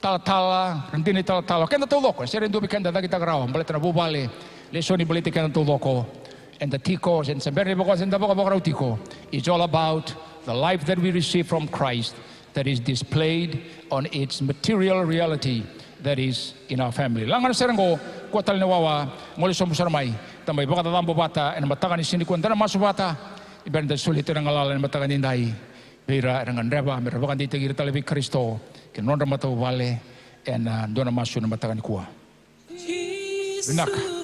S7: tala-tala, randini tala-tala. Kenda loko, serendo bikenda da kita graw, balita na bubali, lesoni balita kenda loko. And the tikos and semberi bokos and the bokos tiko. It's all about the life that we receive from Christ that is displayed on its material reality that is in our family. Langan serengo kuatal nawawa ngoli somo sarmai tambay baka tatambo bata and matakan ni sini kuan dana masu bata iban da sulit ng alala and matakan indai bira ng reba mera baka dito giri talabi Kristo kinonra mataw vale and dona masu na matakan kuwa. Binak.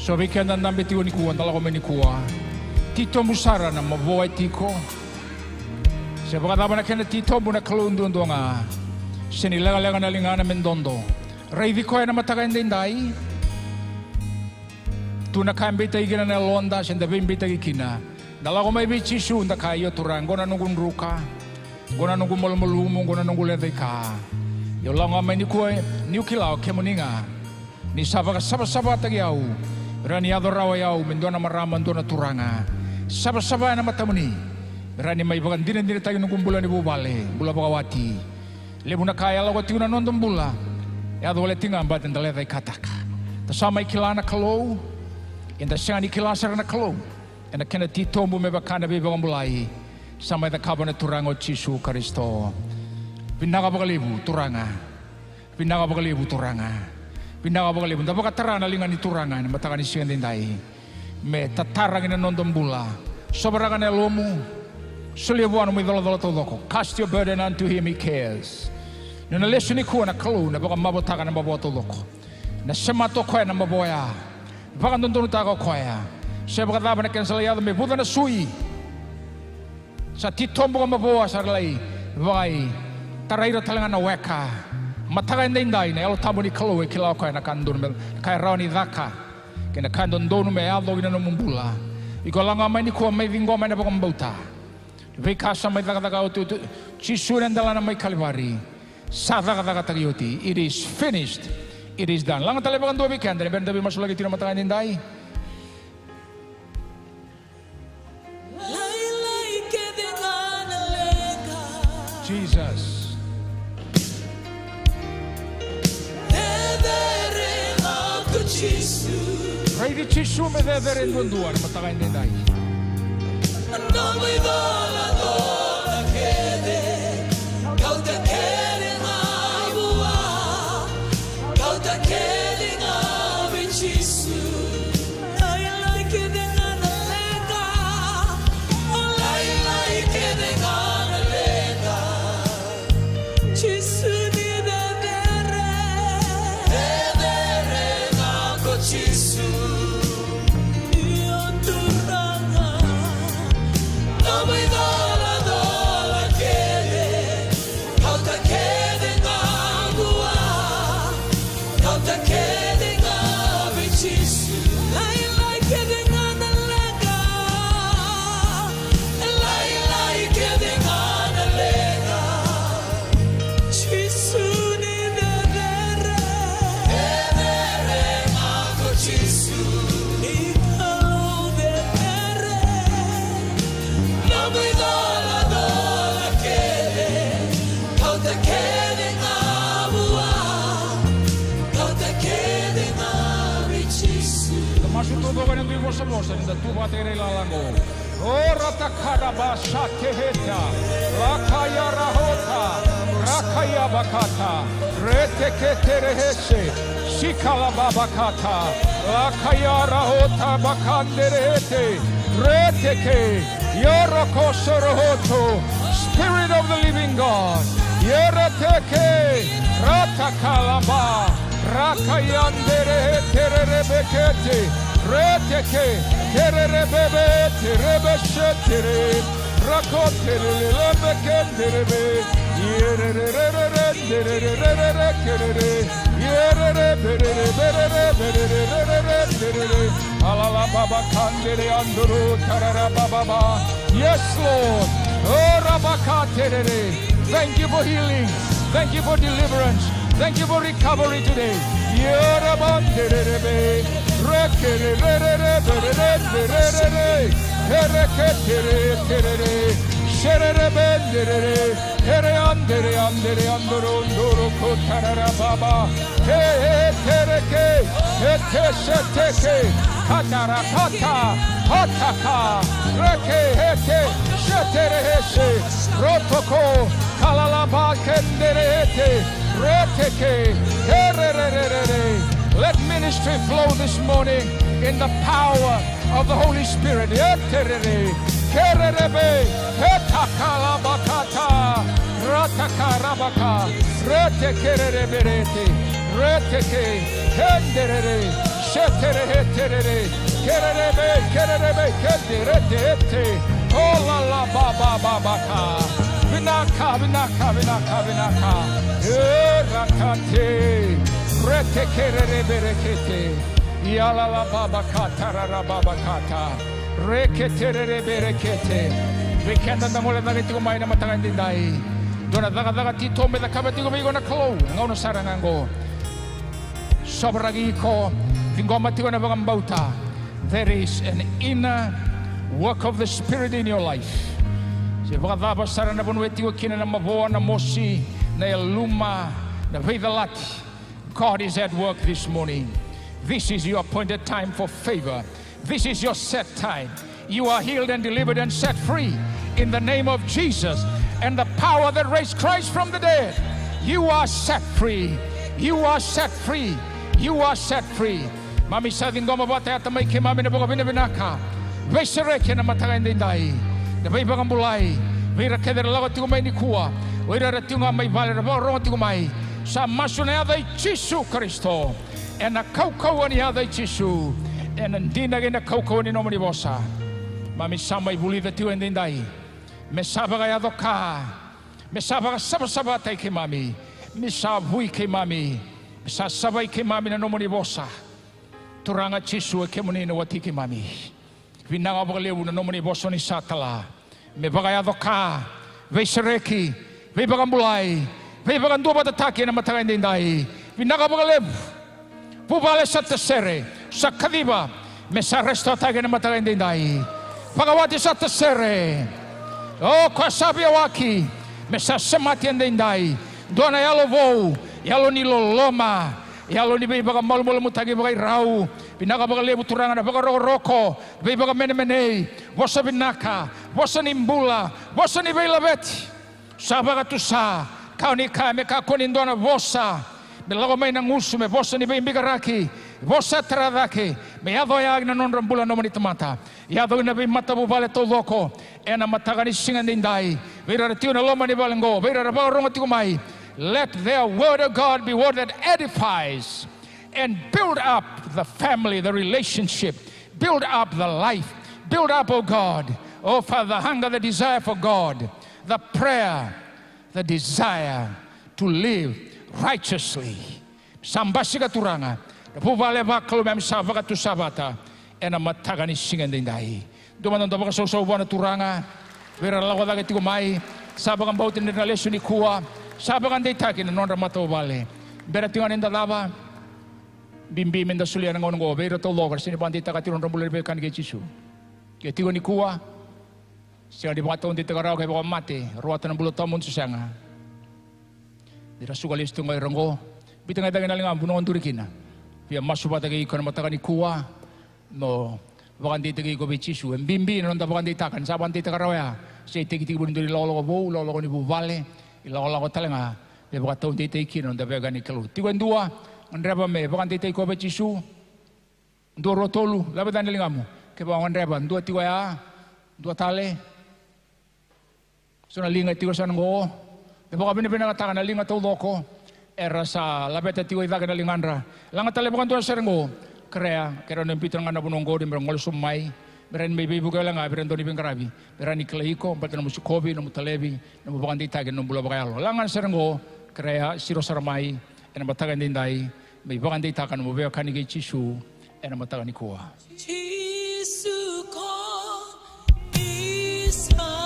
S7: So weekend and nambe tigo ni kuwa, ndala ko meni kuwa. Tito musara na maboy tiko. Se bakadaba na kena tito muna kalundundo nga. Sinilaga-laga na linga na mendondo. Reidi ko na matakain din dai. Tuna kambita igina na londa, senda bimbita ikina. Dala ko may bichisu nda kayo turang. Gona nungun ruka. Gona nungun molmolumo, gona nungun lethika. Yo lang may ni kuwa niu kilao kemuninga. Ni saba tagi au. Rani adorawa yau mendona maraman dona turanga. Saba na matamuni. Rani may bagan din tayo nung bulan ni bubale, bula bagawati. Lebu na kaya lawa tiyo na nondong bula. Ya do wale tinga ambat ndale tay kataka. Tasama ikilana kalo, inda siya ni kilasar na kalo. Ina kena tito mo me bakana be bagang bulai. Sama ita kabana turango Jisu Kristo. Pinaka bagalibu turanga. Pinaka bagalibu turanga. Pinaka bagalibu. Dapa katara na lingan ni turanga na matakan ni siya din dai. Me tatarang ina nondong bula. Sobarakan na lomu. Sulibuan mo idolo todo. Cast your burden unto him, he cares. Nuna lesson ni kuwa na kalu na baka mabotaka na maboto loko. Na semato koya na maboya. Baka nundun tako koya. Siya baka taba na kensalayado me buta na sui. Sa titombo ka maboa sa relay. Vai taraira talangan na weka. Mataka na inday na elo tabo ni kalu e kilaw koya na kandun kaya raw ni dhaka. Kaya na kandun donu me aldo ina na mumbula. Iko lang amay ni kuwa may vingomay na baka mbauta. Vekasa may daga tu chisuran dala na may kalvari. Sa daga tagiyoti. It is finished. It is done. Lang talagang dua weekend. Dali benda masuk lagi tino matakan inday. Jesus. Pray di chisu me dederen dunduan matakan inday. Mosa da tua tere la lango. Ora takara basha teheta. Rakaya rahota. Rakaya bakata. Rete ketere hese. Shikala babakata. Rakaya rahota bakanderete. Rete ke. Yoroko sorohoto. Spirit of the living God. Yorete ke. Ratakalaba. Rakayandere terebekete. Reteke, terebebe, terebeshetere, rakotere, lebekenderebe, yerere, alala baba kandere anduru tarara baba. Yes, Lord. Oh, rabakatere. Thank you for healing. Thank you for deliverance. Thank you for recovery today. Yerabanderebe. Let ministry flow this morning in the power of the Holy Spirit. shetere kerebe kedirete. Oh la la baba. Vinaka. Rakate. Rete kerebe rekete. Yala la baba kata rara baba kata. Reketere berekete. Bekenda na mole na rito mai na matangan dindai. Dona daga tito me da kabati go bigo na klo. Ngau na sarangango. Sobragi ko vingoma tigo na bauta. There is an inner work of the Spirit in your life. Se baka sarana bonwe tigo kina na maboa na mosi na eluma na veidalati. God is at work this morning. This is your appointed time for favor. This is your set time. You are healed and delivered and set free in the name of Jesus and the power that raised Christ from the dead. You are set free. You are set free. You are set free. Mami sa ngoma bata ata mai ke mami na boga binaka. Vesere ke na mataga ndai. Na bai baga mulai. Vira ke der lago tigo mai ni kua. Vira ratinga mai vale na boga tigo mai. Sa masuna dai Jesu Kristo. And a kau ani ada Jesu. And ndina gena kau ani no mani bosa. Mami sama ibuli da tiu endai. Me sabaga ya doka. Me sabaga saba tai ke mami. Me sabui ke mami. Me sabai ke mami na no mani bosa. Turanga Jesu ke muni no wati ke mami. Vinanga boga na no mani bosa ni satala. Me baga ya doka. Vesereki. Ve baga mulai. Ve baga ndo bata take na mataga endai. Vinanga boga lebu. Pubale sa tesere, sa kadiba, me sa resto tage na mataga indai. Pagawati sa tesere. Oh, kwa sabi awaki, me sa semati indai. Dona yalo vou, yalo ni loloma, yalo ni baga malmul mutagi baga rau, binaga baga lebu turanga baga roko, baga mene, bosa binaka, bosa nimbula, bosa ni bailabeti. Sabaga tusa, kau ni ka me ka konin dona bosa. Belago may nanguso me bosa ni bigaraki bosa taradaki me yadoyag na non rambula no manitamata yado na bi matabu vale toloko ena matagani singan dindai vera tiu na loma ni balengo vera rabaronga tikumai. Let their word of God be word that edifies and build up the family, the relationship, build up the life, build up, oh God, oh Father, the hunger, the desire for God, the prayer, the desire to live righteously. Sambasi katuranga. Puvale baklo mem savaka tu sabata. Ena matagani singan dindai. Dumanon tabaka so buana turanga. Vera lawa daga tigo mai. Sabakan bautin na lesu ni kuwa. Sabakan deitakin non ramato vale. Bera tingan inda lava. Bimbi menda sulian ngon ngo. Vera to logar sini bandi takatiron rambuler bekan ke Jesu. Ke tigo ni kuwa. Sia di bata undi tagarau ke bawah mati. Ruatan bulu tamun susanga. Dira sugalis tungai rango bitanga daga nalinga bunon turikina pia masubata ke ikon matagani kuwa no bagandi tegi go bichisu mbimbi non da bagandi takan sabandi tagarawaya sei tegi bunduri lolo ni buvale ilolo talenga be bagato de teki non da bagani kelu tiwan dua andreba me bagandi tegi go bichisu ndo rotolu labedan lingamu ke ba andreba ndo tiwaya ndo tale sona linga tigo sango. Baka binibina katakan na linga tau loko era sa labeta tiwa idaga na lingandra langa tale bukan tuan serengo krea kera nempitran ngana bunonggo di merongol sumai beran bibi buka langa beran doni bingkarabi beran ikleiko empatan musu kobi nomu talebi nomu bukan ditagi nomu bula bakalo langan serengo krea siro saramai ena batagan dindai bibi bukan ditakan nomu beo kanigi Jesu ena batagan ikua.
S2: Jesu ko isa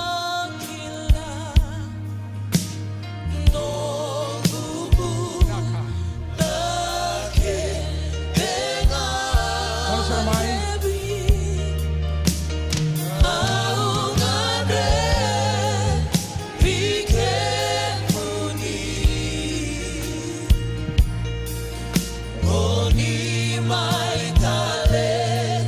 S3: Oni mai tale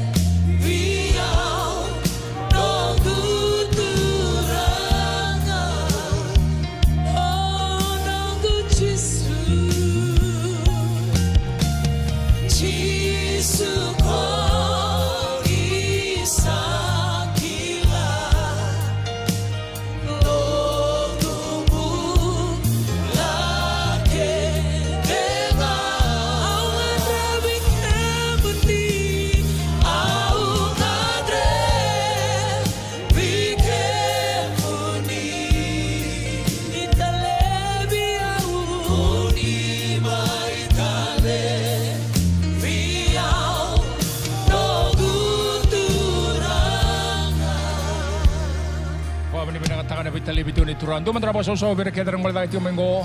S7: Baba ni binakatakan na bitali bito ni Turan. Duman trabaho sa usawa biraketarang malata iti umengo.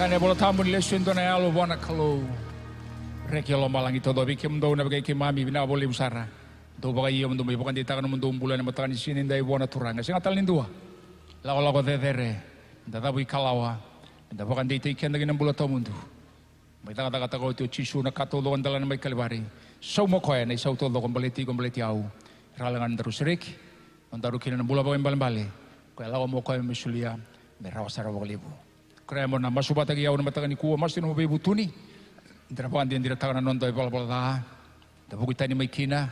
S7: Kanya bola tambun lesun to na alo buwana kalau. Rekyo lo malang ito do bikim do na bagay kimami binaboli usara. Do bagay iyo mundum ibukan dita kan mundum bulan na matakan isinin dai buwana Turanga. Singa talin dua. Lago dedere. Databu ikalawa. Dapakan dita ikan lagi ng bulat mundo. May kata-kata ko ito chisu na katulong ang dala na may kalibari. So mo kaya na isaw tolo kumbaliti au. Ralangan terus rik. Antaru kina ng bula bagay bali. Kaya lawa mo kaya misulia. May rawasara wakalibo. Kaya mo na masubata kiyaw na matakan ni kuwa. Mas tinumabibu tuni. Darapan din diratakan na nontoy balabala. Dabukita ni may kina.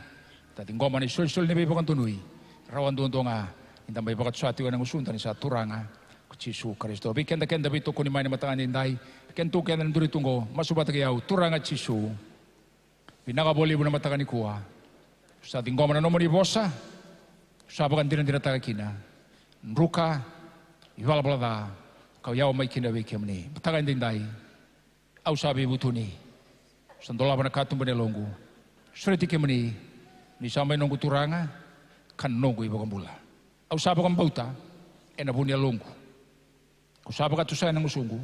S7: Dating goma ni sul-sul ni bibakan tunuy. Rawan doon nga. Hindi may bakat suati ka ng usuntan sa Turanga. Chisu Kristo. Bikin kenda bito kuni mai mata andai. Bikin tu kenda nduri tunggo. Masubat kiau Turanga Chisu. Binaka boli buna mata kani kuah. Sa tinggo mana nomor di bosa. Sa bakan dinan dirata kina. Nruka iwala balada. Kau yau mai kina bikin ni. Mata kani andai. Au sabi butuni. Sandola bana katum bane longu. Sureti kemani. Ni sampai nunggu Turanga kan nunggu ibu kambula. Au sabi kan bauta. Ena bunia longu. Kusaba ka tusay ng usungu,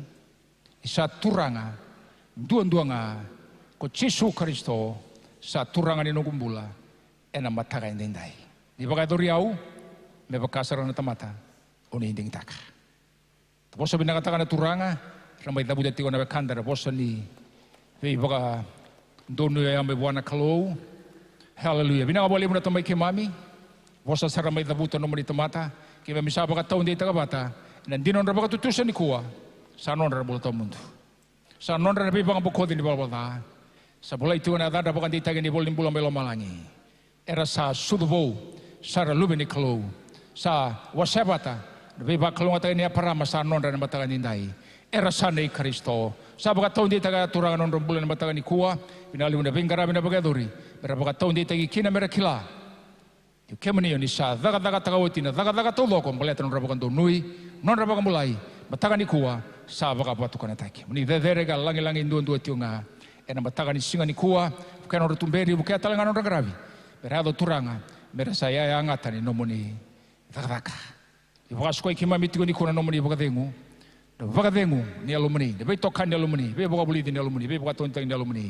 S7: isa Turanga, duan-duan nga, ko Jesu Kristo, sa Turanga ni Nukumbula, na mataka hindi hinday. Di ba kayo riyaw, may pagkasara na tamata, o hindi taka. Tapos sabi nakataka na Turanga, ramay tabudat tiyo na bekanda, tapos ni, may baka, doon nyo may buwan na kalaw, hallelujah. Binakabali mo na tamay kay mami, tapos sa ramay tabutan naman ni tamata, kaya may misaba ka taon di tagabata, nandinon ra baka tutusan ni kuwa sa non ra bulta mundo sa non ra bibang bukod ni balbala sa bulay tu na da baka ditagin ni bolim bulang belo malangi era sa sudubo sa ralubi ni kalo sa wasabata biba kalo ngata ni parama sa non ra matagan indai era sa ni Kristo sa baka taon ditaga turangan non bulan matagan ni kuwa pinali na bingarabi na bagadori pero baka taon ditagi kina merakila yung kemani yun isa, dagat-dagat takawati na, dagat-dagat tulo kung baleta ng rabakan doon, non rabakan mulai, matakan ni kuwa, sa baka patukan na taki. Muni dedere ka, langi-langi doon yung nga, na matakan ni singa ni kuwa, kaya nung ratumberi, kaya talangan ng ragrabi. Berado Turanga, mera saya angatan ni nomoni, dagat-dagat. Ibakas ko ikimamit ko ni kuna nomoni bagadengu, bagadengu ni alumni, debay tokan ni alumni, debay baka bulitin ni alumni, debay baka tontang ni alumni.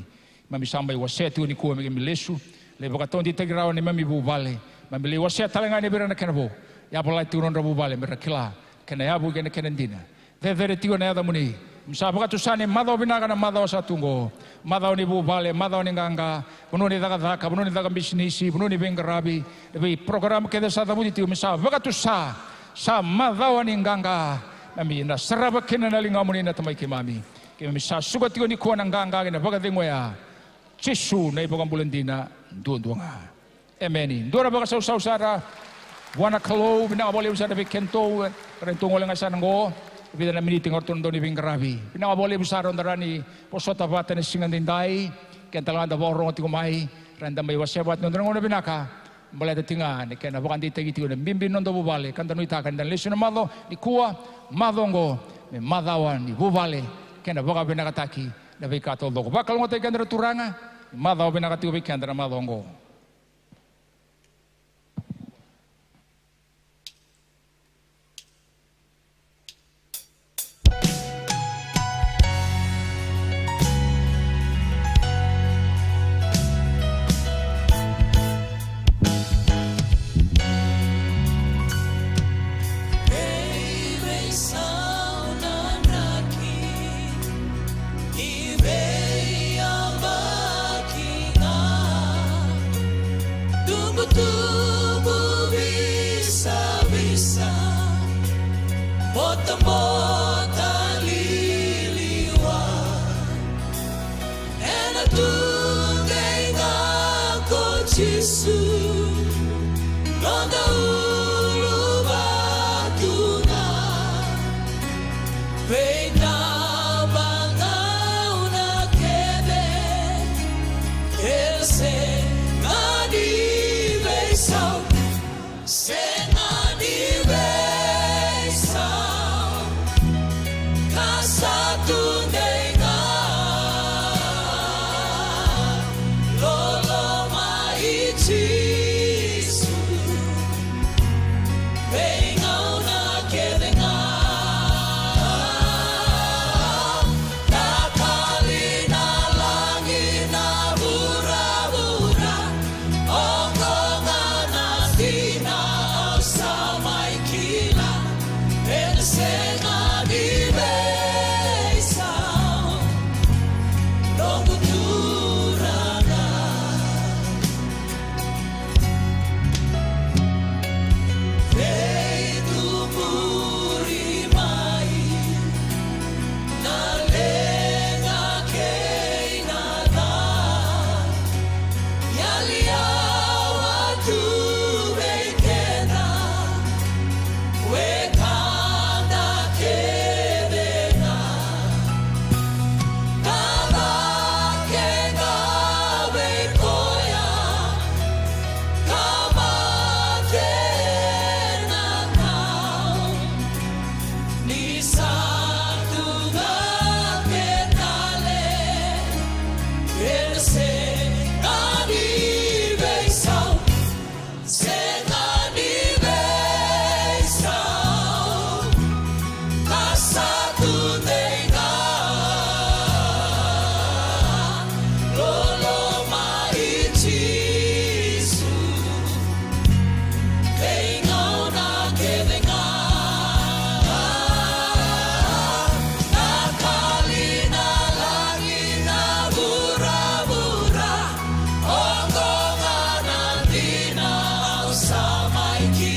S7: Mami sambay wasetu ni kuwa megin milesu, debay baka tonti tagirawan ni mami bubale, Mambili wasia talengan ni berana kenabo. Ya boleh turun rabu bale merakila. Kena ya bu kena dina. Dedere tigo na yada muni. Msabaka tusane madao binaka na madao sa tungo. Madao ni bu bale, madao ni ganga. Buno ni daga, buno ni daga bisnisi, buno ni bengarabi. Debi program keda sa tamu tigo msabaka tusa sa madao ni ganga. Mami na seraba kena na linga muni na tamai kimami. Kemi msa suga tigo ni kuwa na ganga kena baga dengo ya. Jesu na ibang bulandina duang-duanga. Amen. Dora baka sa sara buwana kalo binakaboli sa dabi kento rentungo lang sa nango bida na meeting orton do ni bingarabi binakaboli sa ron darani posota bata ni singan dinday kenta lang da borong ti kumai randa may wasabat no na binaka bala datinga ni kana bakan ditagi ti bimbin no do bubale kanta no itakan dan lesion malo ni kuwa madongo me madawan ni bubale kana baka binakataki na bikato do bakal mo tay kandra Turanga madaw binakati bikandra madongo.
S2: like you.